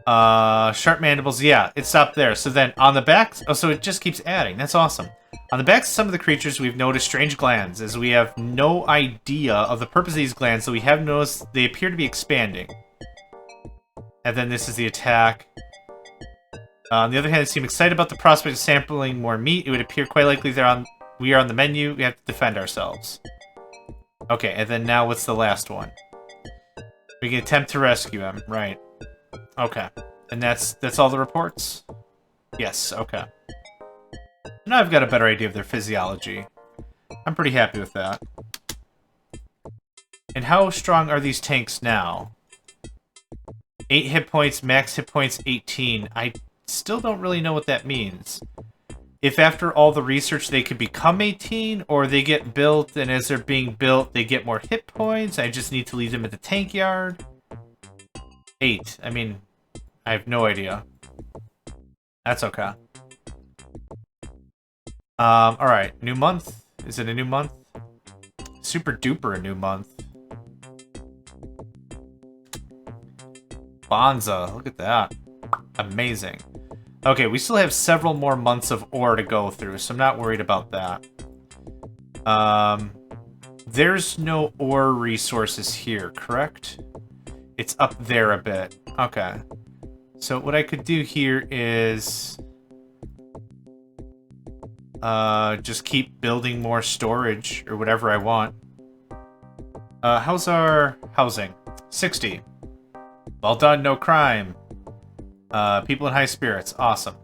Sharp mandibles. Yeah, it stopped there. So then on the back... Oh, so it just keeps adding. That's awesome. On the backs of some of the creatures, we've noticed strange glands, as we have no idea of the purpose of these glands, so we have noticed they appear to be expanding. And then this is the attack. On the other hand, they seem excited about the prospect of sampling more meat. It would appear quite likely we are on the menu. We have to defend ourselves. Okay, and then now what's the last one? We can attempt to rescue him. Right. Okay. And that's all the reports? Yes, okay. Now I've got a better idea of their physiology. I'm pretty happy with that. And how strong are these tanks now? 8 hit points, max hit points 18. I still don't really know what that means. If after all the research they could become 18, or they get built, and as they're being built, they get more hit points, I just need to leave them at the tank yard. 8. I mean, I have no idea. That's okay. Alright, new month? Is it a new month? Super duper a new month. Bonza, look at that. Amazing. Okay, we still have several more months of ore to go through, so I'm not worried about that. There's no ore resources here, correct? It's up there a bit. Okay. So what I could do here is... just keep building more storage, or whatever I want. How's our housing? 60. Well done, no crime. People in high spirits, awesome.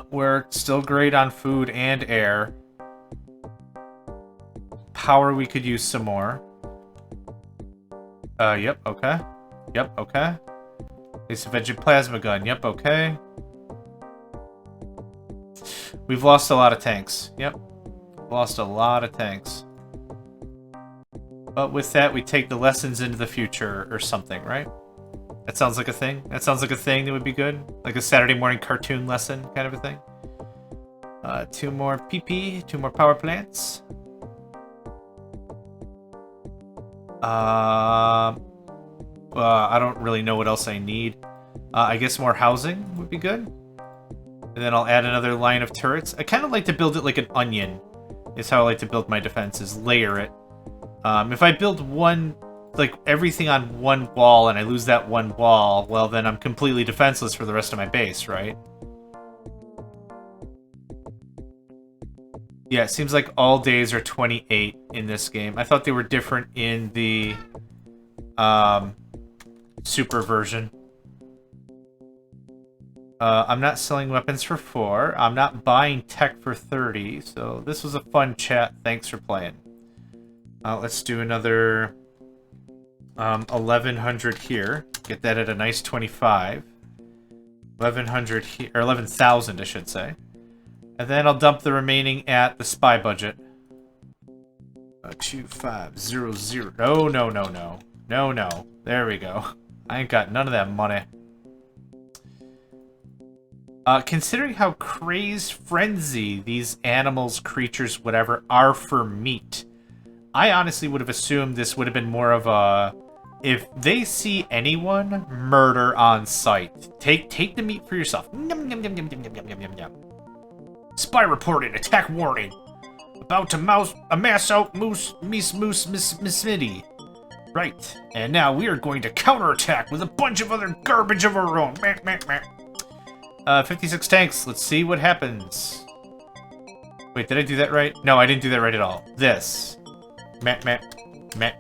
We're still great on food and air. Power, we could use some more. Yep, okay. Yep, okay. It's a veggie plasma gun, yep, okay. We've lost a lot of tanks. Yep. Lost a lot of tanks. But with that, we take the lessons into the future or something, right? That sounds like a thing? That sounds like a thing that would be good? Like a Saturday morning cartoon lesson kind of a thing? 2 more PP, 2 more power plants. I don't really know what else I need. I guess more housing would be good. And then I'll add another line of turrets. I kind of like to build it like an onion, is how I like to build my defenses. Layer it. If I build one, like everything on one wall and I lose that one wall, well then I'm completely defenseless for the rest of my base, right? Yeah, it seems like all days are 28 in this game. I thought they were different in the Super version. I'm not selling weapons for 4. I'm not buying tech for 30. So this was a fun chat. Thanks for playing. Let's do another 1100 here. Get that at a nice 25. 1100 here, or 11,000, I should say. And then I'll dump the remaining at the spy budget. 2500. No, no, no, no. No, no. There we go. I ain't got none of that money. Considering how crazed frenzy these animals, creatures, whatever, are for meat, I honestly would have assumed this would have been more of a... If they see anyone, murder on sight. Take the meat for yourself. Yum, yum, yum, yum, yum, yum, yum, yum, yum. Spy reported. Attack warning. About to mass out Miss Smitty. Right. And now we are going to counterattack with a bunch of other garbage of our own. Meh, meh, meh. 56 tanks. Let's see what happens. Wait, did I do that right? No, I didn't do that right at all. This. Meh, meh, meh.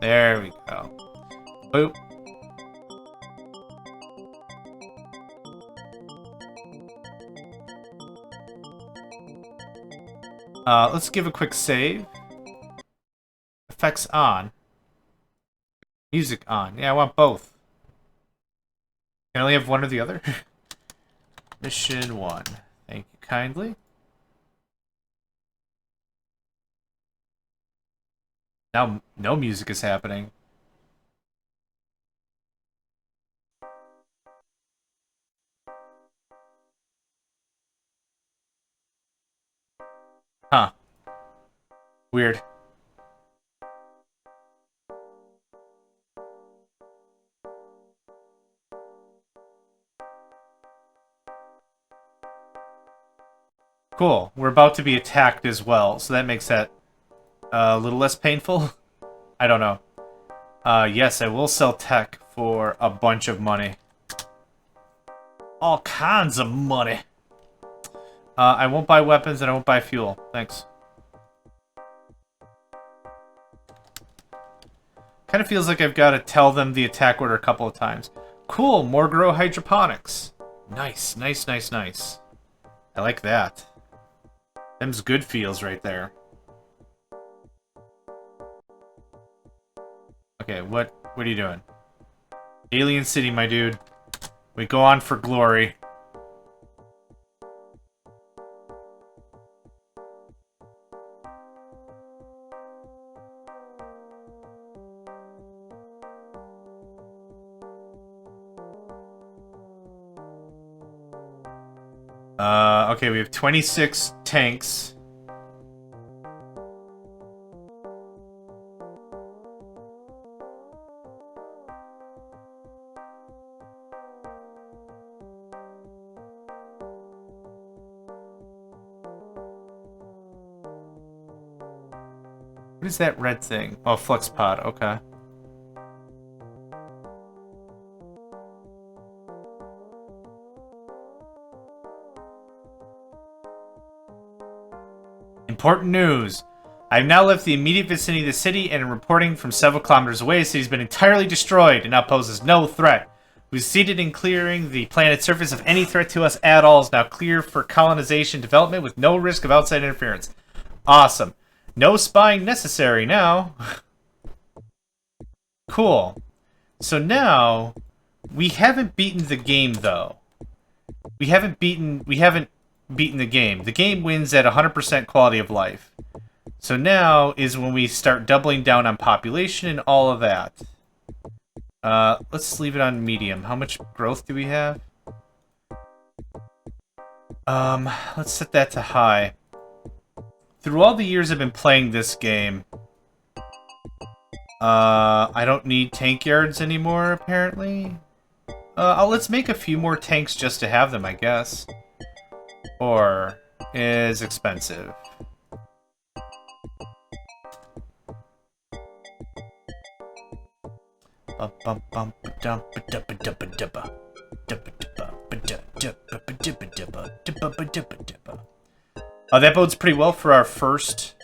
There we go. Boop. Let's give a quick save. Effects on. Music on. Yeah, I want both. Can I only have one or the other? Mission 1. Thank kindly. Now no music is happening. Huh. Weird. Cool. We're about to be attacked as well, so that makes that a little less painful. I don't know. Yes, I will sell tech for a bunch of money. All kinds of money. I won't buy weapons and I won't buy fuel. Thanks. Kind of feels like I've got to tell them the attack order a couple of times. Cool, more grow hydroponics. Nice, nice, nice, nice. I like that. Them's good feels right there. Okay, what are you doing? Alien City, my dude. We go on for glory. Okay, we have 26 tanks. What is that red thing? Oh, flux pod, okay. Important news. I have now left the immediate vicinity of the city and am reporting from several kilometers away. The city has been entirely destroyed and now poses no threat. We succeeded in clearing the planet's surface of any threat to us at all. Is now clear for colonization development with no risk of outside interference. Awesome. No spying necessary now. Cool. So now, we haven't beaten the game, though. We haven't beaten the game. The game wins at 100% quality of life. So now is when we start doubling down on population and all of that. Let's leave it on medium. How much growth do we have? Let's set that to high. Through all the years I've been playing this game, I don't need tank yards anymore, apparently. Let's make a few more tanks just to have them, I guess. Or is expensive. That bodes pretty well for our first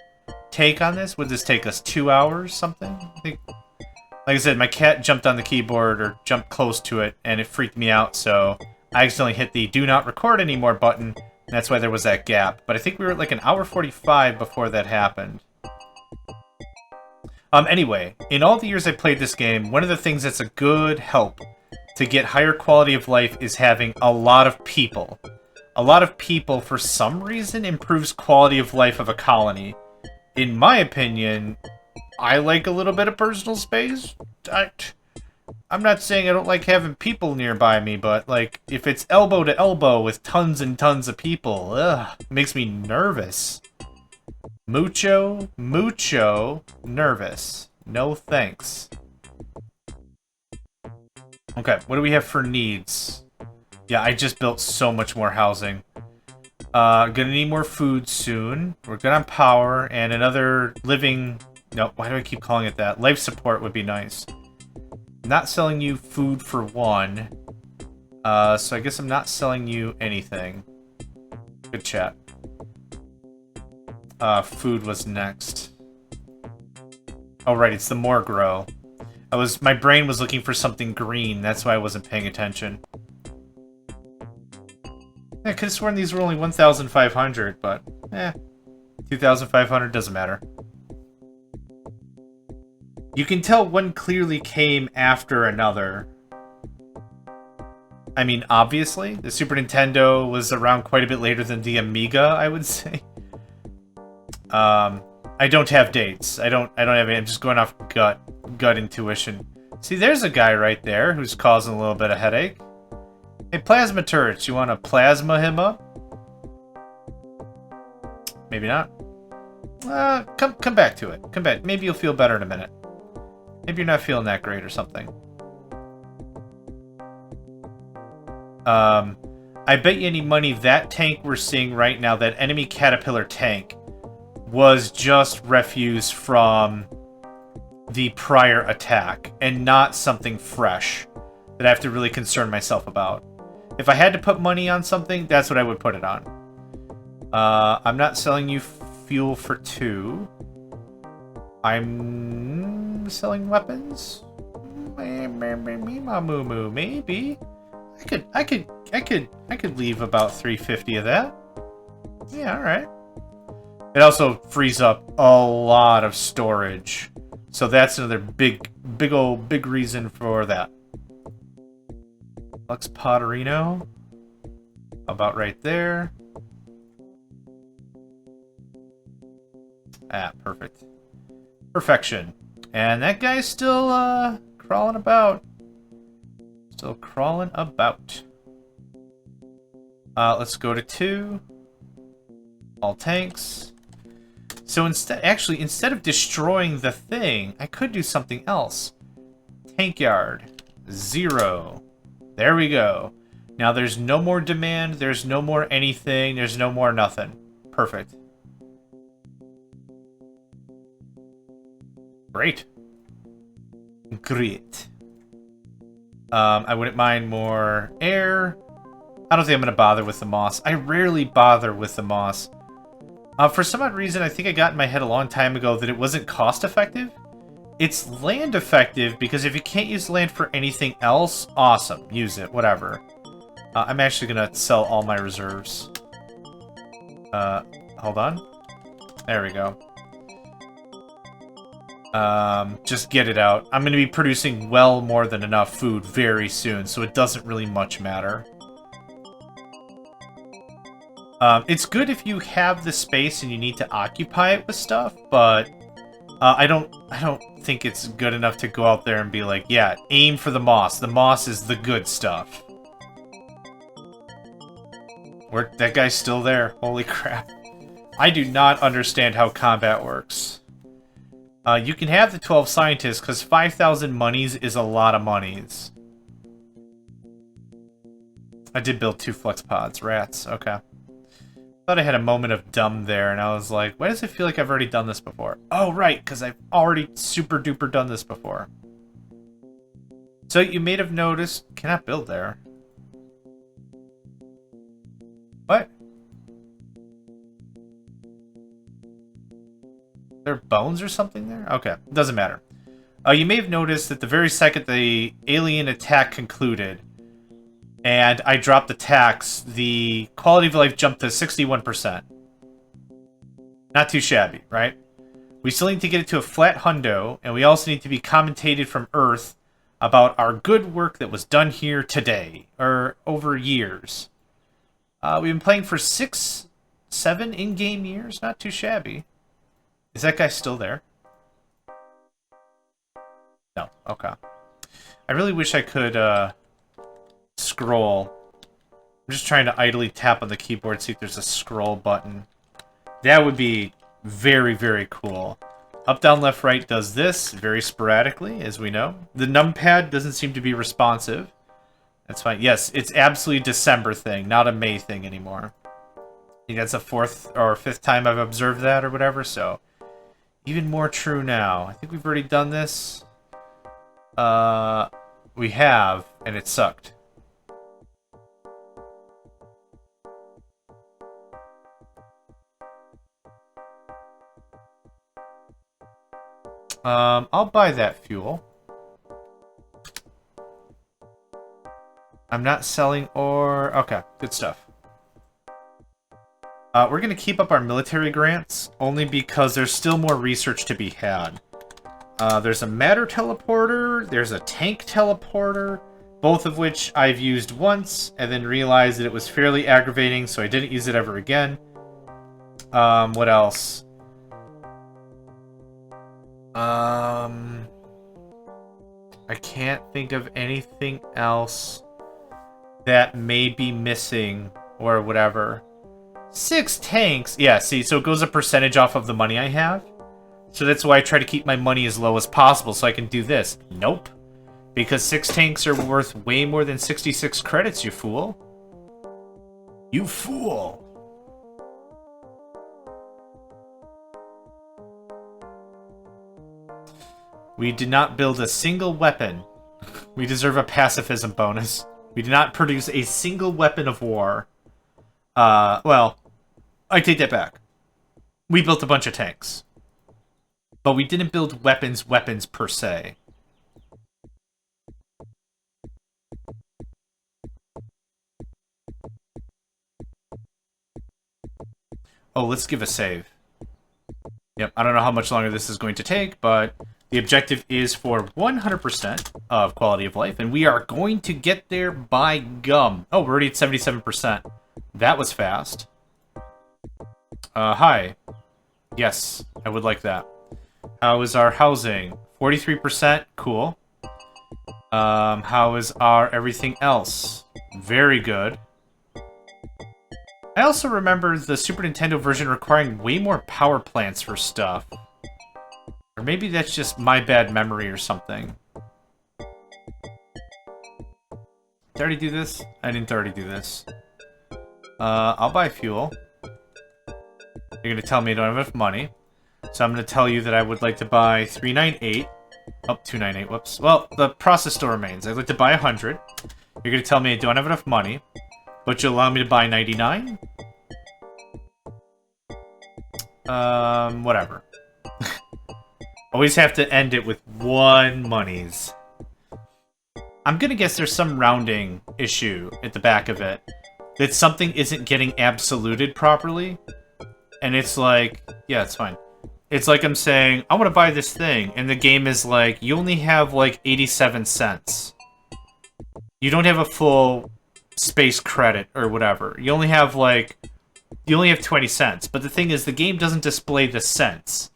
take on this. Would this take us 2 hours, something? I think, like I said, my cat jumped on the keyboard or jumped close to it, and it freaked me out, so I accidentally hit the do not record anymore button, and that's why there was that gap. But I think we were at like an hour 45 before that happened. Anyway, in all the years I played this game, one of the things that's a good help to get higher quality of life is having a lot of people. A lot of people, for some reason, improves quality of life of a colony. In my opinion, I like a little bit of personal space. I'm not saying I don't like having people nearby me, but, like, if it's elbow to elbow with tons and tons of people, it makes me nervous. Mucho nervous. No thanks. Okay, what do we have for needs? Yeah, I just built so much more housing. Gonna need more food soon. We're good on power, and another living... No, why do I keep calling it that? Life support would be nice. Not selling you food for one. So I guess I'm not selling you anything. Good chat. Food was next. Oh, right, it's the more grow. My brain was looking for something green, that's why I wasn't paying attention. I could have sworn these were only 1,500, but, 2,500 doesn't matter. You can tell one clearly came after another. I mean, obviously, the Super Nintendo was around quite a bit later than the Amiga, I would say. I don't have dates. I don't have any. I'm just going off gut intuition. See, there's a guy right there who's causing a little bit of headache. Hey, Plasma Turrets, you want to plasma him up? Maybe not. Come back to it. Come back. Maybe you'll feel better in a minute. Maybe you're not feeling that great or something. I bet you any money that tank we're seeing right now, that enemy Caterpillar tank, was just refuse from the prior attack, and not something fresh that I have to really concern myself about. If I had to put money on something, that's what I would put it on. I'm not selling you fuel for 2. I'm selling weapons? Maybe. I could leave about 350 of that. Yeah, alright. It also frees up a lot of storage. So that's another big reason for that. Lux Potterino. About right there. Ah, perfect. Perfection. And that guy's still crawling about. Still crawling about. Let's go to 2. All tanks. So instead of destroying the thing, I could do something else. Tank yard. 0. There we go. Now there's no more demand, there's no more anything, there's no more nothing. Perfect. Great. Great. I wouldn't mind more air. I don't think I'm going to bother with the moss. I rarely bother with the moss. For some odd reason, I think I got in my head a long time ago that it wasn't cost effective. It's land effective, because if you can't use land for anything else, awesome. Use it, whatever. I'm actually going to sell all my reserves. Hold on. There we go. Just get it out. I'm going to be producing well more than enough food very soon, so it doesn't really much matter. It's good if you have the space and you need to occupy it with stuff, but I don't think it's good enough to go out there and be like, yeah, aim for the moss. The moss is the good stuff. That guy's still there. Holy crap. I do not understand how combat works. You can have the 12 scientists, because 5,000 monies is a lot of monies. I did build 2 flux pods. Rats. Okay. Thought I had a moment of dumb there, and I was like, why does it feel like I've already done this before? Oh, right, because I've already super duper done this before. So you may have noticed... Cannot build there. What? Are there bones or something there? Okay, doesn't matter. You may have noticed that the very second the alien attack concluded, and I dropped the tax, the quality of life jumped to 61%. Not too shabby, right? We still need to get it to a flat hundo, and we also need to be commentated from Earth about our good work that was done here today, or over years. We've been playing for 6, 7 in-game years. Not too shabby. Is that guy still there? No. Okay. I really wish I could scroll. I'm just trying to idly tap on the keyboard, see if there's a scroll button. That would be very, very cool. Up, down, left, right does this very sporadically, as we know. The numpad doesn't seem to be responsive. That's fine. Yes, it's absolutely a December thing, not a May thing anymore. I think that's the 4th or 5th time I've observed that or whatever, so... Even more true now. I think we've already done this. We have, and it sucked. I'll buy that fuel. I'm not selling ore... Okay, good stuff. We're going to keep up our military grants, only because there's still more research to be had. There's a matter teleporter, there's a tank teleporter, both of which I've used once, and then realized that it was fairly aggravating, so I didn't use it ever again. What else? I can't think of anything else that may be missing or whatever. 6 tanks. Yeah, see, so it goes a percentage off of the money I have. So that's why I try to keep my money as low as possible so I can do this. Nope. Because 6 tanks are worth way more than 66 credits, you fool. You fool. We did not build a single weapon. We deserve a pacifism bonus. We did not produce a single weapon of war. Well, I take that back. We built a bunch of tanks. But we didn't build weapons per se. Oh, let's give a save. Yep, I don't know how much longer this is going to take, but the objective is for 100% of quality of life, and we are going to get there by gum. Oh, we're already at 77%. That was fast. Hi. Yes, I would like that. How is our housing? 43%, cool. How is our everything else? Very good. I also remember the Super Nintendo version requiring way more power plants for stuff. Or maybe that's just my bad memory or something. Did I already do this? I didn't already do this. I'll buy fuel. You're gonna tell me I don't have enough money. So I'm gonna tell you that I would like to buy 398. Oh, 298, whoops. Well, the process still remains. I'd like to buy 100. You're gonna tell me I don't have enough money. But you'll allow me to buy 99? Whatever. Always have to end it with 1 monies. I'm gonna guess there's some rounding issue at the back of it. That something isn't getting absoluted properly. And it's like, yeah, it's fine. It's like I'm saying, I want to buy this thing. And the game is like, you only have like 87 cents. You don't have a full space credit or whatever. You only have 20 cents. But the thing is, the game doesn't display the cents.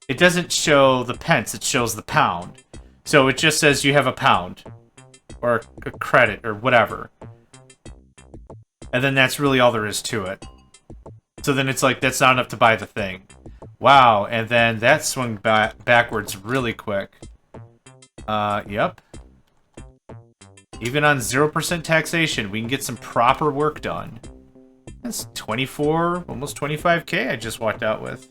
It doesn't show the pence, it shows the pound. So it just says you have a pound. Or a credit, or whatever. And then that's really all there is to it. So then it's like, that's not enough to buy the thing. Wow, and then that swung backwards really quick. Yep. Even on 0% taxation, we can get some proper work done. That's 24, almost 25k I just walked out with.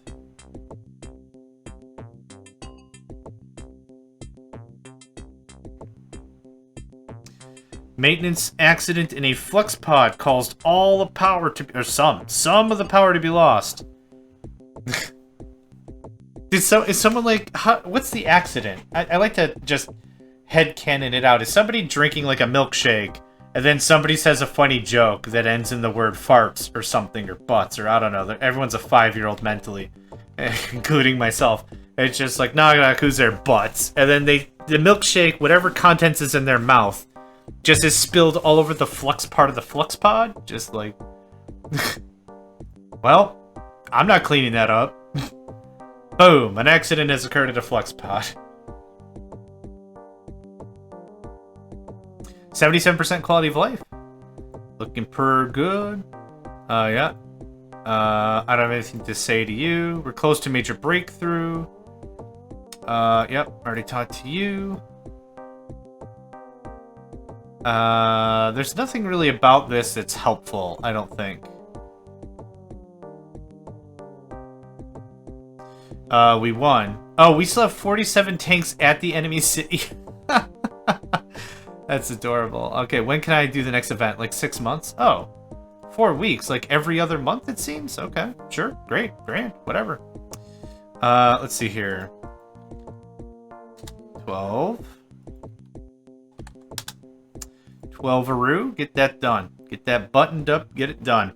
Maintenance accident in a flux pod caused all the power to... or some of the power to be lost. Is someone like... what's the accident? I like to just headcanon it out. Is somebody drinking like a milkshake, and then somebody says a funny joke that ends in the word farts or something, or butts, or I don't know. Everyone's a 5-year-old mentally, including myself. It's just like, nah, who's their butts? And then the milkshake, whatever contents is in their mouth, just is spilled all over the flux part of the flux pod. Just like... Well, I'm not cleaning that up. Boom, an accident has occurred at a flux pod. 77% quality of life. Looking per good. Yeah. I don't have anything to say to you. We're close to major breakthrough. Yep, already talked to you. There's nothing really about this that's helpful, I don't think. We won. Oh, we still have 47 tanks at the enemy city. That's adorable. Okay, when can I do the next event? Like 6 months? Oh, 4 weeks. Like every other month, it seems? Okay, sure. Great. Grand. Whatever. Let's see here. 12. 12-aroo. Get that done. Get that buttoned up. Get it done.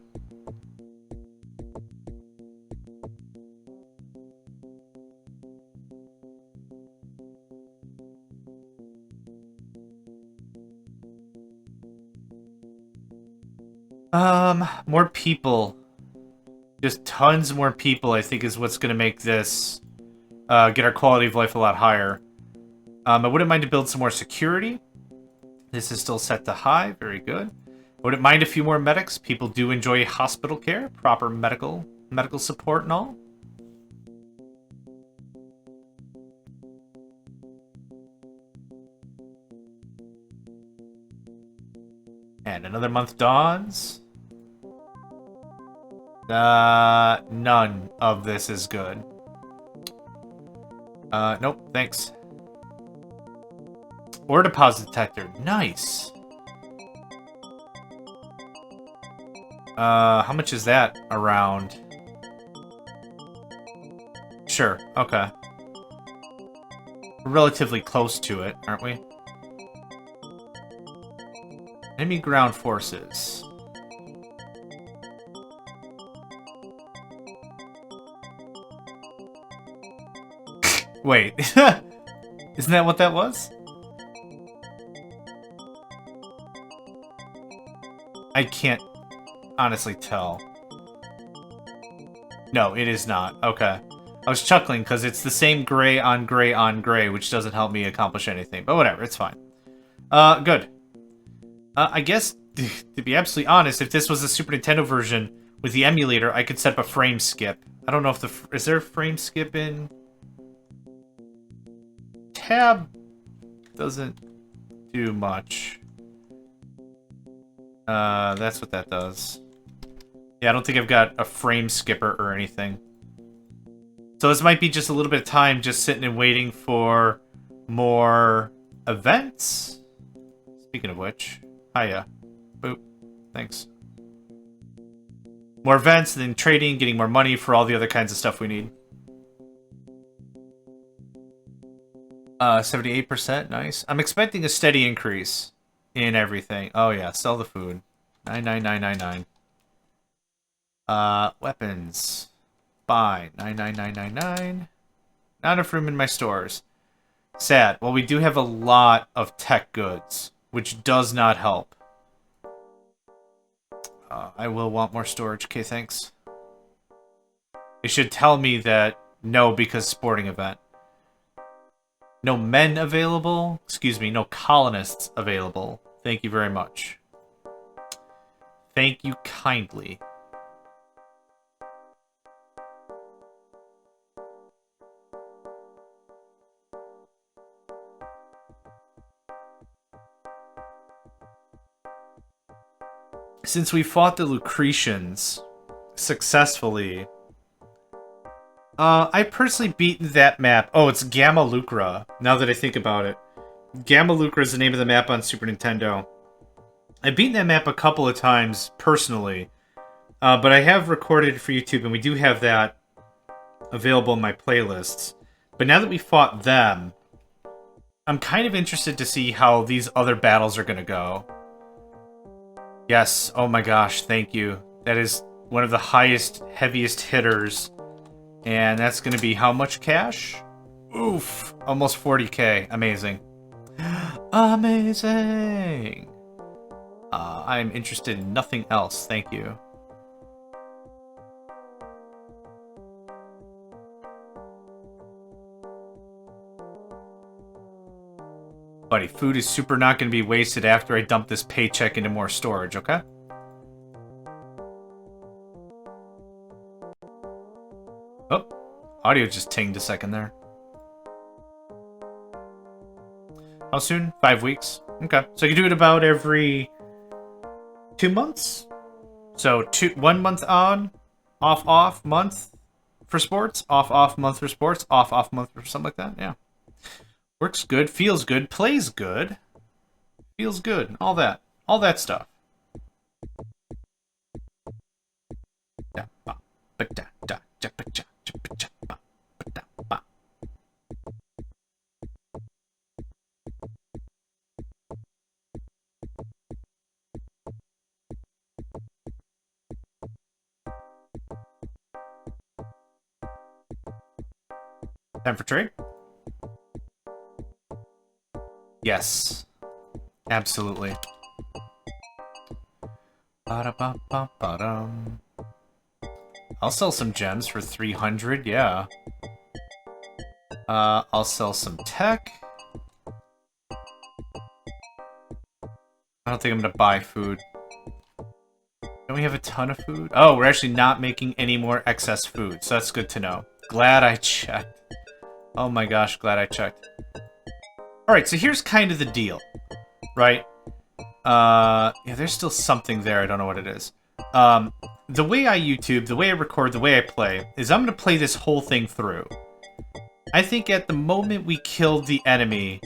More people. Just tons more people, I think, is what's going to make this get our quality of life a lot higher. I wouldn't mind to build some more security. This is still set to high. Very good. I wouldn't mind a few more medics. People do enjoy hospital care, proper medical support and all. And another month dawns. None of this is good. Nope, thanks. Ore deposit detector, nice. How much is that around? Sure, okay. We're relatively close to it, aren't we? Enemy ground forces. Wait, isn't that what that was? I can't honestly tell. No, it is not. Okay. I was chuckling because it's the same gray on gray on gray, which doesn't help me accomplish anything. But whatever, it's fine. Good. I guess, to be absolutely honest, if this was a Super Nintendo version with the emulator, I could set up a frame skip. I don't know if is there a frame skip in... Tab doesn't do much. That's what that does. Yeah, I don't think I've got a frame skipper or anything. So this might be just a little bit of time just sitting and waiting for more events. Speaking of which, hiya. Boop. Thanks. More events, and then trading, getting more money for all the other kinds of stuff we need. 78%, nice. I'm expecting a steady increase in everything. Oh yeah, sell the food. 99999. Weapons. Buy. 99999. Not enough room in my stores. Sad. Well, we do have a lot of tech goods, which does not help. I will want more storage. Okay, thanks. It should tell me that no, because sporting event. No men available? Excuse me, no colonists available. Thank you very much. Thank you kindly. Since we fought the Lucretians successfully, I personally beaten that map. Oh, it's Gamma Lucra, now that I think about it. Gamma Lucra is the name of the map on Super Nintendo. I've beaten that map a couple of times, personally. But I have recorded for YouTube, and we do have that available in my playlists. But now that we fought them, I'm kind of interested to see how these other battles are going to go. Yes, oh my gosh, thank you. That is one of the highest, heaviest hitters. And that's going to be how much cash? Oof, almost 40k. Amazing. Amazing! I'm interested in nothing else, thank you. Buddy, food is super not going to be wasted after I dump this paycheck into more storage, okay? Oh, audio just tinged a second there. How soon? 5 weeks. Okay, so I can do it about every 2 months. So 1 month on, off month for sports, off month for sports, off month for something like that. Yeah, works good, feels good, plays good, feels good, all that stuff. Time for trade? Yes. Absolutely. Ba-da-ba-ba-ba-dum. I'll sell some gems for 300, yeah. I'll sell some tech. I don't think I'm gonna buy food. Don't we have a ton of food? Oh, we're actually not making any more excess food, so that's good to know. Glad I checked. Oh my gosh, glad I checked. Alright, so here's kind of the deal, right? Yeah, there's still something there, I don't know what it is. The way I YouTube, the way I record, the way I play, is I'm gonna play this whole thing through. I think at the moment we killed the enemy,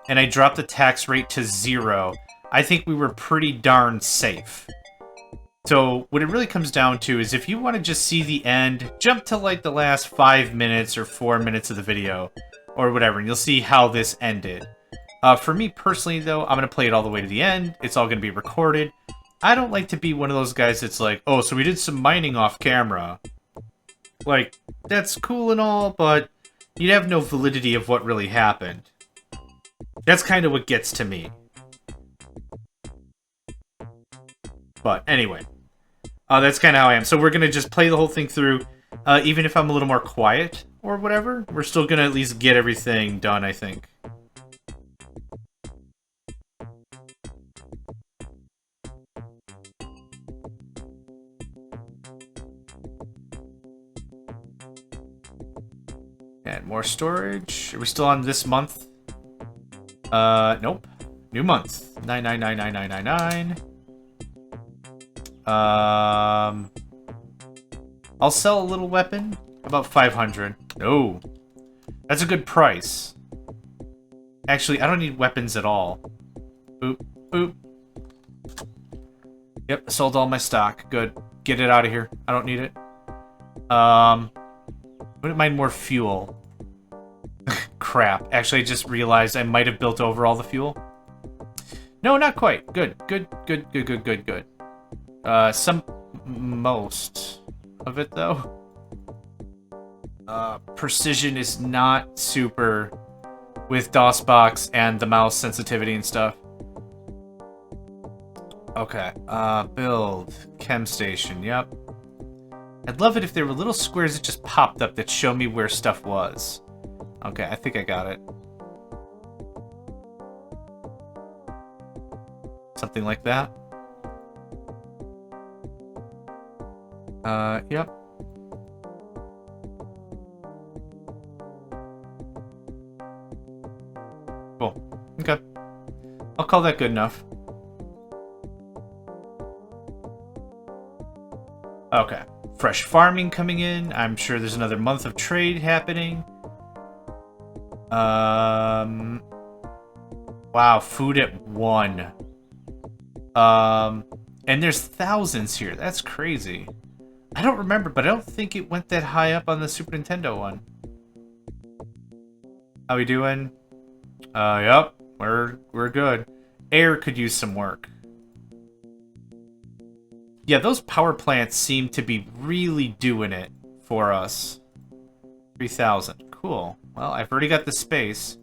and I dropped the tax rate to 0, I think we were pretty darn safe. So, what it really comes down to is if you want to just see the end, jump to like the last 5 minutes or 4 minutes of the video, or whatever, and you'll see how this ended. For me personally, though, I'm going to play it all the way to the end. It's all going to be recorded. I don't like to be one of those guys that's like, oh, so we did some mining off camera. Like, that's cool and all, but you'd have no validity of what really happened. That's kind of what gets to me. But anyway, that's kind of how I am. So we're going to just play the whole thing through. Even if I'm a little more quiet or whatever, we're still going to at least get everything done, I think. And more storage. Are we still on this month? Nope. New month. 9999999. I'll sell a little weapon. About 500. No. That's a good price. Actually, I don't need weapons at all. Oop. Oop. Yep, sold all my stock. Good. Get it out of here. I don't need it. Wouldn't mind more fuel. Crap. Actually, I just realized I might have built over all the fuel. No, not quite. Good. Good. Good. Good. Good. Good. Good. Most of it, though. Precision is not super with DOSBox and the mouse sensitivity and stuff. Okay, build. Chem station, yep. I'd love it if there were little squares that just popped up that show me where stuff was. Okay, I think I got it. Something like that. Yep. Cool. Okay. I'll call that good enough. Okay. Fresh farming coming in. I'm sure there's another month of trade happening. Wow, food at 1. And there's thousands here. That's crazy. I don't remember, but I don't think it went that high up on the Super Nintendo one. How we doing? Yep. We're good. Air could use some work. Yeah, those power plants seem to be really doing it for us. 3,000. Cool. Well, I've already got the space.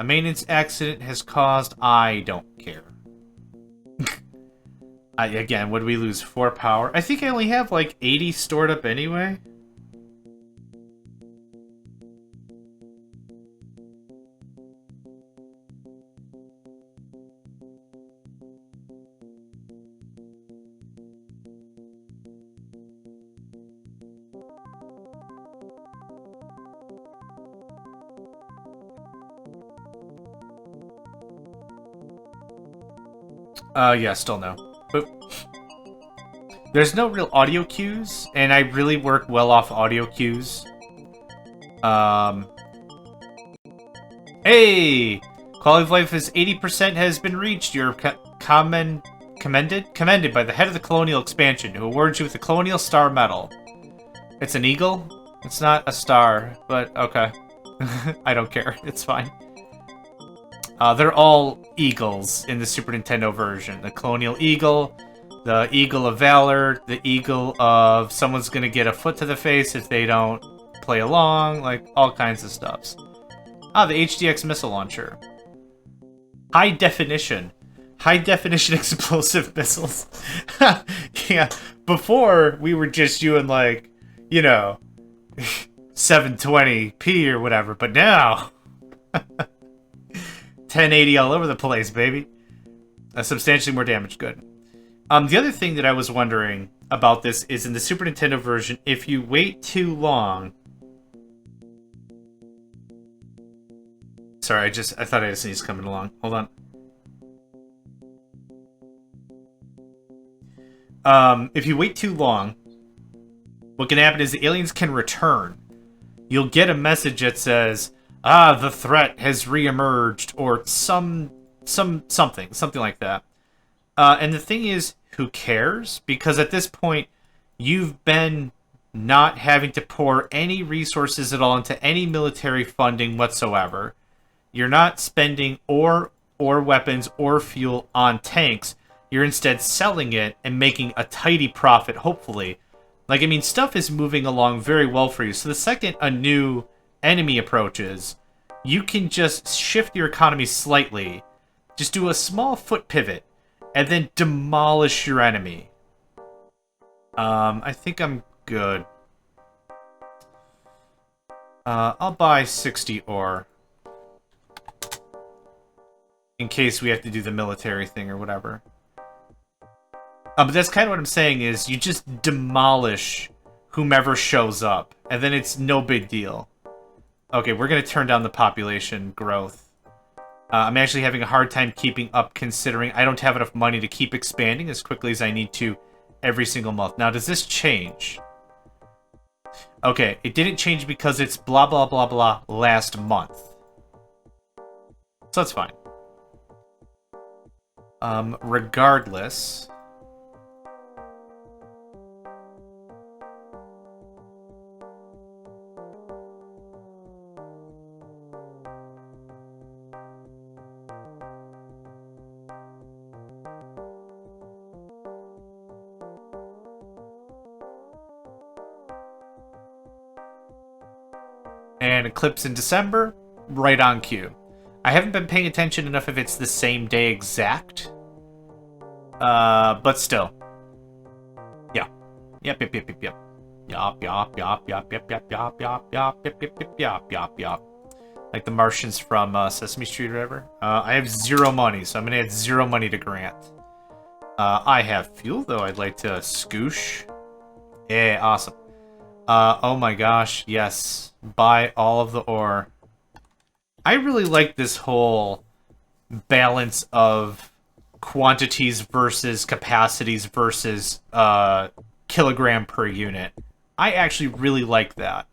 A maintenance accident has caused... I don't care. Again, would we lose 4 power? I think I only have like 80 stored up anyway. Yeah, still no. But there's no real audio cues, and I really work well off audio cues. Hey! Quality of life is 80% has been reached. You're commended by the head of the Colonial Expansion, who awards you with the Colonial Star Medal. It's an eagle? It's not a star, but okay. I don't care. It's fine. They're all eagles in the Super Nintendo version. The Colonial Eagle, the Eagle of Valor, the Eagle of someone's gonna get a foot to the face if they don't play along, like all kinds of stuffs. Ah, the HDX missile launcher. High definition. high-definition explosive missiles. Yeah, before, we were just doing, like, you know, 720p or whatever, but now... 1080 all over the place, baby. Substantially more damage, good. The other thing that I was wondering about this is in the Super Nintendo version, if you wait too long... Sorry, I thought I had a sneeze coming along. Hold on. If you wait too long, what can happen is the aliens can return. You'll get a message that says, the threat has reemerged, or something like that. And the thing is, who cares? Because at this point, you've been not having to pour any resources at all into any military funding whatsoever. You're not spending or weapons or fuel on tanks. You're instead selling it and making a tidy profit, hopefully. Like, I mean, stuff is moving along very well for you. So the second a new enemy approaches, you can just shift your economy slightly. Just do a small foot pivot. And then demolish your enemy. I think I'm good. I'll buy 60 ore. In case we have to do the military thing or whatever. But that's kind of what I'm saying is, you just demolish whomever shows up. And then it's no big deal. Okay, we're going to turn down the population growth. I'm actually having a hard time keeping up considering I don't have enough money to keep expanding as quickly as I need to every single month. Now, does this change? Okay, it didn't change because it's blah, blah, blah, blah last month. So that's fine. Regardless... And Eclipse in December, right on cue. I haven't been paying attention enough if it's the same day exact. But still. Yeah. Yep. Yep. Like the Martians from Sesame Street or whatever. I have 0 money, so I'm gonna add 0 money to Grant. I have fuel, though I'd like to scoosh. Yeah, awesome. Oh my gosh, yes. Buy all of the ore. I really like this whole balance of quantities versus capacities versus kilogram per unit. I actually really like that.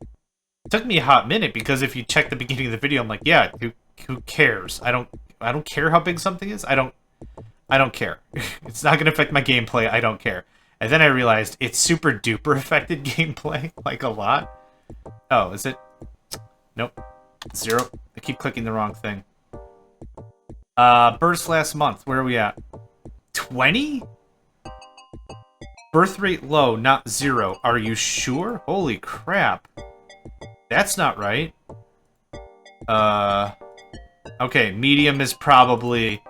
It took me a hot minute because if you check the beginning of the video, I'm like, yeah, who cares? I don't care how big something is. I don't care. It's not gonna affect my gameplay. I don't care. And then I realized it's super duper affected gameplay, like a lot. Oh, is it? Nope. 0. I keep clicking the wrong thing. Births last month. Where are we at? 20? Birth rate low, not 0. Are you sure? Holy crap. That's not right. Okay, medium is probably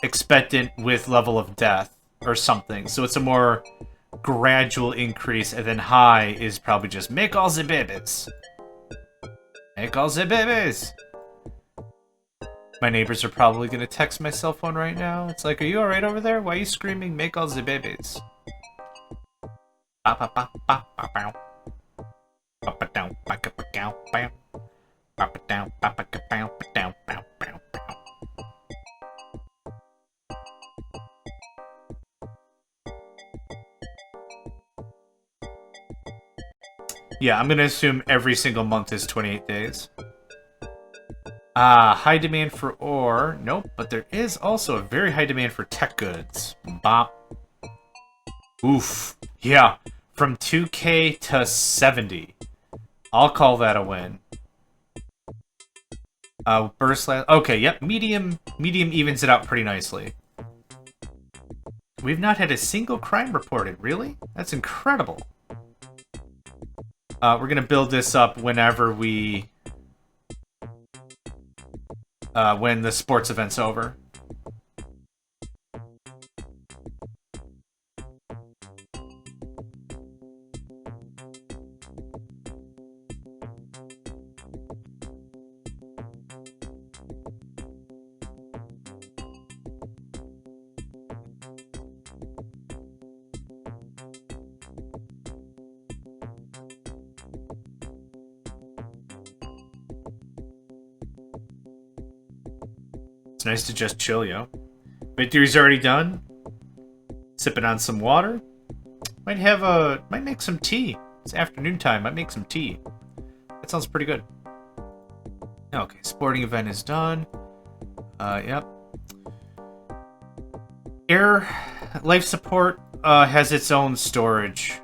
expectant with level of death. Or something. So it's a more gradual increase, and then high is probably just make all the babies. Make all the babies. My neighbors are probably gonna text my cell phone right now. It's like, are you alright over there? Why are you screaming make all the babies? Yeah, I'm gonna assume every single month is 28 days. High demand for ore. Nope, but there is also a very high demand for tech goods. Bop. Oof. Yeah, from 2K to 70. I'll call that a win. Burst last... Okay, yep, medium evens it out pretty nicely. We've not had a single crime reported, really? That's incredible. We're gonna build this up whenever we... when the sports event's over. nice to just chill, yo. Victory's already done. Sipping on some water. Might make some tea. It's afternoon time. Might make some tea. That sounds pretty good. Okay, sporting event is done. Yep. Air life support has its own storage.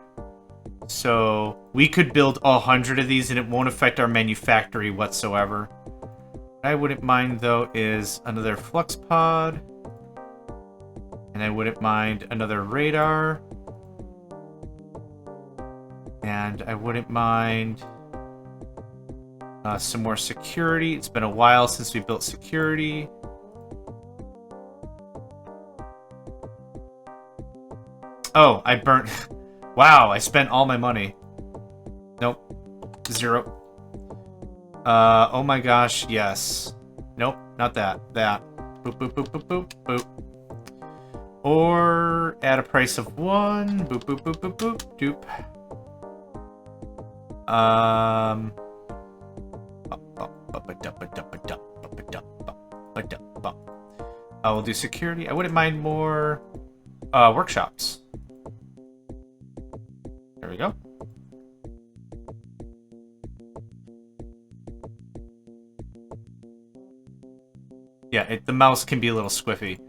So we could build 100 of these and it won't affect our manufactory whatsoever. What I wouldn't mind though is another flux pod. And I wouldn't mind another radar. And I wouldn't mind some more security. It's been a while since we built security. Oh, I burnt... Wow, I spent all my money. Nope. 0. Oh my gosh, yes. Nope, not that. That. Boop, boop, boop, boop, boop, boop. Or at a price of 1. Boop, boop, boop, boop, boop, doop. I will do security. I wouldn't mind more workshops. There we go. Yeah, the mouse can be a little squiffy.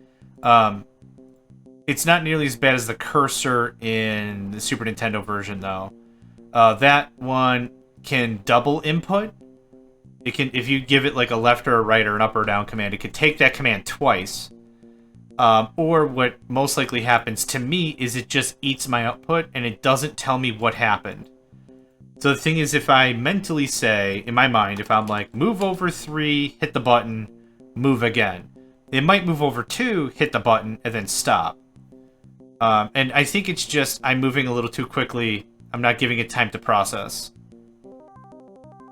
It's not nearly as bad as the cursor in the Super Nintendo version, though. That one can double input. It can, if you give it like a left or a right or an up or down command, it can take that command twice. Or what most likely happens to me is it just eats my output and it doesn't tell me what happened. So the thing is, if I mentally say, in my mind, if I'm like, move over 3, hit the button, move again. It might move over 2, hit the button, and then stop. And I think it's just I'm moving a little too quickly. I'm not giving it time to process.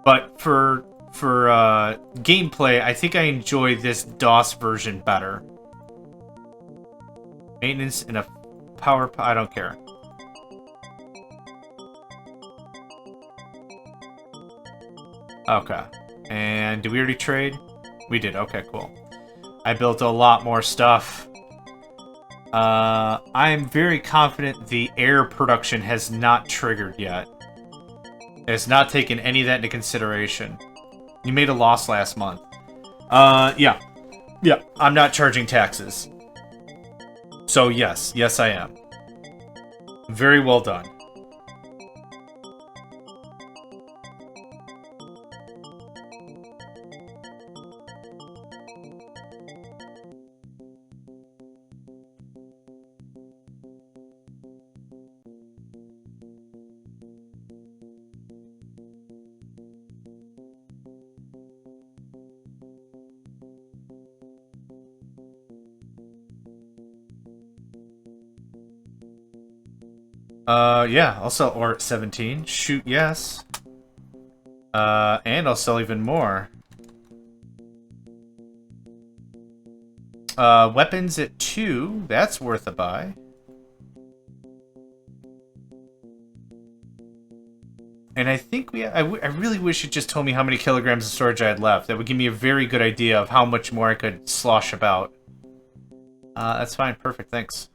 But for gameplay, I think I enjoy this DOS version better. Maintenance in a power... I don't care. Okay. And did we already trade? We did. Okay, cool. I built a lot more stuff. I am very confident the air production has not triggered yet. It has not taken any of that into consideration. You made a loss last month. Yeah. Yeah, I'm not charging taxes. So yes, yes I am. Very well done. Yeah, I'll sell ore at 17. Shoot, yes. And I'll sell even more. Weapons at 2. That's worth a buy. And I think I really wish it just told me how many kilograms of storage I had left. That would give me a very good idea of how much more I could slosh about. That's fine. Perfect. Thanks.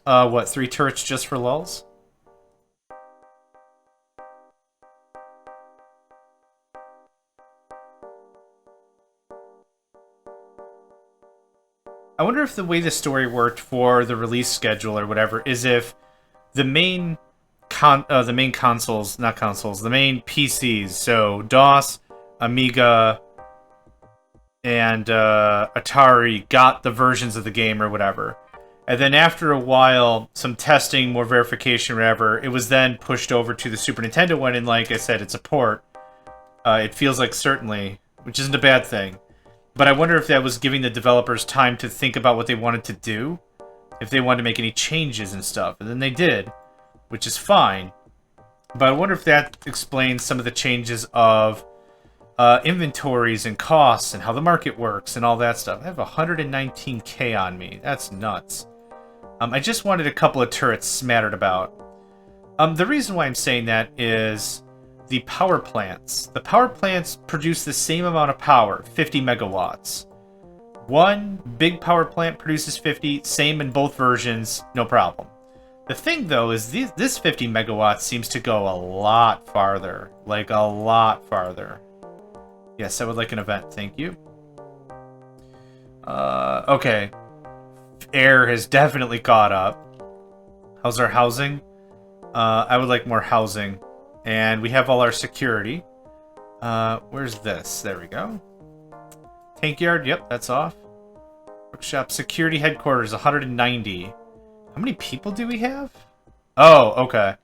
What, 3 turrets just for lulz? I wonder if the way the story worked for the release schedule or whatever is if the main consoles, not consoles, the main PCs, so DOS, Amiga, and Atari got the versions of the game or whatever. And then after a while, some testing, more verification, whatever, it was then pushed over to the Super Nintendo one, and like I said, it's a port. It feels like certainly, which isn't a bad thing. But I wonder if that was giving the developers time to think about what they wanted to do, if they wanted to make any changes and stuff. And then they did, which is fine. But I wonder if that explains some of the changes of inventories and costs and how the market works and all that stuff. I have 119k on me. That's nuts. I just wanted a couple of turrets smattered about. The reason why I'm saying that is the power plants. The power plants produce the same amount of power, 50 megawatts. One big power plant produces 50, same in both versions, no problem. The thing, though, is this 50 megawatts seems to go a lot farther. Like, a lot farther. Yes, I would like an event, thank you. Okay. Air has definitely caught up. How's our housing? I would like more housing. And we have all our security. Where's this? There we go. Tank yard, yep, that's off. Workshop security headquarters, 190. How many people do we have? Oh, okay.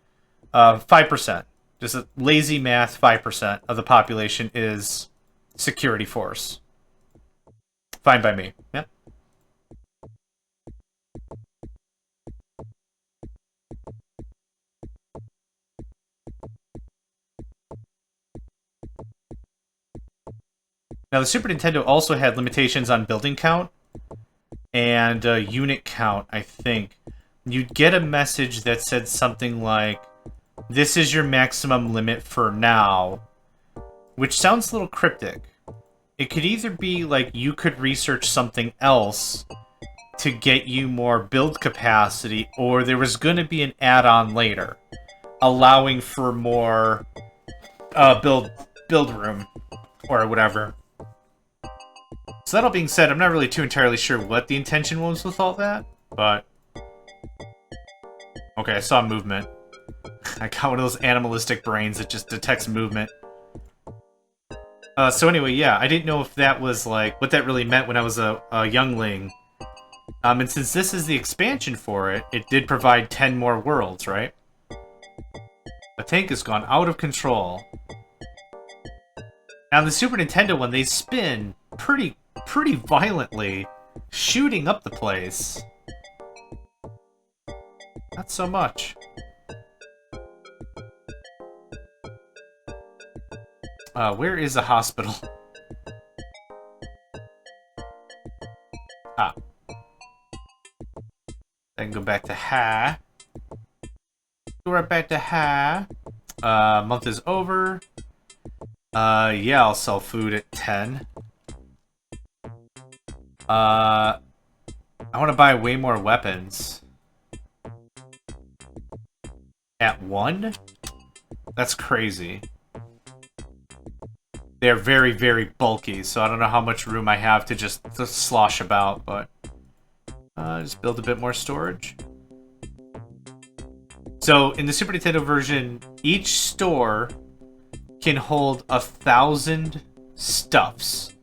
5%. Just a lazy math, 5% of the population is security force. Fine by me. Yep. Now, the Super Nintendo also had limitations on building count and unit count, I think. You'd get a message that said something like, this is your maximum limit for now, which sounds a little cryptic. It could either be like you could research something else to get you more build capacity, or there was going to be an add-on later, allowing for more build room, or whatever. So that all being said, I'm not really too entirely sure what the intention was with all that, but... Okay, I saw movement. I got one of those animalistic brains that just detects movement. So anyway, yeah, I didn't know if that was, like, what that really meant when I was a youngling. And since this is the expansion for it, it did provide 10 more worlds, right? The tank has gone out of control. Now, on the Super Nintendo one, they spin pretty violently, shooting up the place. Not so much. Where is the hospital? Ah. I can go back to Ha. Go right back to Ha. Month is over. Yeah, I'll sell food at 10. I want to buy way more weapons. At 1? That's crazy. They're very, very bulky, so I don't know how much room I have to just slosh about, but... just build a bit more storage. So, in the Super Nintendo version, each store can hold 1,000 stuffs.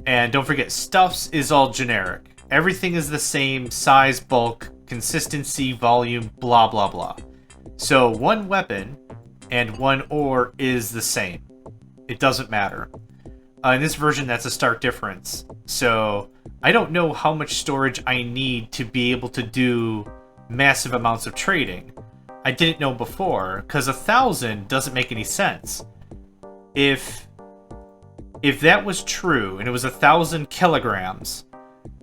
And don't forget, stuffs is all generic. Everything is the same size, bulk, consistency, volume, blah, blah, blah. So, one weapon and one ore is the same. It doesn't matter. In this version, that's a stark difference. So, I don't know how much storage I need to be able to do massive amounts of trading. I didn't know before, because 1,000 doesn't make any sense. If that was true, and it was 1,000 kilograms,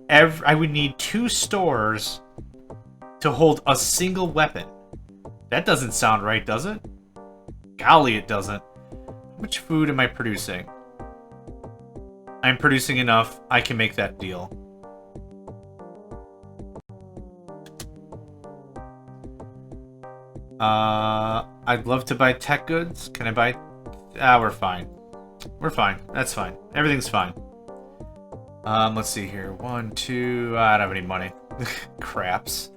I would need 2 stores to hold a single weapon. That doesn't sound right, does it? Golly, it doesn't. How much food am I producing? I'm producing enough, I can make that deal. I'd love to buy tech goods. Can I buy... we're fine. We're fine. That's fine. Everything's fine. Let's see here. 1, 2... I don't have any money. Craps.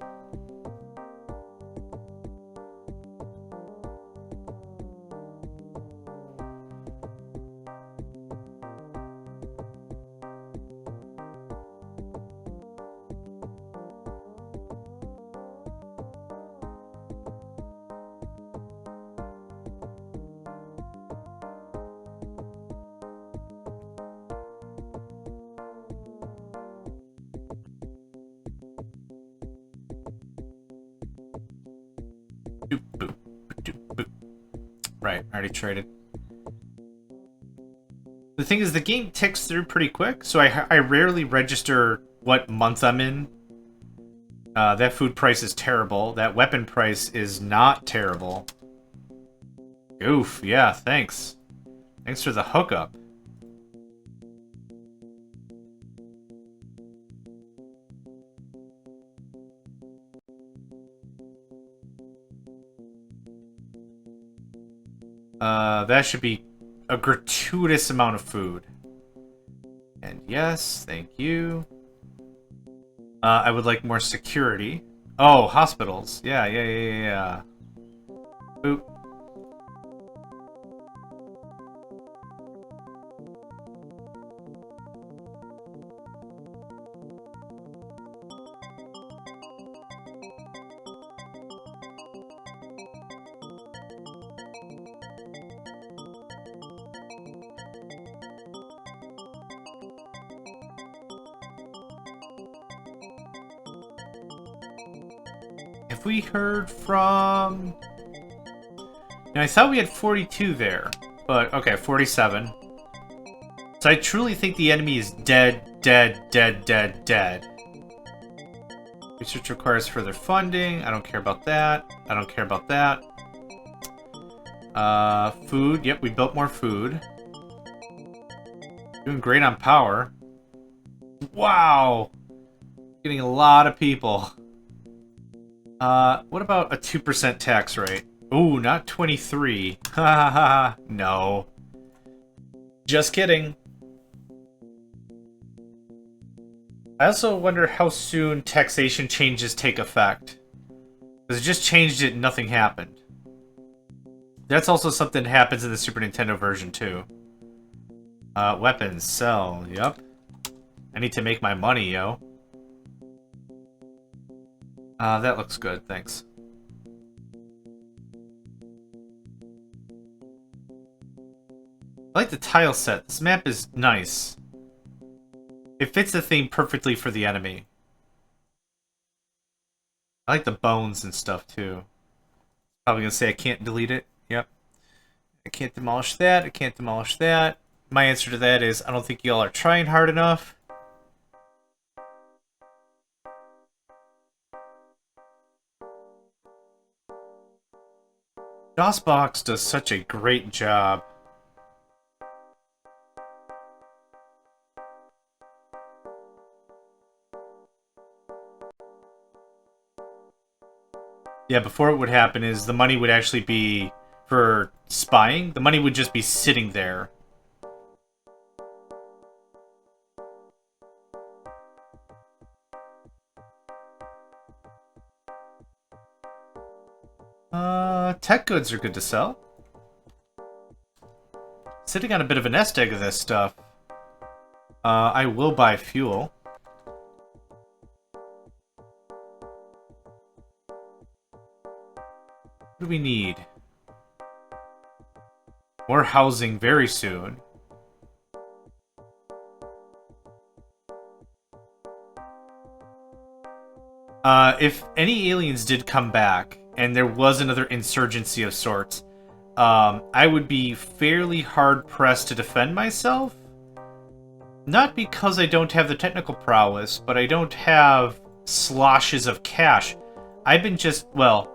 Right, already traded. The thing is, the game ticks through pretty quick, so I rarely register what month I'm in. That food price is terrible. That weapon price is not terrible. Oof, yeah, thanks. Thanks for the hookup. That should be a gratuitous amount of food. And yes, thank you. I would like more security. Oh, hospitals. Yeah. Boop. Have we heard from... Now, I thought we had 42 there, but okay, 47. So I truly think the enemy is dead. Research requires further funding. I don't care about that. Food. Yep, we built more food. Doing great on power. Wow! Getting a lot of people. What about a 2% tax rate? Ooh, not 23. Ha ha ha. No. Just kidding. I also wonder how soon taxation changes take effect. Because it just changed it and nothing happened. That's also something that happens in the Super Nintendo version, too. Weapons, sell, yep. I need to make my money, yo. That looks good, thanks. I like the tile set. This map is nice. It fits the theme perfectly for the enemy. I like the bones and stuff, too. Probably gonna say I can't delete it. Yep. I can't demolish that. I can't demolish that. My answer to that is I don't think y'all are trying hard enough. DOSBox does such a great job. Yeah, before what would happen is the money would actually be for spying. The money would just be sitting there. Tech goods are good to sell. Sitting on a bit of a nest egg of this stuff. I will buy fuel. What do we need? More housing very soon. If any aliens did come back, and there was another insurgency of sorts, I would be fairly hard-pressed to defend myself. Not because I don't have the technical prowess, but I don't have sloshes of cash. I've been just, well...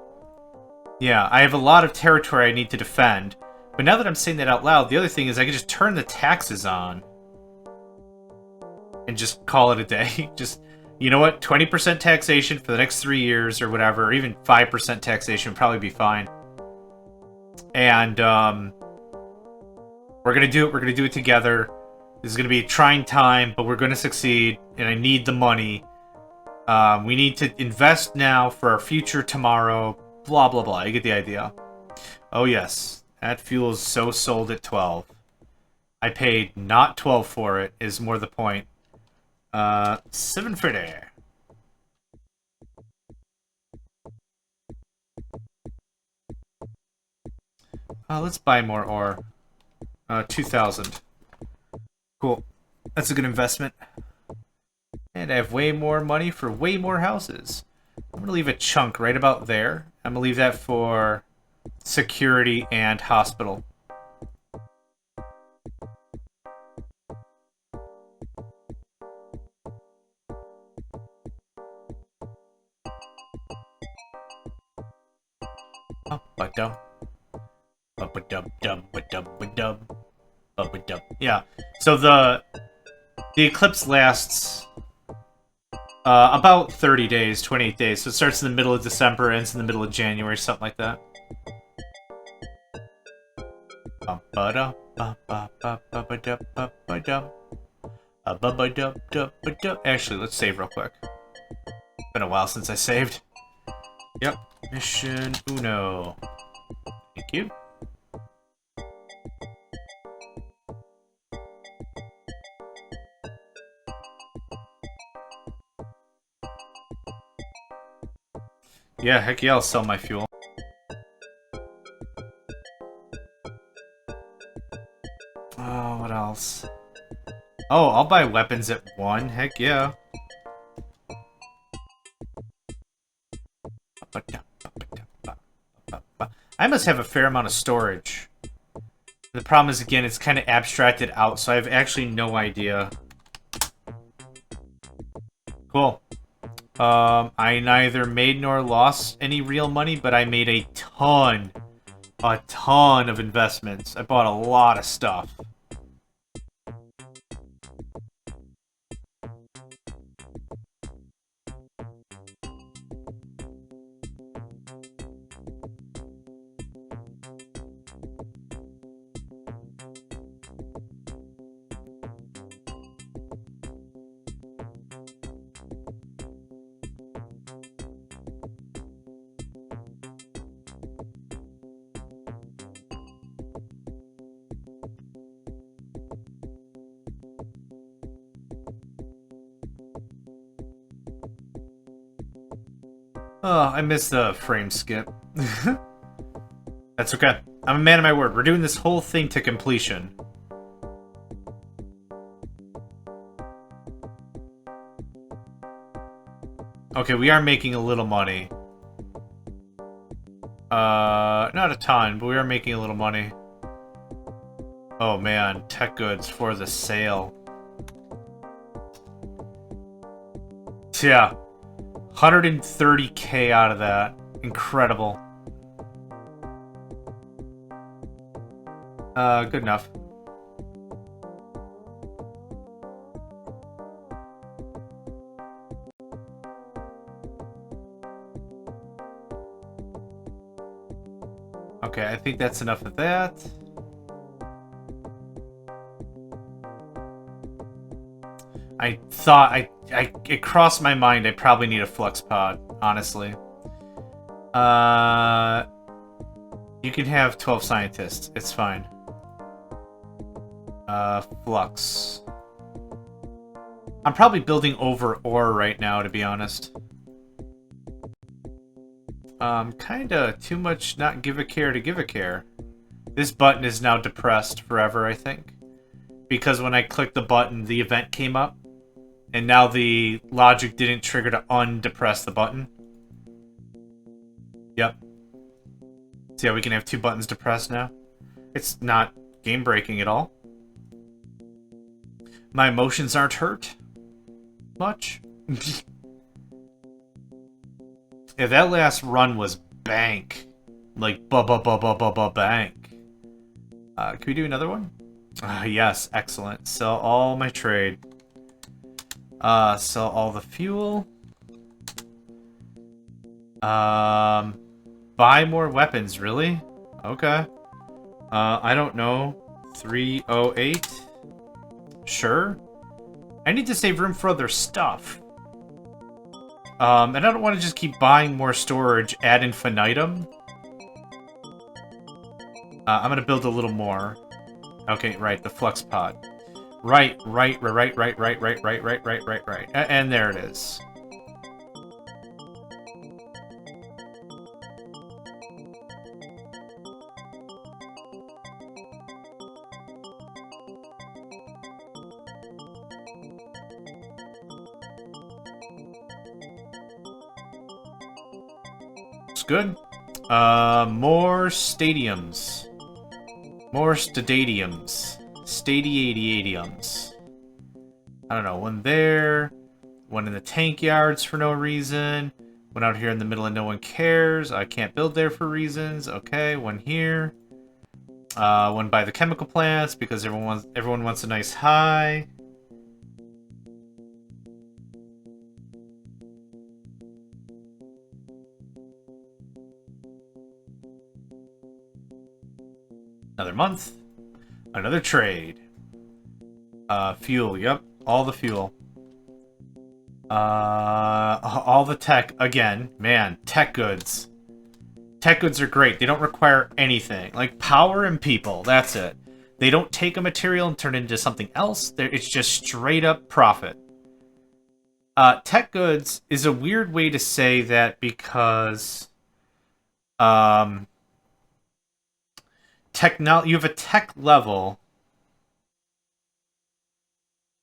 Yeah, I have a lot of territory I need to defend. But now that I'm saying that out loud, the other thing is I can just turn the taxes on. And just call it a day. Just, you know what? 20% taxation for the next 3 years or whatever. Or even 5% taxation would probably be fine. And, we're gonna do it. We're gonna do it together. This is gonna be a trying time, but we're gonna succeed. And I need the money. We need to invest now for our future tomorrow. Blah, blah, blah. You get the idea. Oh, yes. That fuel is so sold at 12. I paid not 12 for it, is more the point. 750. Let's buy more ore. 2,000. Cool. That's a good investment. And I have way more money for way more houses. I'm gonna leave a chunk right about there. I'm gonna leave that for security, and hospital. Yeah. So the eclipse lasts about 30 days, 28 days. So it starts in the middle of December, ends in the middle of January, something like that. Actually, let's save real quick. Been a while since I saved. Yep. Mission uno. Thank you. Yeah, heck yeah, I'll sell my fuel. Oh, what else? Oh, I'll buy weapons at 1. Heck yeah. I must have a fair amount of storage. The problem is, again, it's kind of abstracted out, so I have actually no idea. Cool. I neither made nor lost any real money, but I made a ton of investments. I bought a lot of stuff. Oh, I missed the frame skip. That's okay. I'm a man of my word. We're doing this whole thing to completion. Okay, we are making a little money. Not a ton, but we are making a little money. Oh man, tech goods for the sale. Yeah. 130k out of that. Incredible. Good enough. Okay, I think that's enough of that. I thought it crossed my mind I probably need a flux pod, honestly. You can have 12 scientists. It's fine. Flux. I'm probably building over ore right now, to be honest. Kinda too much not give a care to give a care. This button is now depressed forever, I think. Because when I clicked the button, the event came up. And now the logic didn't trigger to undepress the button. Yep. See how we can have 2 buttons depressed now? It's not game-breaking at all. My emotions aren't hurt. Much. Yeah, that last run was bank. Like, bank. Can we do another one? Yes, excellent. Sell all my trade. Sell all the fuel. Buy more weapons, really? Okay. I don't know. 308? Sure. I need to save room for other stuff. And I don't want to just keep buying more storage ad infinitum. I'm gonna build a little more. Okay, right, the flux pod. Right. And there it is. It's good. More stadiums. More stadiums. Stadiadiums. I don't know, one there. One in the tank yards for no reason. One out here in the middle and no one cares. I can't build there for reasons. Okay, one here. One by the chemical plants because everyone wants a nice high. Another month. Another trade. Fuel, yep. All the fuel. All the tech, again. Man, tech goods. Tech goods are great. They don't require anything. Like power and people, that's it. They don't take a material and turn it into something else. It's just straight up profit. Tech goods is a weird way to say that because... you have a tech level.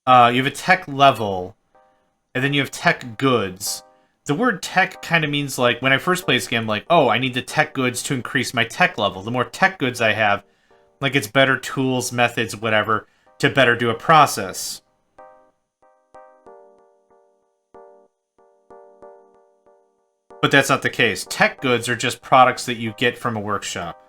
You have a tech level, and then you have tech goods. The word tech kind of means, like, when I first played this game, like, oh, I need the tech goods to increase my tech level. The more tech goods I have, like, it's better tools, methods, whatever, to better do a process. But that's not the case. Tech goods are just products that you get from a workshop.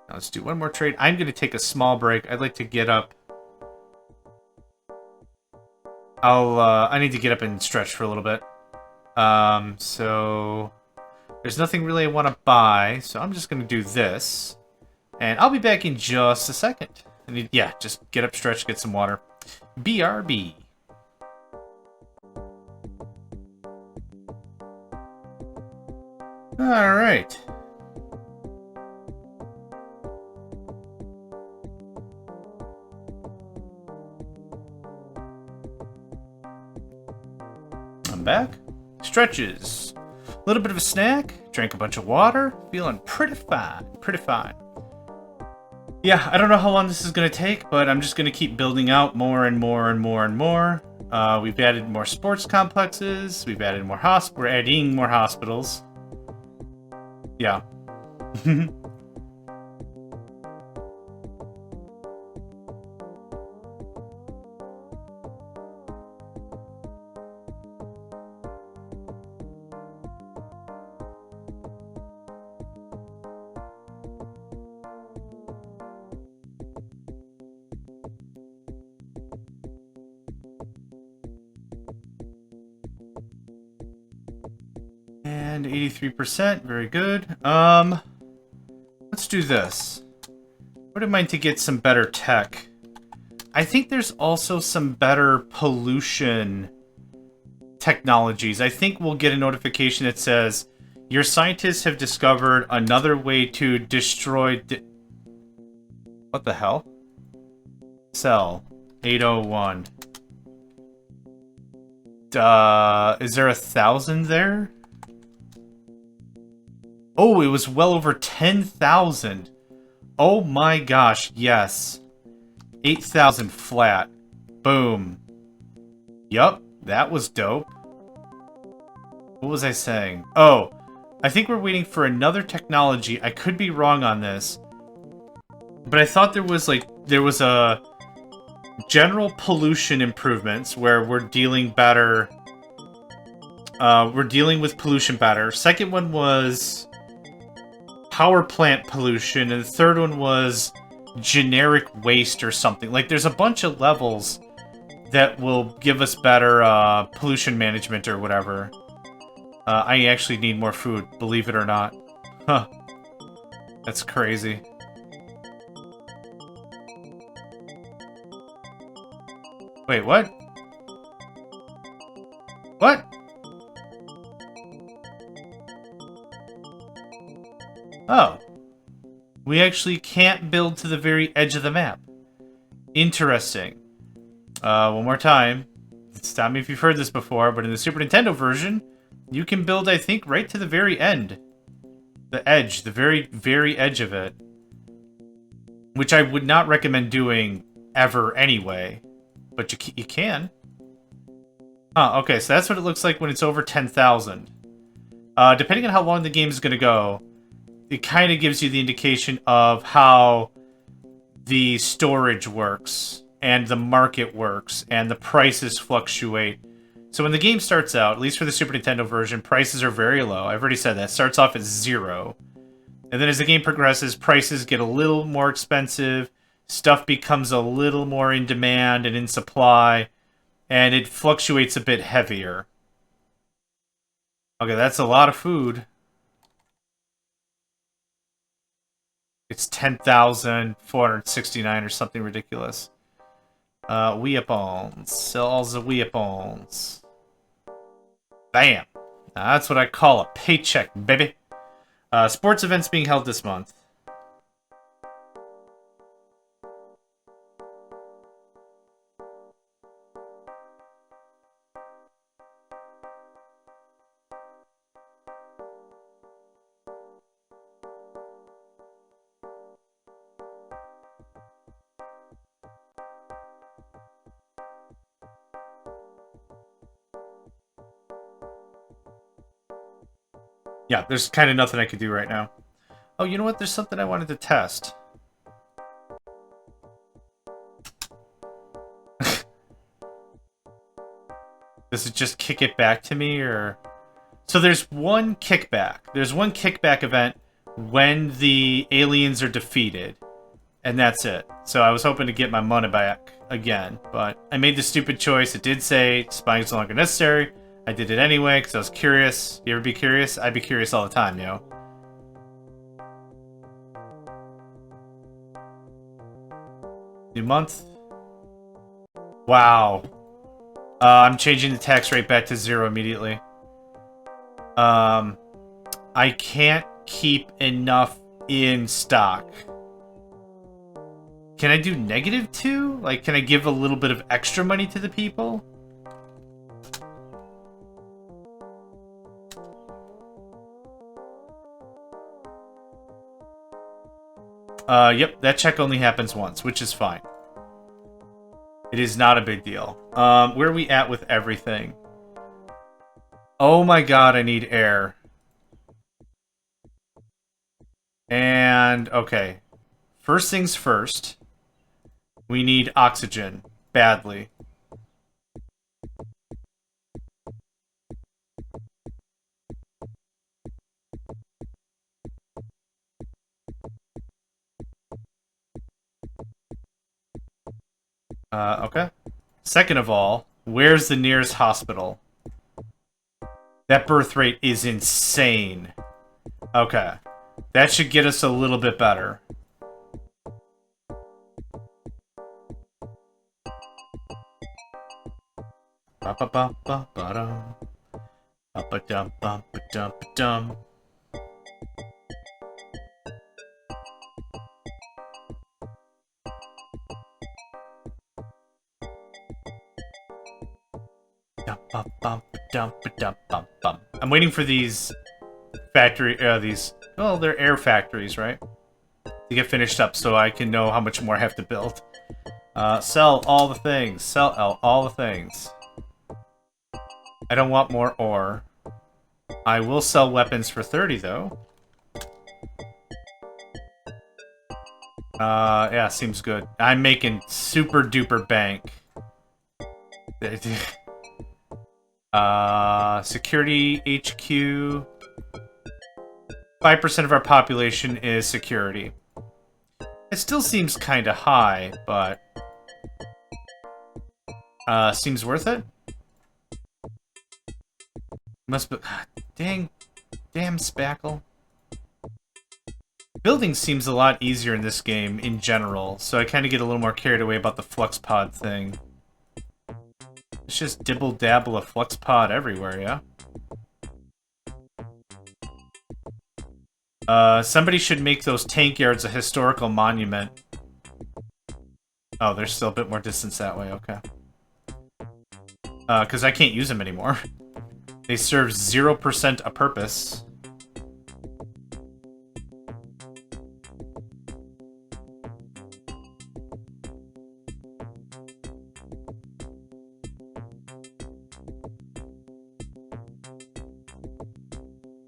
Now let's do one more trade. I'm going to take a small break. I'd like to get up. I need to get up and stretch for a little bit. So there's nothing really I want to buy, so I'm just going to do this. And I'll be back in just a second. Yeah, just get up, stretch, get some water. BRB. All right. I'm back. Stretches. A little bit of a snack. Drank a bunch of water. Feeling pretty fine. Pretty fine. Yeah, I don't know how long this is going to take, but I'm just going to keep building out more and more and more and more. We've added more sports complexes. We've added more we're adding more hospitals. Yeah. And 83%, very good. Let's do this. Wouldn't mind to get some better tech. I think there's also some better pollution technologies. I think we'll get a notification that says, your scientists have discovered another way to destroy... What the hell? Cell 801. Is there 1,000 there? Oh, it was well over 10,000. Oh my gosh, yes. 8,000 flat. Boom. Yup, that was dope. What was I saying? Oh, I think we're waiting for another technology. I could be wrong on this. But I thought there was a general pollution improvements where we're dealing better. We're dealing with pollution better. Second one was power plant pollution, and the third one was generic waste or something. Like, there's a bunch of levels that will give us better pollution management or whatever. I actually need more food, believe it or not. Huh. That's crazy. Wait, what? What? Oh. We actually can't build to the very edge of the map. Interesting. One more time. Stop me if you've heard this before, but in the Super Nintendo version, you can build, I think, right to the very end. The edge. The very, very edge of it. which I would not recommend doing ever anyway, but you can. Huh, okay, so that's what it looks like when it's over 10,000. Depending on how long the game is going to go, it kind of gives you the indication of how the storage works, and the market works, and the prices fluctuate. So when the game starts out, at least for the Super Nintendo version, prices are very low. I've already said that. It starts off at 0. And then as the game progresses, prices get a little more expensive, stuff becomes a little more in demand and in supply, and it fluctuates a bit heavier. Okay, that's a lot of food. It's 10,469 or something ridiculous. Weapons. Sell all the weapons. Bam! Now, that's what I call a paycheck, baby. Sports events being held this month. Yeah, there's kind of nothing I could do right now. Oh, you know what? There's something I wanted to test. Does it just kick it back to me, or... So there's one kickback. There's one kickback event when the aliens are defeated. And that's it. So I was hoping to get my money back again. But I made the stupid choice. It did say spying is no longer necessary. I did it anyway because I was curious. You ever be curious? I'd be curious all the time, yo. New month. Wow. I'm changing the tax rate back to 0 immediately. I can't keep enough in stock. Can I do -2? Like, can I give a little bit of extra money to the people? Yep, that check only happens once, which is fine. It is not a big deal. Where are we at with everything? Oh my god, I need air. And, okay. First things first. We need oxygen. Badly. Okay. Second of all, where's the nearest hospital? That birth rate is insane. Okay. That should get us a little bit better. Ba-ba-ba-ba-ba-dum. Ba-ba-dum-bum-ba-dum-ba-dum. I'm waiting for these well, they're air factories, right? To get finished up so I can know how much more I have to build. Sell all the things. Sell all the things. I don't want more ore. I will sell weapons for 30, though. Yeah, seems good. I'm making super duper bank. Security HQ. 5% of our population is security. It still seems kind of high, but... seems worth it? Must be... Damn spackle. Building seems a lot easier in this game, in general, so I kind of get a little more carried away about the flux pod thing. It's just dibble-dabble of flux pod everywhere, yeah? Somebody should make those tank yards a historical monument. Oh, there's still a bit more distance that way, okay. Because I can't use them anymore. They serve 0% a purpose.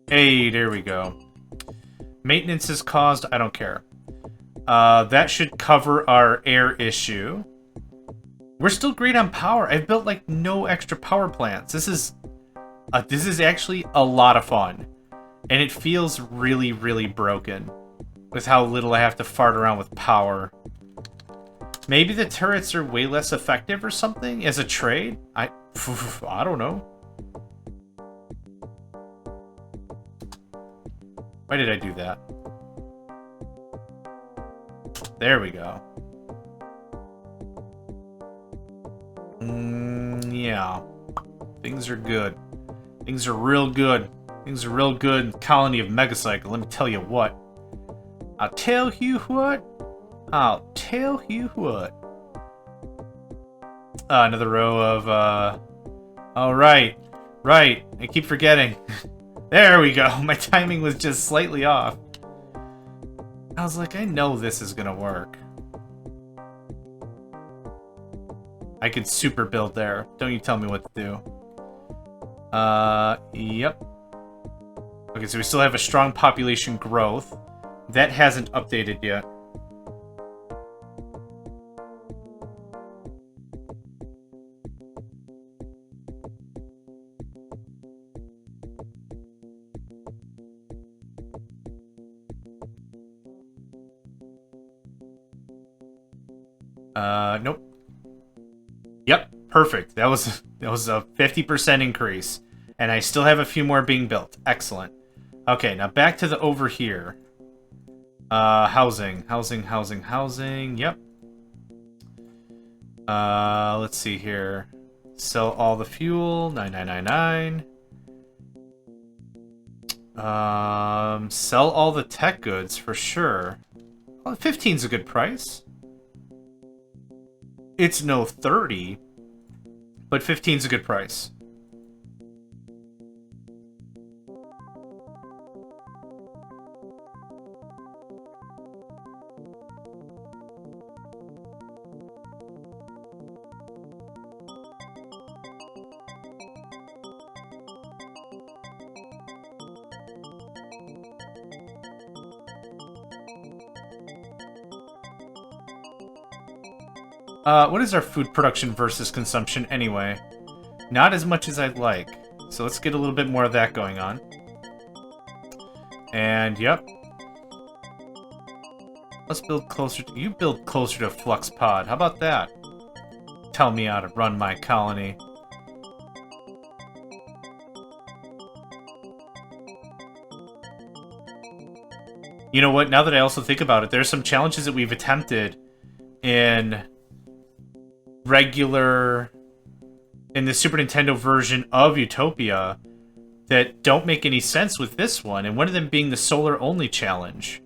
Hey, there we go. Maintenance is caused. I don't care. That should cover our air issue. We're still great on power. I've built like no extra power plants. This is actually a lot of fun, and it feels really, really broken with how little I have to fart around with power. Maybe the turrets are way less effective or something as a trade. I don't know. Why did I do that? There we go. Yeah. Things are good. Things are real good. Things are real good in the colony of Megacycle. Let me tell you what. I'll tell you what. I'll tell you what. Another row of, oh, right. Right. I keep forgetting. There we go. My timing was just slightly off. I was like, I know this is gonna work. I could super build there. Don't you tell me what to do. Yep. Okay, so we still have a strong population growth. That hasn't updated yet. Nope. Yep, perfect. That was a 50% increase. And I still have a few more being built. Excellent. Okay, now back to the over here. Housing. Yep. Let's see here. Sell all the fuel. 9999. Sell all the tech goods for sure. Well, 15's a good price. It's no 30, but 15's a good price. What is our food production versus consumption anyway? Not as much as I'd like. So let's get a little bit more of that going on. And, yep. Let's build closer to... You build closer to Flux Pod. How about that? Tell me how to run my colony. You know what? Now that I also think about it, there's some challenges that we've attempted in the Super Nintendo version of Utopia that don't make any sense with this one, and one of them being the solar only challenge.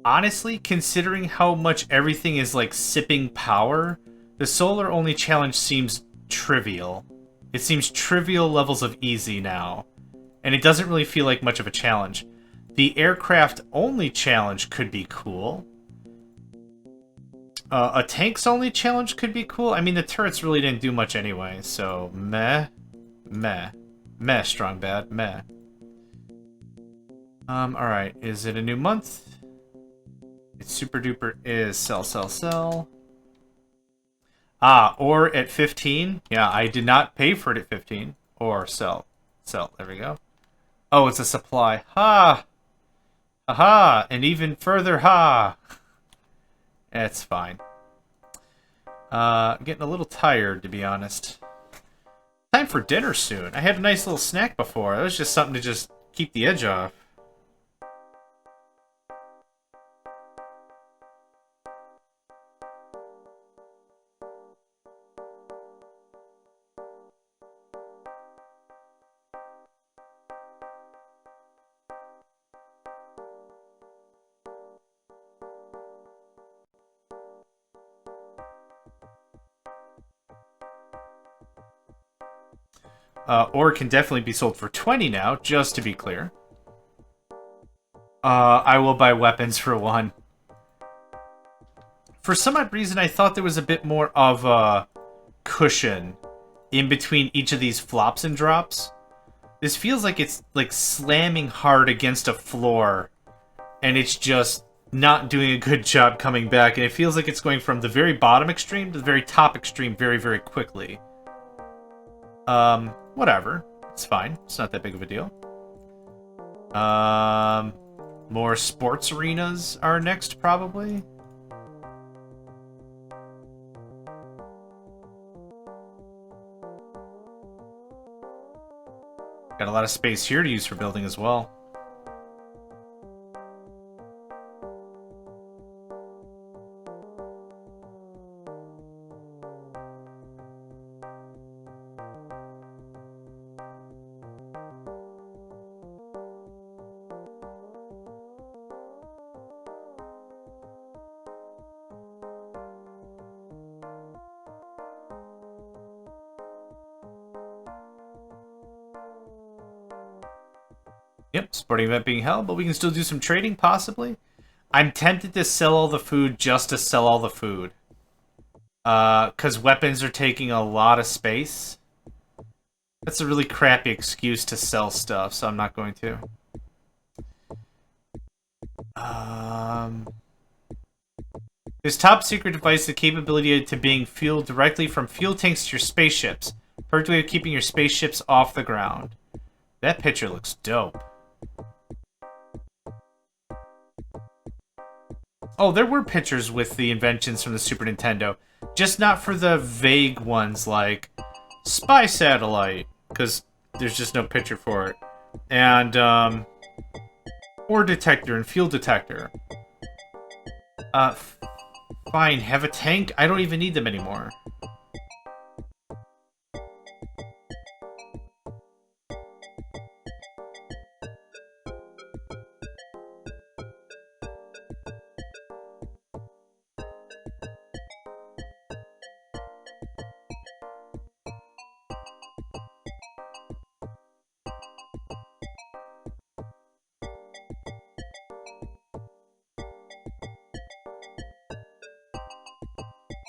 Honestly, considering how much everything is like sipping power, the solar only challenge seems trivial. It seems trivial levels of easy now, and it doesn't really feel like much of a challenge. The aircraft only challenge could be cool. A tanks only challenge could be cool. I mean, the turrets really didn't do much anyway, so meh, strong bad, meh. Alright, is it a new month? It's super duper is sell. Or at 15. Yeah, I did not pay for it at 15. Or sell. There we go. Oh, it's a supply. Ha! Aha! And even further, ha! It's fine. Getting a little tired, to be honest. Time for dinner soon. I had a nice little snack before. That was just something to just keep the edge off. Or it can definitely be sold for 20 now, just to be clear. I will buy weapons for 1. For some odd reason, I thought there was a bit more of a cushion in between each of these flops and drops. This feels like it's like slamming hard against a floor, and it's just not doing a good job coming back, and it feels like it's going from the very bottom extreme to the very top extreme very, very quickly. Whatever. It's fine. It's not that big of a deal. More sports arenas are next, probably. Got a lot of space here to use for building as well. Yep, sporting event being held, but we can still do some trading, possibly. I'm tempted to sell all the food just to sell all the food. Because weapons are taking a lot of space. That's a really crappy excuse to sell stuff, so I'm not going to. This top secret device has the capability to being fueled directly from fuel tanks to your spaceships. Perfect way of keeping your spaceships off the ground. That picture looks dope. Oh, there were pictures with the inventions from the Super Nintendo. Just not for the vague ones like Spy Satellite, because there's just no picture for it. And, ore detector and fuel detector. Fine, have a tank? I don't even need them anymore.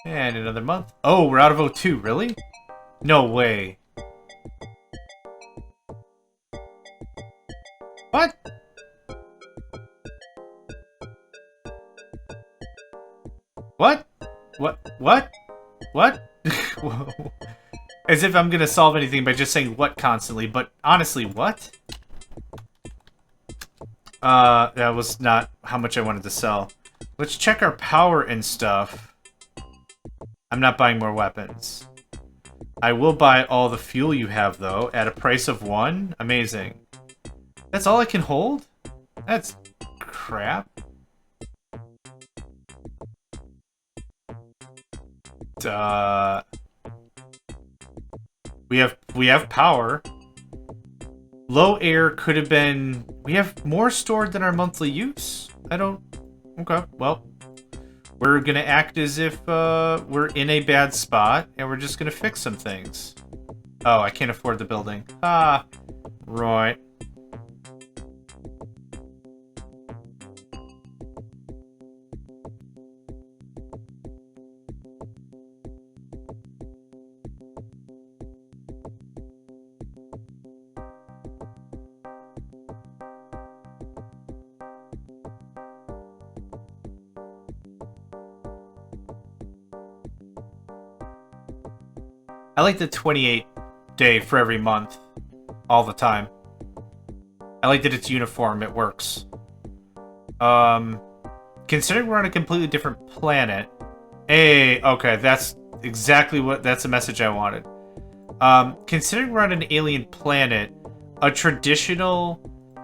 And another month. Oh, we're out of O2, really? No way. What? What? What? Whoa. As if I'm gonna solve anything by just saying what constantly, but honestly, what? That was not how much I wanted to sell. Let's check our power and stuff. I'm not buying more weapons. I will buy all the fuel you have, though, at a price of 1. Amazing. That's all I can hold? That's crap. We have power. Low air could have been... We have more stored than our monthly use? I don't... Okay, well... We're gonna act as if we're in a bad spot, and we're just gonna fix some things. Oh, I can't afford the building. Ah, right. I like the 28 day for every month. All the time. I like that it's uniform, it works. Considering we're on a completely different planet... Hey, okay, that's exactly what... That's the message I wanted. Considering we're on an alien planet, a traditional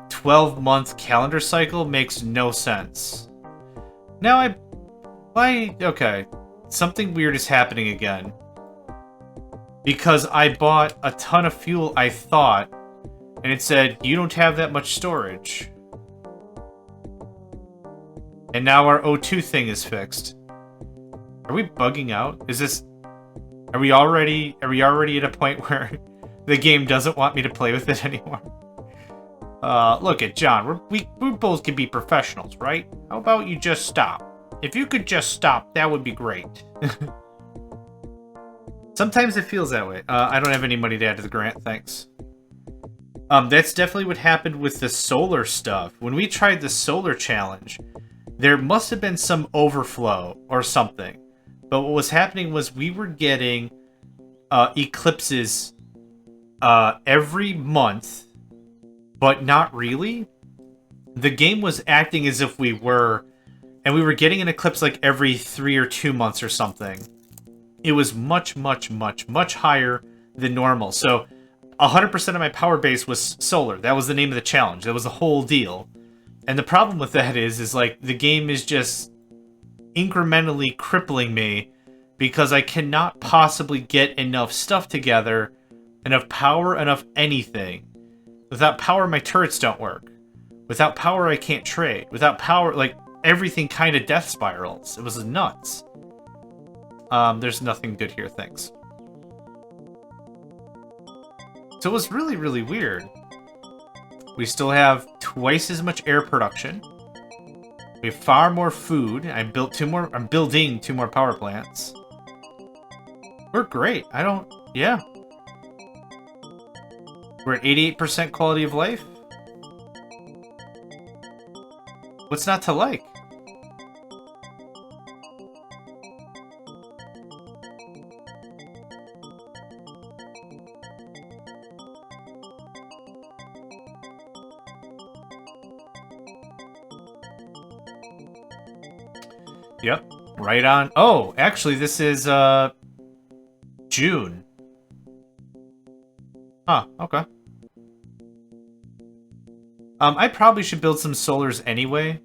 12-month calendar cycle makes no sense. Now okay. Something weird is happening again. Because I bought a ton of fuel, I thought, and it said, you don't have that much storage. And now our O2 thing is fixed. Are we bugging out? Is this... Are we already at a point where the game doesn't want me to play with it anymore? Look at John, we both can be professionals, right? How about you just stop? If you could just stop, that would be great. Sometimes it feels that way. I don't have any money to add to the grant, thanks. That's definitely what happened with the solar stuff. When we tried the solar challenge, there must have been some overflow or something. But what was happening was we were getting eclipses every month, but not really. The game was acting as if we were, and we were getting an eclipse like every 3 or 2 months or something. It was much, much, much, much higher than normal. So 100% of my power base was solar. That was the name of the challenge. That was the whole deal. And the problem with that is like the game is just incrementally crippling me because I cannot possibly get enough stuff together, enough power, enough anything. Without power, my turrets don't work. Without power, I can't trade. Without power, like, everything kind of death spirals. It was nuts. There's nothing good here, thanks. So it was really, really weird. We still have twice as much air production. We have far more food. I'm building 2 more power plants. We're great. Yeah. We're at 88% quality of life. What's not to like? Yep, right on. Oh, actually, this is, June. Huh, okay. I probably should build some solars anyway.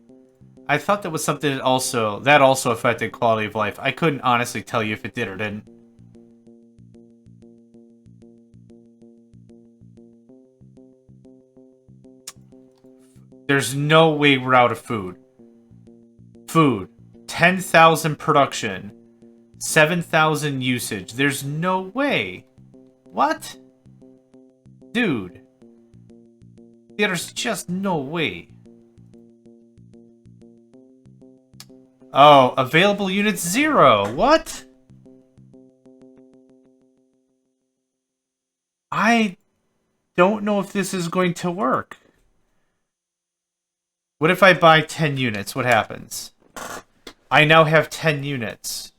I thought that was something that also affected quality of life. I couldn't honestly tell you if it did or didn't. There's no way we're out of food. Food. 10,000 production. 7,000 usage. There's no way. What? Dude. There's just no way. Oh, available units 0. What? I don't know if this is going to work. What if I buy 10 units? What happens? I now have 10 units.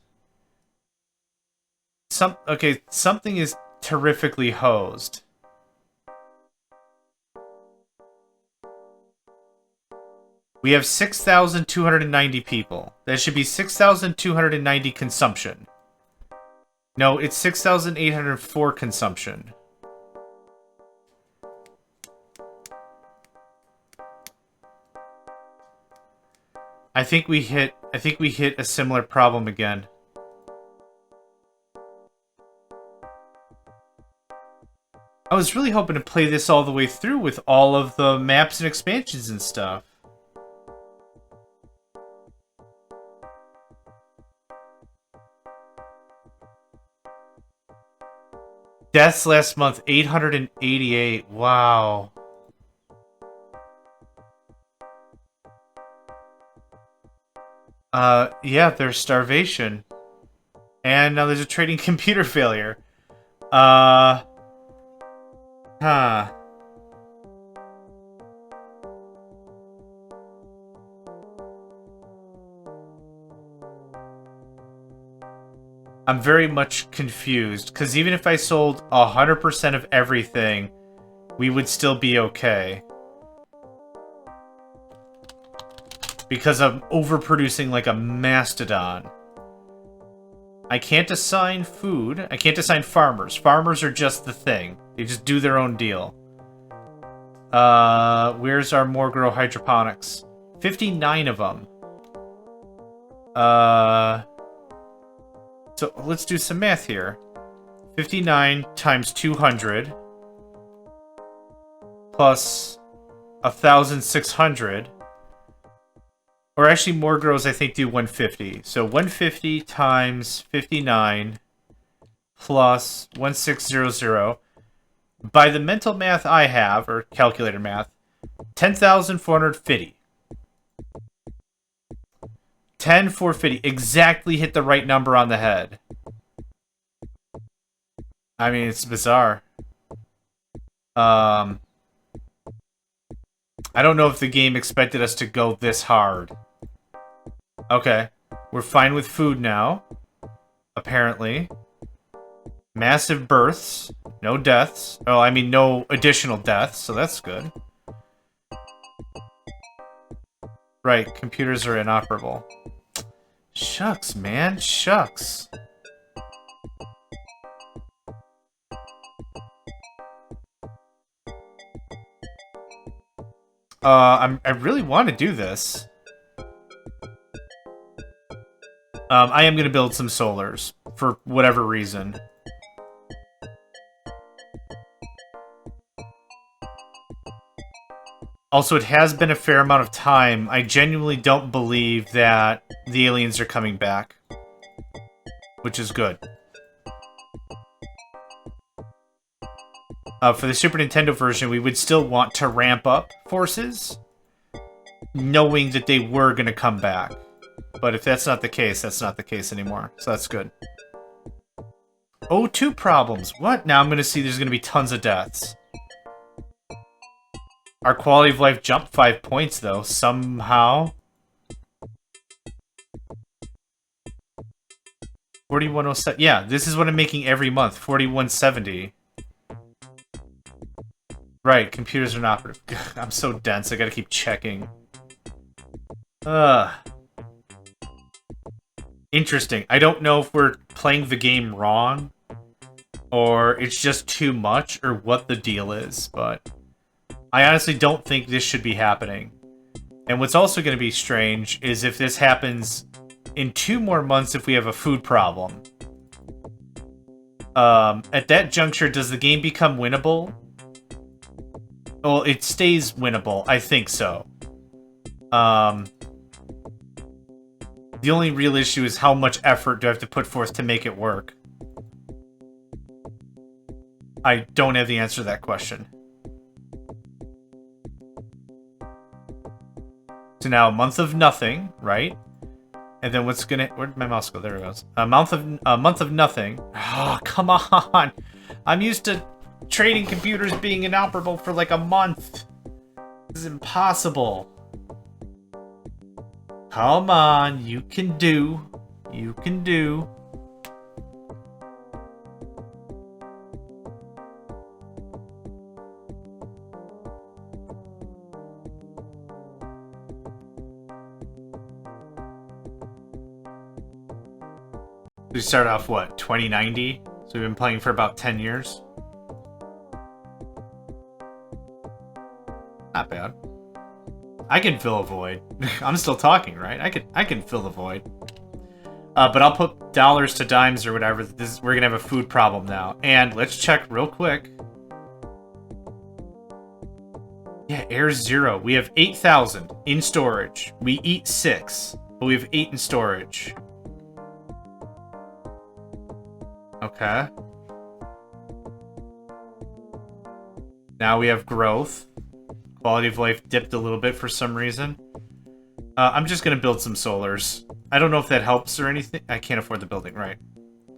Okay, something is terrifically hosed. We have 6,290 people. That should be 6,290 consumption. No, it's 6,804 consumption. I think we hit a similar problem again. I was really hoping to play this all the way through with all of the maps and expansions and stuff. Deaths last month, 888. Wow. Yeah, there's starvation. And now there's a trading computer failure. Huh. I'm very much confused, because even if I sold 100% of everything, we would still be okay. Because I'm overproducing like a mastodon. I can't assign food. I can't assign farmers. Farmers are just the thing. They just do their own deal. Where's our more grow hydroponics? 59 of them. So let's do some math here. 59 times 200 plus 1,600. Or actually, more grows, I think, do 150. So 150 times 59 plus 1600. By the mental math I have, or calculator math, 10,450. 10,450. Exactly hit the right number on the head. I mean, it's bizarre. I don't know if the game expected us to go this hard. Okay. We're fine with food now. Apparently. Massive births. No deaths. Oh, I mean, no additional deaths, so that's good. Right, computers are inoperable. Shucks, man. Shucks. I really want to do this. I am going to build some solars, for whatever reason. Also, it has been a fair amount of time. I genuinely don't believe that the aliens are coming back. Which is good. For the Super Nintendo version, we would still want to ramp up forces, knowing that they were going to come back. But if that's not the case, that's not the case anymore. So that's good. O2 problems. What? Now I'm going to see there's going to be tons of deaths. Our quality of life jumped 5 points, though, somehow. 4107. Yeah, this is what I'm making every month. 4170. Right, computers are not operative. I'm so dense, I gotta keep checking. Interesting. I don't know if we're playing the game wrong, or it's just too much, or what the deal is, but I honestly don't think this should be happening. And what's also going to be strange is if this happens in 2 more months if we have a food problem. At that juncture, does the game become winnable? Well, it stays winnable. I think so. The only real issue is how much effort do I have to put forth to make it work? I don't have the answer to that question. So now a month of nothing, right? And then what's gonna... Where'd my mouse go? There it goes. A month of nothing. Oh, come on! I'm used to trading computers being inoperable for like a month. This is impossible. Come on, you can do. You can do. We started off, what, 2090? So we've been playing for about 10 years. Not bad. I can fill a void. I'm still talking, right? I can fill the void. But I'll put dollars to dimes or whatever. We're gonna have a food problem now. And let's check real quick. Yeah, air's 0. We have 8,000 in storage. We eat 6, but we have 8 in storage. Okay. Now we have growth. Quality of life dipped a little bit for some reason. I'm just going to build some solars. I don't know if that helps or anything. I can't afford the building, right.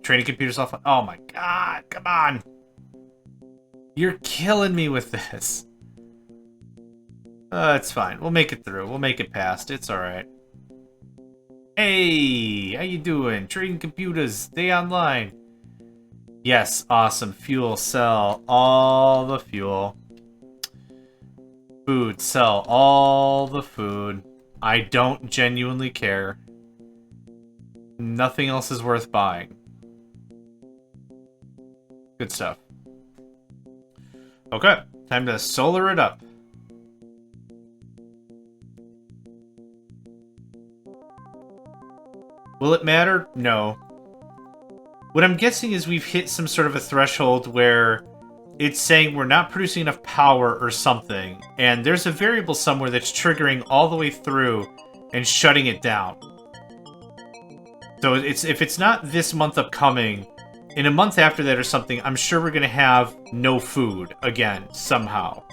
Training computers off. Oh my god, come on. You're killing me with this. It's fine. We'll make it through. We'll make it past. It's alright. Hey, how you doing? Trading computers, stay online. Yes, awesome. Fuel, sell all the fuel. Food, sell all the food. I don't genuinely care. Nothing else is worth buying. Good stuff. Okay, time to solar it up. Will it matter? No. What I'm guessing is we've hit some sort of a threshold where it's saying we're not producing enough power or something, and there's a variable somewhere that's triggering all the way through and shutting it down. So if it's not this month upcoming, in a month after that or something, I'm sure we're going to have no food again, somehow.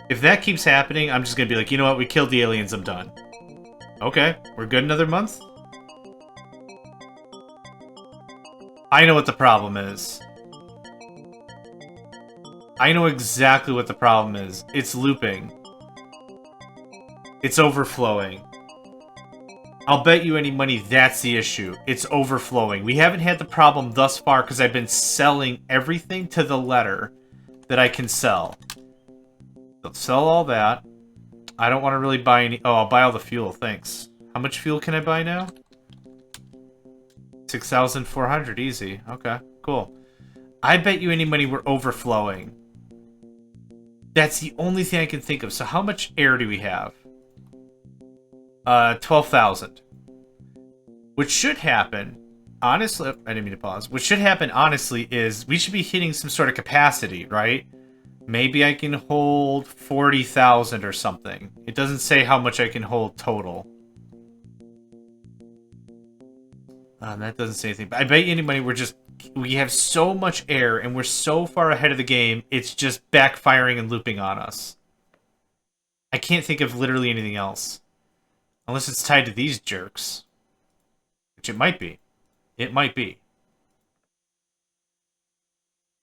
If that keeps happening, I'm just going to be like, you know what, we killed the aliens, I'm done. Okay, we're good another month? I know what the problem is. I know exactly what the problem is. It's looping. It's overflowing. I'll bet you any money that's the issue. It's overflowing. We haven't had the problem thus far because I've been selling everything to the letter that I can sell. So sell all that. I don't want to really buy any... Oh, I'll buy all the fuel, thanks. How much fuel can I buy now? 6,400, easy. Okay, cool. I bet you any money we're overflowing. That's the only thing I can think of. So how much air do we have? 12,000. What should happen, honestly... I didn't mean to pause. What should happen, honestly, is we should be hitting some sort of capacity, right? Maybe I can hold 40,000 or something. It doesn't say how much I can hold total. That doesn't say anything. But I bet you any money we have so much air and we're so far ahead of the game, it's just backfiring and looping on us. I can't think of literally anything else. Unless it's tied to these jerks. Which it might be. It might be.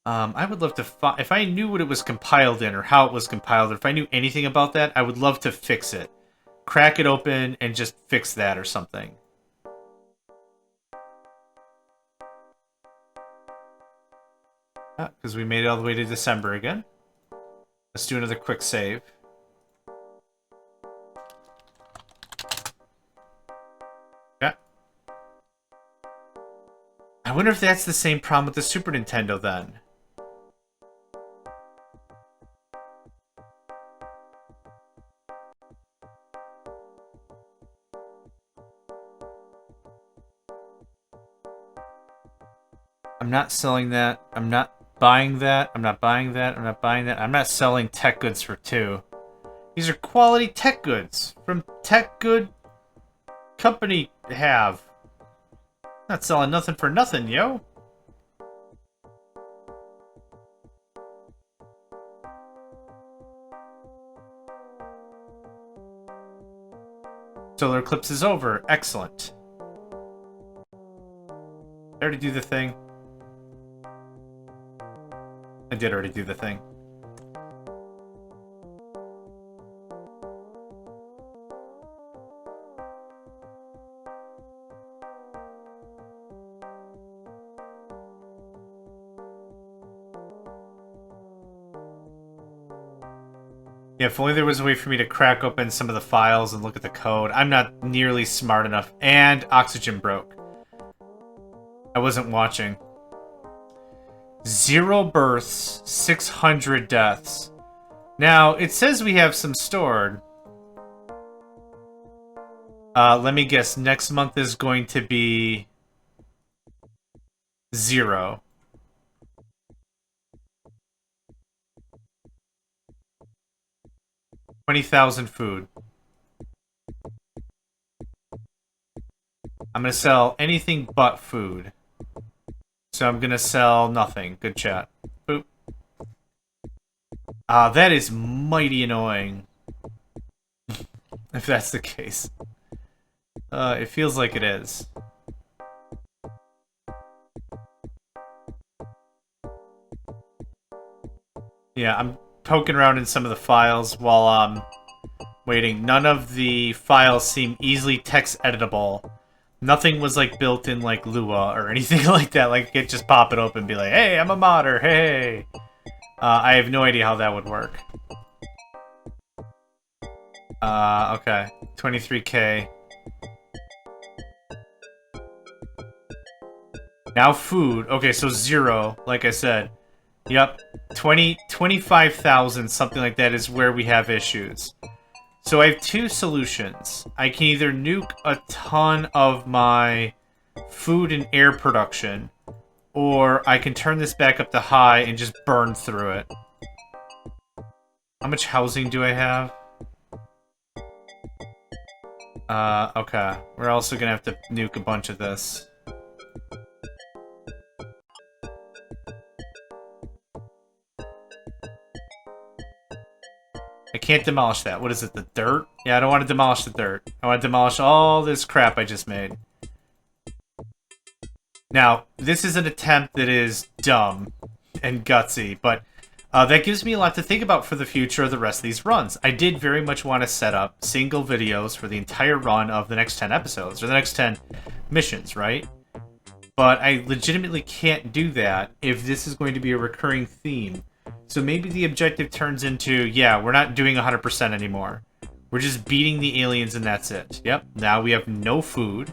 I would love to if I knew what it was compiled in or how it was compiled, or if I knew anything about that, I would love to fix it. Crack it open and just fix that or something. Because we made it all the way to December again. Let's do another quick save. Yeah. I wonder if that's the same problem with the Super Nintendo then. I'm not selling that. I'm not buying that. I'm not buying that. I'm not buying that. I'm not selling tech goods for 2. These are quality tech goods from Tech Good Company have. Not selling nothing for nothing, yo. Solar eclipse is over. Excellent. I already do the thing. I did already do the thing. Yeah, if only there was a way for me to crack open some of the files and look at the code. I'm not nearly smart enough. And oxygen broke. I wasn't watching. 0 births, 600 deaths. Now, it says we have some stored. Let me guess. Next month is going to be 0. $20,000 food. I'm gonna sell anything but food. So I'm gonna sell nothing. Good chat. Boop. That is mighty annoying. If that's the case. It feels like it is. Yeah, I'm poking around in some of the files while I'm waiting. None of the files seem easily text editable. Nothing was like built in like Lua or anything like that. Like, you could just pop it open and be like, hey, I'm a modder, hey. I have no idea how that would work. Okay. 23K. Now food. Okay, so 0, like I said. Yep. 25,000, something like that is where we have issues. So I have 2 solutions. I can either nuke a ton of my food and air production, or I can turn this back up to high and just burn through it. How much housing do I have? Okay. We're also gonna have to nuke a bunch of this. I can't demolish that. What is it, the dirt? Yeah, I don't want to demolish the dirt. I want to demolish all this crap I just made. Now, this is an attempt that is dumb and gutsy, but That gives me a lot to think about for the future of the rest of these runs. I did very much want to set up single videos for the entire run of the next 10 episodes, or the next 10 missions, right? But I legitimately can't do that if this is going to be a recurring theme. So maybe the objective turns into, yeah, we're not doing 100% anymore. We're just beating the aliens and that's it. Yep, now we have no food.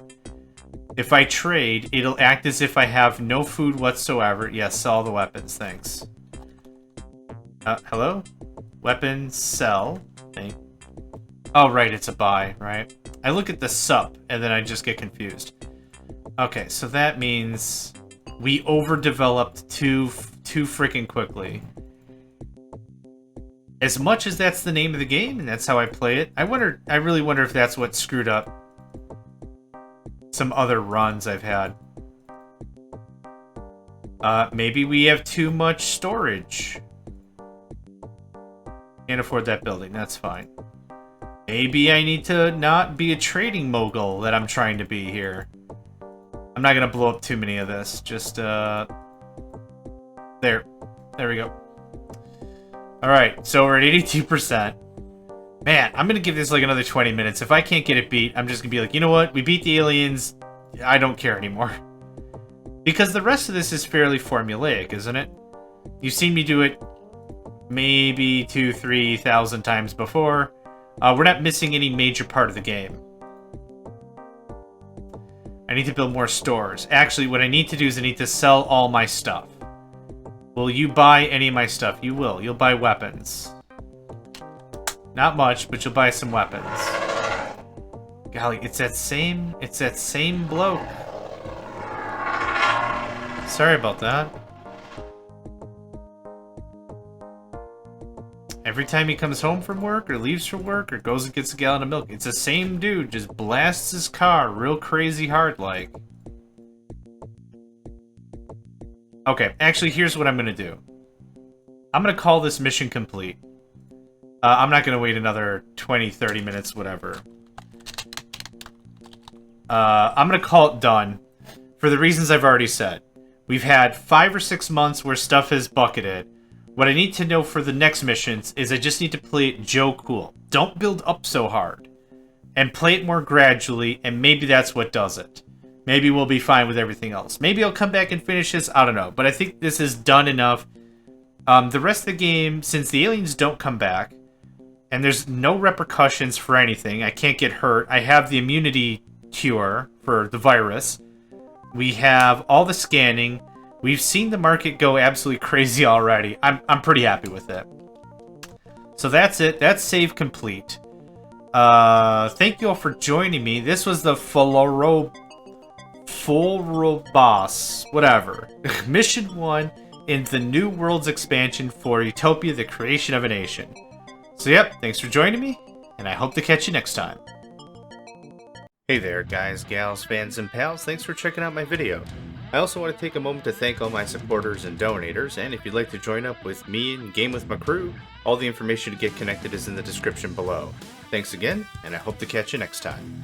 If I trade, it'll act as if I have no food whatsoever. Yes, sell the weapons, thanks. Hello? Weapons, sell. Okay. Oh, right, it's a buy, right? I look at the sup, and then I just get confused. Okay, so that means we overdeveloped too freaking quickly. As much as that's the name of the game, and that's how I play it, I really wonder if that's what screwed up some other runs I've had. Maybe we have too much storage. Can't afford that building, that's fine. Maybe I need to not be a trading mogul that I'm trying to be here. I'm not gonna blow up too many of this, just, there. There we go. Alright, so we're at 82%. Man, I'm gonna give this like another 20 minutes. If I can't get it beat, I'm just gonna be like, you know what? We beat the aliens. I don't care anymore. Because the rest of this is fairly formulaic, isn't it? You've seen me do it maybe 2,000-3,000 times before. We're not missing any major part of the game. I need to build more stores. Actually, what I need to do is I need to sell all my stuff. Will you buy any of my stuff? You will. You'll buy weapons. Not much, but you'll buy some weapons. Golly, it's that same bloke. Sorry about that. Every time he comes home from work, or leaves from work, or goes and gets a gallon of milk, it's the same dude, just blasts his car real crazy hard like. Okay, actually, here's what I'm gonna do. I'm gonna call this mission complete. I'm not gonna wait another 20, 30 minutes, whatever. I'm gonna call it done, for the reasons I've already said. We've had 5 or 6 months where stuff has bucketed. What I need to know for the next missions is I just need to play it Joe cool. Don't build up so hard. And play it more gradually, and maybe that's what does it. Maybe we'll be fine with everything else. Maybe I'll come back and finish this, I don't know. But I think this is done enough. The rest of the game, since the aliens don't come back, and there's no repercussions for anything, I can't get hurt. I have the immunity cure for the virus. We have all the scanning. We've seen the market go absolutely crazy already. I'm pretty happy with it. So that's it. That's save complete. Thank you all for joining me. This was the Foralbos, whatever. Mission 1 in the New Worlds expansion for Utopia, the Creation of a Nation. So yep, thanks for joining me, and I hope to catch you next time. Hey there, guys, gals, fans, and pals. Thanks for checking out my video. I also want to take a moment to thank all my supporters and donators, and if you'd like to join up with me and game with my crew, all the information to get connected is in the description below. Thanks again, and I hope to catch you next time.